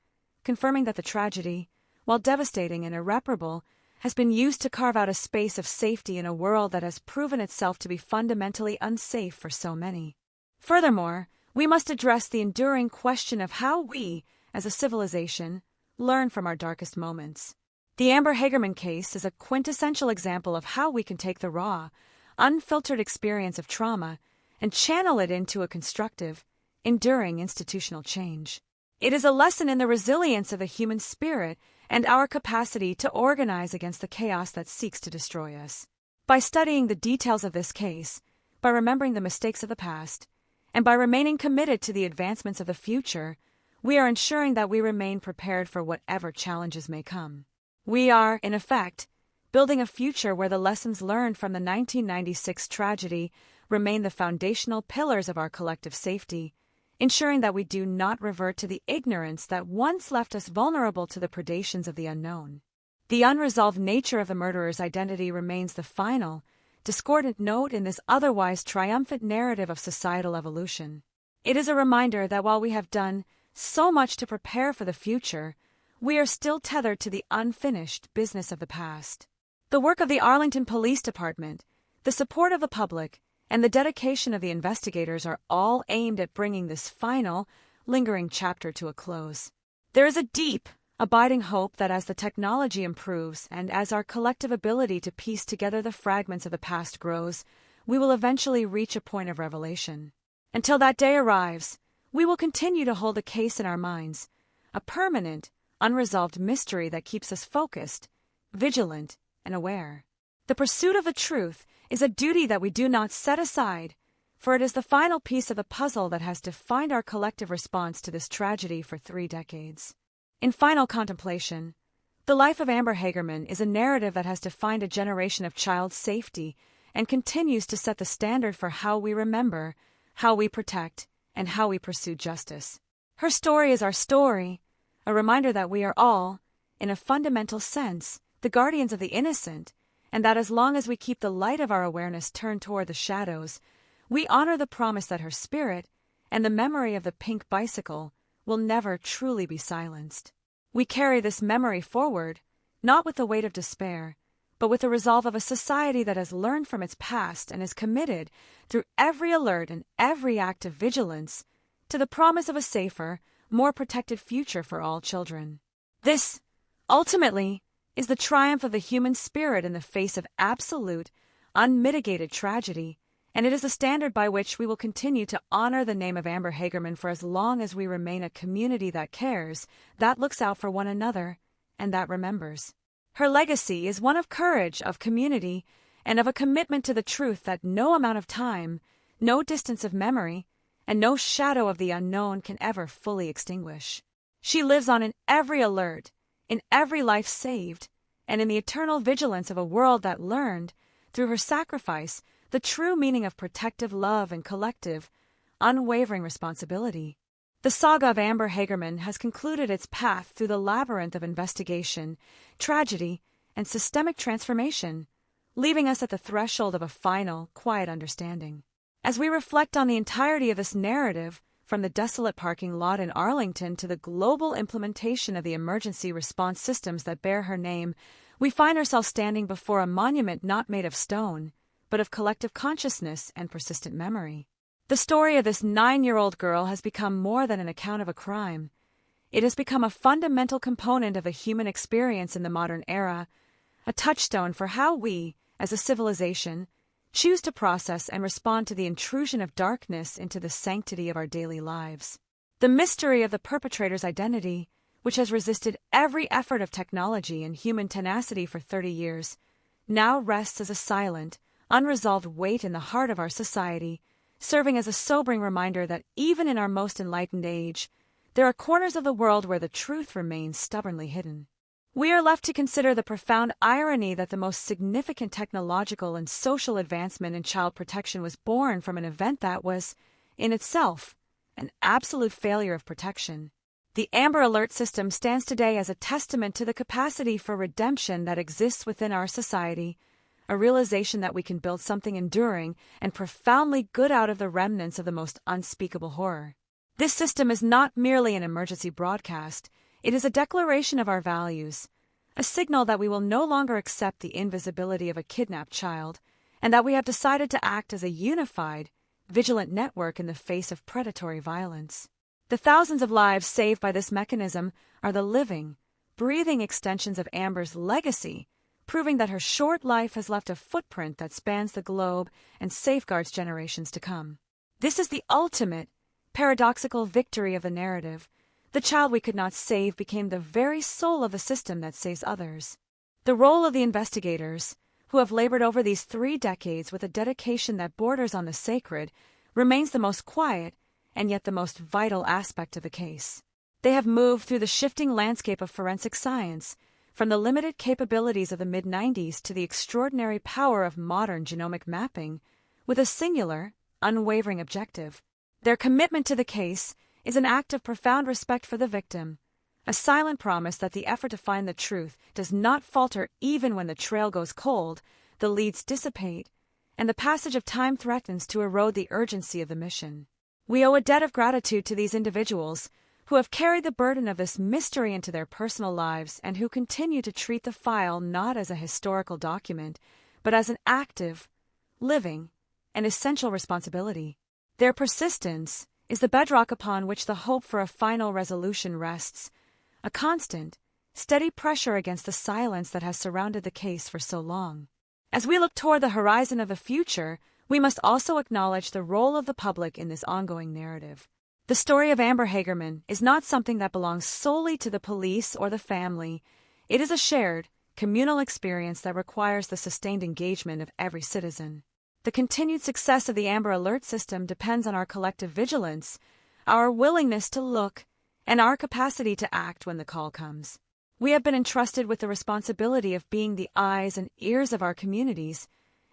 confirming that the tragedy, while devastating and irreparable, has been used to carve out a space of safety in a world that has proven itself to be fundamentally unsafe for so many. Furthermore, we must address the enduring question of how we, as a civilization, learn from our darkest moments. The Amber Hagerman case is a quintessential example of how we can take the raw, unfiltered experience of trauma and channel it into a constructive, enduring institutional change. It is a lesson in the resilience of the human spirit and our capacity to organize against the chaos that seeks to destroy us. By studying the details of this case, by remembering the mistakes of the past, and by remaining committed to the advancements of the future, we are ensuring that we remain prepared for whatever challenges may come. We are, in effect, building a future where the lessons learned from the 1996 tragedy remain the foundational pillars of our collective safety, ensuring that we do not revert to the ignorance that once left us vulnerable to the predations of the unknown. The unresolved nature of the murderer's identity remains the final, discordant note in this otherwise triumphant narrative of societal evolution. It is a reminder that while we have done so much to prepare for the future, we are still tethered to the unfinished business of the past. The work of the Arlington Police Department, the support of the public, and the dedication of the investigators are all aimed at bringing this final, lingering chapter to a close. There is a deep, abiding hope that as the technology improves and as our collective ability to piece together the fragments of the past grows, we will eventually reach a point of revelation. Until that day arrives, we will continue to hold the case in our minds, a permanent, unresolved mystery that keeps us focused, vigilant, and aware. The pursuit of the truth is a duty that we do not set aside, for it is the final piece of the puzzle that has defined our collective response to this tragedy for 3 decades. In final contemplation, the life of Amber Hagerman is a narrative that has defined a generation of child safety and continues to set the standard for how we remember, how we protect, and how we pursue justice. Her story is our story, a reminder that we are all, in a fundamental sense, the guardians of the innocent, and that as long as we keep the light of our awareness turned toward the shadows, we honor the promise that her spirit and the memory of the pink bicycle will never truly be silenced. We carry this memory forward, not with the weight of despair, but with the resolve of a society that has learned from its past and is committed, through every alert and every act of vigilance, to the promise of a safer, more protected future for all children. This, ultimately, is the triumph of the human spirit in the face of absolute, unmitigated tragedy, and it is a standard by which we will continue to honor the name of Amber Hagerman for as long as we remain a community that cares, that looks out for one another, and that remembers. Her legacy is one of courage, of community, and of a commitment to the truth that no amount of time, no distance of memory, and no shadow of the unknown can ever fully extinguish. She lives on in every alert, in every life saved, and in the eternal vigilance of a world that learned, through her sacrifice, the true meaning of protective love and collective, unwavering responsibility. The saga of Amber Hagerman has concluded its path through the labyrinth of investigation, tragedy, and systemic transformation, leaving us at the threshold of a final, quiet understanding. As we reflect on the entirety of this narrative, from the desolate parking lot in Arlington to the global implementation of the emergency response systems that bear her name, we find ourselves standing before a monument not made of stone, but of collective consciousness and persistent memory. The story of this 9-year-old girl has become more than an account of a crime. It has become a fundamental component of a human experience in the modern era, a touchstone for how we, as a civilization, choose to process and respond to the intrusion of darkness into the sanctity of our daily lives. The mystery of the perpetrator's identity, which has resisted every effort of technology and human tenacity for 30 years, now rests as a silent, unresolved weight in the heart of our society, serving as a sobering reminder that even in our most enlightened age, there are corners of the world where the truth remains stubbornly hidden. We are left to consider the profound irony that the most significant technological and social advancement in child protection was born from an event that was, in itself, an absolute failure of protection. The Amber Alert system stands today as a testament to the capacity for redemption that exists within our society, a realization that we can build something enduring and profoundly good out of the remnants of the most unspeakable horror. This system is not merely an emergency broadcast, it is a declaration of our values, a signal that we will no longer accept the invisibility of a kidnapped child, and that we have decided to act as a unified, vigilant network in the face of predatory violence. The thousands of lives saved by this mechanism are the living, breathing extensions of Amber's legacy, proving that her short life has left a footprint that spans the globe and safeguards generations to come. This is the ultimate, paradoxical victory of the narrative. The child we could not save became the very soul of the system that saves others. The role of the investigators, who have labored over these 3 decades with a dedication that borders on the sacred, remains the most quiet and yet the most vital aspect of the case. They have moved through the shifting landscape of forensic science, from the limited capabilities of the mid-90s to the extraordinary power of modern genomic mapping, with a singular, unwavering objective. Their commitment to the case is an act of profound respect for the victim, a silent promise that the effort to find the truth does not falter even when the trail goes cold, the leads dissipate, and the passage of time threatens to erode the urgency of the mission. We owe a debt of gratitude to these individuals who have carried the burden of this mystery into their personal lives and who continue to treat the file not as a historical document, but as an active, living, and essential responsibility. Their persistence is the bedrock upon which the hope for a final resolution rests, a constant, steady pressure against the silence that has surrounded the case for so long. As we look toward the horizon of the future, we must also acknowledge the role of the public in this ongoing narrative. The story of Amber Hagerman is not something that belongs solely to the police or the family. It is a shared, communal experience that requires the sustained engagement of every citizen. The continued success of the Amber Alert system depends on our collective vigilance, our willingness to look, and our capacity to act when the call comes. We have been entrusted with the responsibility of being the eyes and ears of our communities,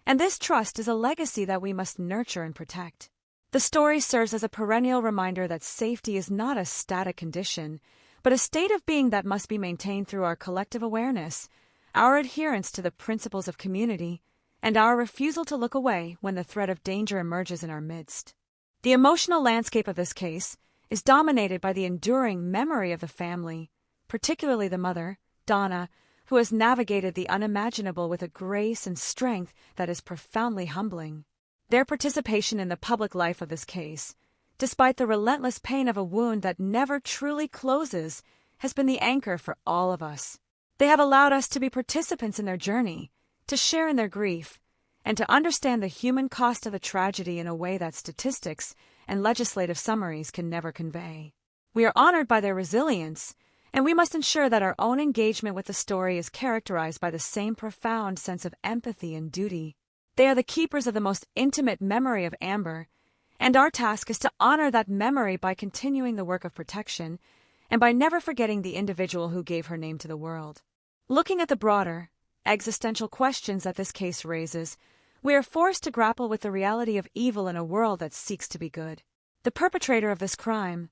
and this trust is a legacy that we must nurture and protect. The story serves as a perennial reminder that safety is not a static condition, but a state of being that must be maintained through our collective awareness, our adherence to the principles of community, and our refusal to look away when the threat of danger emerges in our midst. The emotional landscape of this case is dominated by the enduring memory of the family, particularly the mother, Donna, who has navigated the unimaginable with a grace and strength that is profoundly humbling. Their participation in the public life of this case, despite the relentless pain of a wound that never truly closes, has been the anchor for all of us. They have allowed us to be participants in their journey, to share in their grief, and to understand the human cost of the tragedy in a way that statistics and legislative summaries can never convey. We are honored by their resilience, and we must ensure that our own engagement with the story is characterized by the same profound sense of empathy and duty. They are the keepers of the most intimate memory of Amber, and our task is to honor that memory by continuing the work of protection and by never forgetting the individual who gave her name to the world. Looking at the broader, existential questions that this case raises, we are forced to grapple with the reality of evil in a world that seeks to be good. The perpetrator of this crime,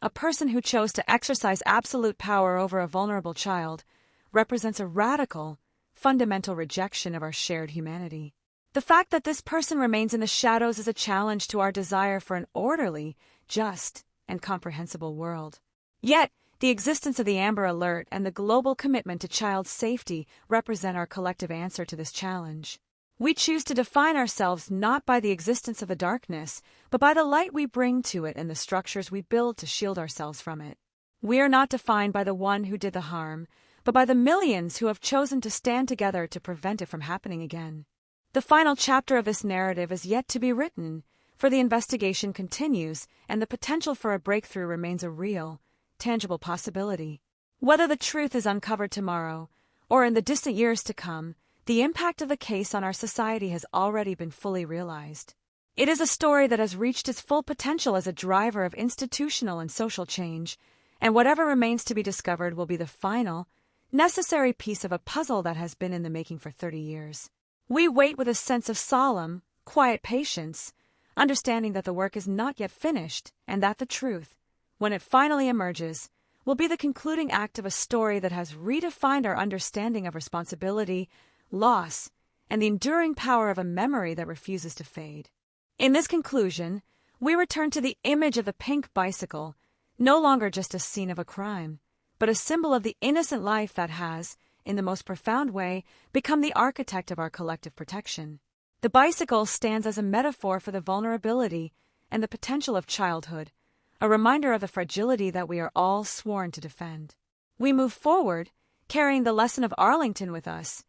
a person who chose to exercise absolute power over a vulnerable child, represents a radical, fundamental rejection of our shared humanity. The fact that this person remains in the shadows is a challenge to our desire for an orderly, just, and comprehensible world. Yet, the existence of the Amber Alert and the global commitment to child safety represent our collective answer to this challenge. We choose to define ourselves not by the existence of the darkness, but by the light we bring to it and the structures we build to shield ourselves from it. We are not defined by the one who did the harm, but by the millions who have chosen to stand together to prevent it from happening again. The final chapter of this narrative is yet to be written, for the investigation continues and the potential for a breakthrough remains a real, tangible possibility. Whether the truth is uncovered tomorrow, or in the distant years to come, the impact of the case on our society has already been fully realized. It is a story that has reached its full potential as a driver of institutional and social change, and whatever remains to be discovered will be the final, necessary piece of a puzzle that has been in the making for 30 years. We wait with a sense of solemn, quiet patience, understanding that the work is not yet finished and that the truth, when it finally emerges, will be the concluding act of a story that has redefined our understanding of responsibility, loss, and the enduring power of a memory that refuses to fade. In this conclusion, we return to the image of the pink bicycle, no longer just a scene of a crime, but a symbol of the innocent life that has, in the most profound way, become the architect of our collective protection. The bicycle stands as a metaphor for the vulnerability and the potential of childhood, a reminder of the fragility that we are all sworn to defend. We move forward, carrying the lesson of Arlington with us,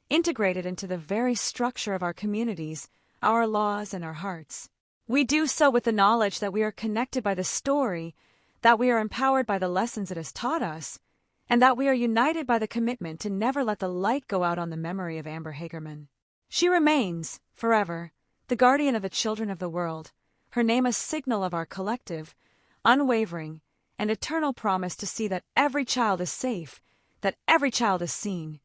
integrated into the very structure of our communities, our laws, and our hearts. We do so with the knowledge that we are connected by the story, that we are empowered by the lessons it has taught us, and that we are united by the commitment to never let the light go out on the memory of Amber Hagerman. She remains, forever, the guardian of the children of the world, her name a signal of our collective, unwavering, and eternal promise to see that every child is safe, that every child is seen,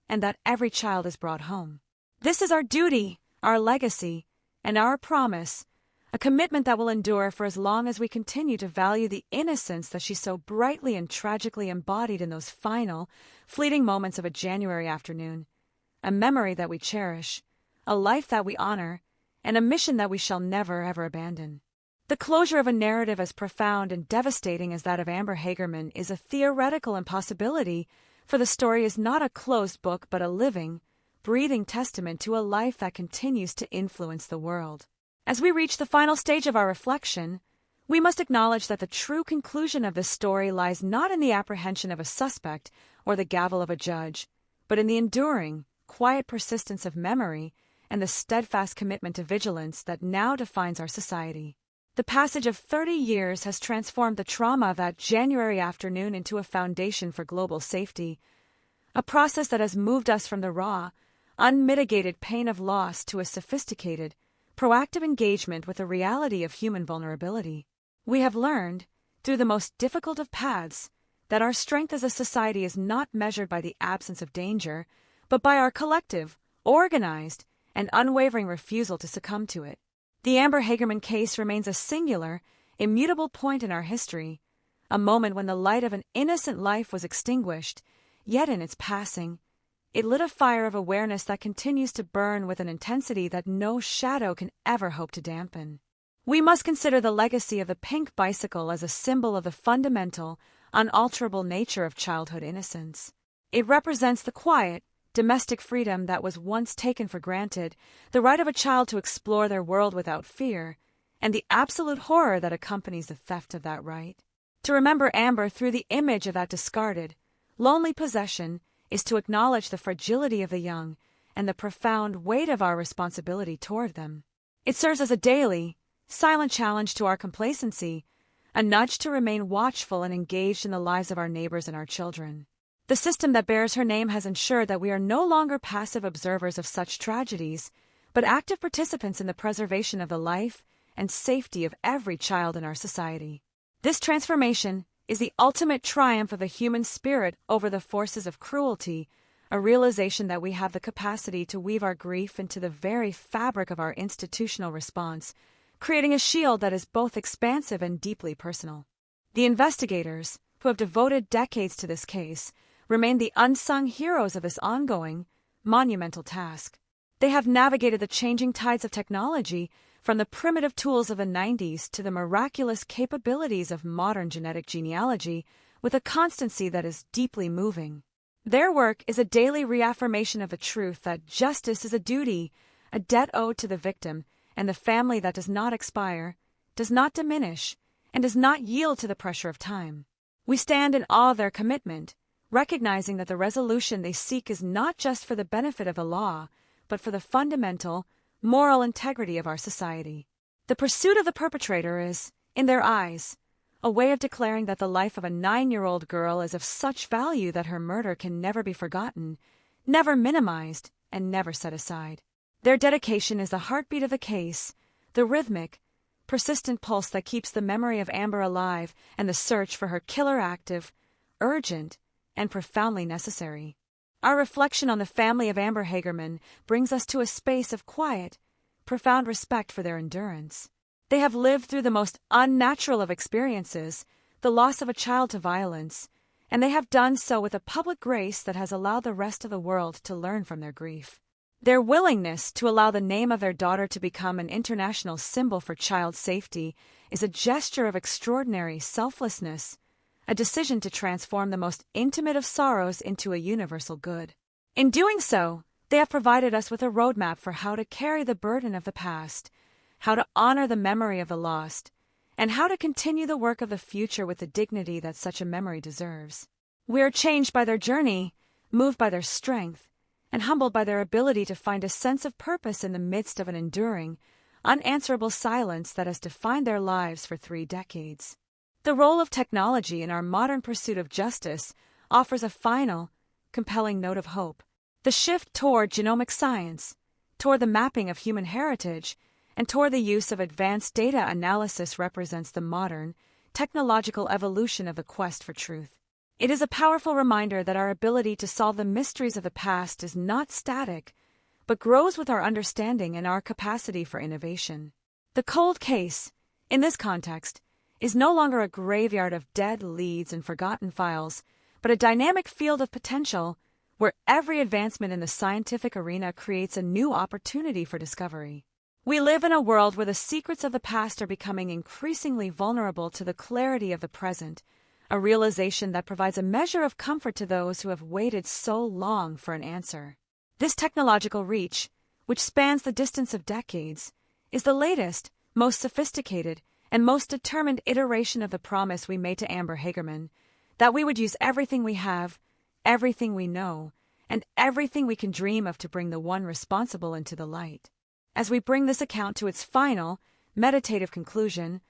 and that every child is brought home. This is our duty, our legacy, and our promise, a commitment that will endure for as long as we continue to value the innocence that she so brightly and tragically embodied in those final, fleeting moments of a January afternoon, a memory that we cherish, a life that we honor, and a mission that we shall never, ever abandon. The closure of a narrative as profound and devastating as that of Amber Hagerman is a theoretical impossibility, for the story is not a closed book but a living, breathing testament to a life that continues to influence the world. As we reach the final stage of our reflection, we must acknowledge that the true conclusion of this story lies not in the apprehension of a suspect or the gavel of a judge, but in the enduring, quiet persistence of memory and the steadfast commitment to vigilance that now defines our society. The passage of 30 years has transformed the trauma of that January afternoon into a foundation for global safety, a process that has moved us from the raw, unmitigated pain of loss to a sophisticated, proactive engagement with the reality of human vulnerability. We have learned, through the most difficult of paths, that our strength as a society is not measured by the absence of danger, but by our collective, organized, and unwavering refusal to succumb to it. The Amber Hagerman case remains a singular, immutable point in our history, a moment when the light of an innocent life was extinguished, yet in its passing, it lit a fire of awareness that continues to burn with an intensity that no shadow can ever hope to dampen. We must consider the legacy of the pink bicycle as a symbol of the fundamental, unalterable nature of childhood innocence. It represents the quiet, domestic freedom that was once taken for granted, the right of a child to explore their world without fear, and the absolute horror that accompanies the theft of that right. To remember Amber through the image of that discarded, lonely possession is to acknowledge the fragility of the young and the profound weight of our responsibility toward them. It serves as a daily, silent challenge to our complacency, a nudge to remain watchful and engaged in the lives of our neighbors and our children. The system that bears her name has ensured that we are no longer passive observers of such tragedies, but active participants in the preservation of the life and safety of every child in our society. This transformation is the ultimate triumph of the human spirit over the forces of cruelty, a realization that we have the capacity to weave our grief into the very fabric of our institutional response, creating a shield that is both expansive and deeply personal. The investigators, who have devoted decades to this case, remain the unsung heroes of this ongoing, monumental task. They have navigated the changing tides of technology, from the primitive tools of the 90s to the miraculous capabilities of modern genetic genealogy, with a constancy that is deeply moving. Their work is a daily reaffirmation of the truth that justice is a duty, a debt owed to the victim and the family that does not expire, does not diminish, and does not yield to the pressure of time. We stand in awe of their commitment, recognizing that the resolution they seek is not just for the benefit of the law, but for the fundamental, moral integrity of our society. The pursuit of the perpetrator is, in their eyes, a way of declaring that the life of a 9-year-old girl is of such value that her murder can never be forgotten, never minimized, and never set aside. Their dedication is the heartbeat of the case, the rhythmic, persistent pulse that keeps the memory of Amber alive and the search for her killer active, urgent, and profoundly necessary. Our reflection on the family of Amber Hagerman brings us to a space of quiet, profound respect for their endurance. They have lived through the most unnatural of experiences, the loss of a child to violence, and they have done so with a public grace that has allowed the rest of the world to learn from their grief. Their willingness to allow the name of their daughter to become an international symbol for child safety is a gesture of extraordinary selflessness, a decision to transform the most intimate of sorrows into a universal good. In doing so, they have provided us with a roadmap for how to carry the burden of the past, how to honor the memory of the lost, and how to continue the work of the future with the dignity that such a memory deserves. We are changed by their journey, moved by their strength, and humbled by their ability to find a sense of purpose in the midst of an enduring, unanswerable silence that has defined their lives for 3 decades. The role of technology in our modern pursuit of justice offers a final, compelling note of hope. The shift toward genomic science, toward the mapping of human heritage, and toward the use of advanced data analysis represents the modern, technological evolution of the quest for truth. It is a powerful reminder that our ability to solve the mysteries of the past is not static, but grows with our understanding and our capacity for innovation. The cold case, in this context, is no longer a graveyard of dead leads and forgotten files, but a dynamic field of potential where every advancement in the scientific arena creates a new opportunity for discovery. We live in a world where the secrets of the past are becoming increasingly vulnerable to the clarity of the present, a realization that provides a measure of comfort to those who have waited so long for an answer. This technological reach, which spans the distance of decades, is the latest, most sophisticated, and most determined iteration of the promise we made to Amber Hagerman, that we would use everything we have, everything we know, and everything we can dream of to bring the one responsible into the light. As we bring this account to its final, meditative conclusion,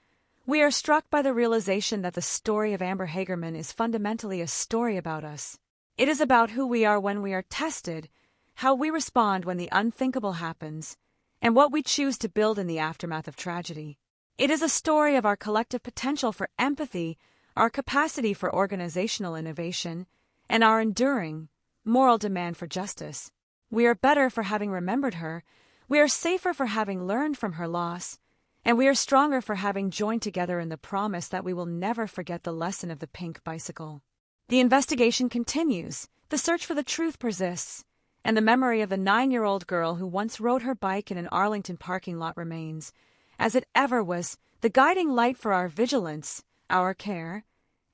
we are struck by the realization that the story of Amber Hagerman is fundamentally a story about us. It is about who we are when we are tested, how we respond when the unthinkable happens, and what we choose to build in the aftermath of tragedy. It is a story of our collective potential for empathy, our capacity for organizational innovation, and our enduring, moral demand for justice. We are better for having remembered her, we are safer for having learned from her loss, and we are stronger for having joined together in the promise that we will never forget the lesson of the pink bicycle. The investigation continues, the search for the truth persists, and the memory of the 9-year-old girl who once rode her bike in an Arlington parking lot remains, as it ever was the guiding light for our vigilance, our care,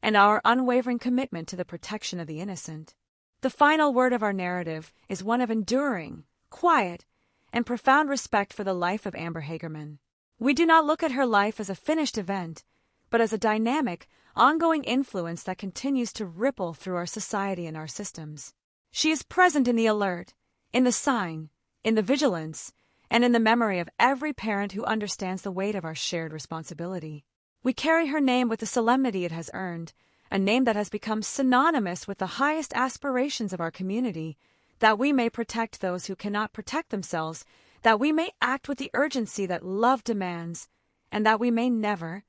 and our unwavering commitment to the protection of the innocent. The final word of our narrative is one of enduring, quiet, and profound respect for the life of Amber Hagerman. We do not look at her life as a finished event, but as a dynamic, ongoing influence that continues to ripple through our society and our systems. She is present in the alert, in the sign, in the vigilance, and in the memory of every parent who understands the weight of our shared responsibility. We carry her name with the solemnity it has earned, a name that has become synonymous with the highest aspirations of our community, that we may protect those who cannot protect themselves, that we may act with the urgency that love demands, and that we may never,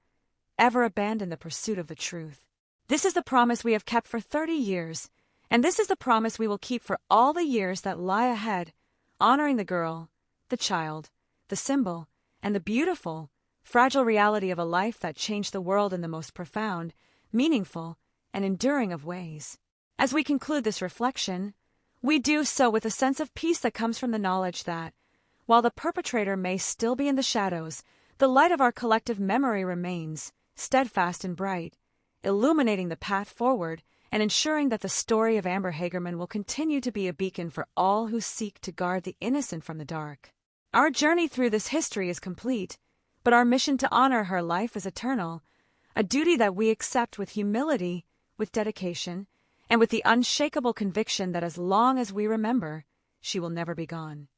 ever abandon the pursuit of the truth. This is the promise we have kept for 30 years, and this is the promise we will keep for all the years that lie ahead, honoring the girl, the child, the symbol, and the beautiful, fragile reality of a life that changed the world in the most profound, meaningful, and enduring of ways. As we conclude this reflection, we do so with a sense of peace that comes from the knowledge that, while the perpetrator may still be in the shadows, the light of our collective memory remains, steadfast and bright, illuminating the path forward and ensuring that the story of Amber Hagerman will continue to be a beacon for all who seek to guard the innocent from the dark. Our journey through this history is complete, but our mission to honor her life is eternal, a duty that we accept with humility, with dedication, and with the unshakable conviction that as long as we remember, she will never be gone.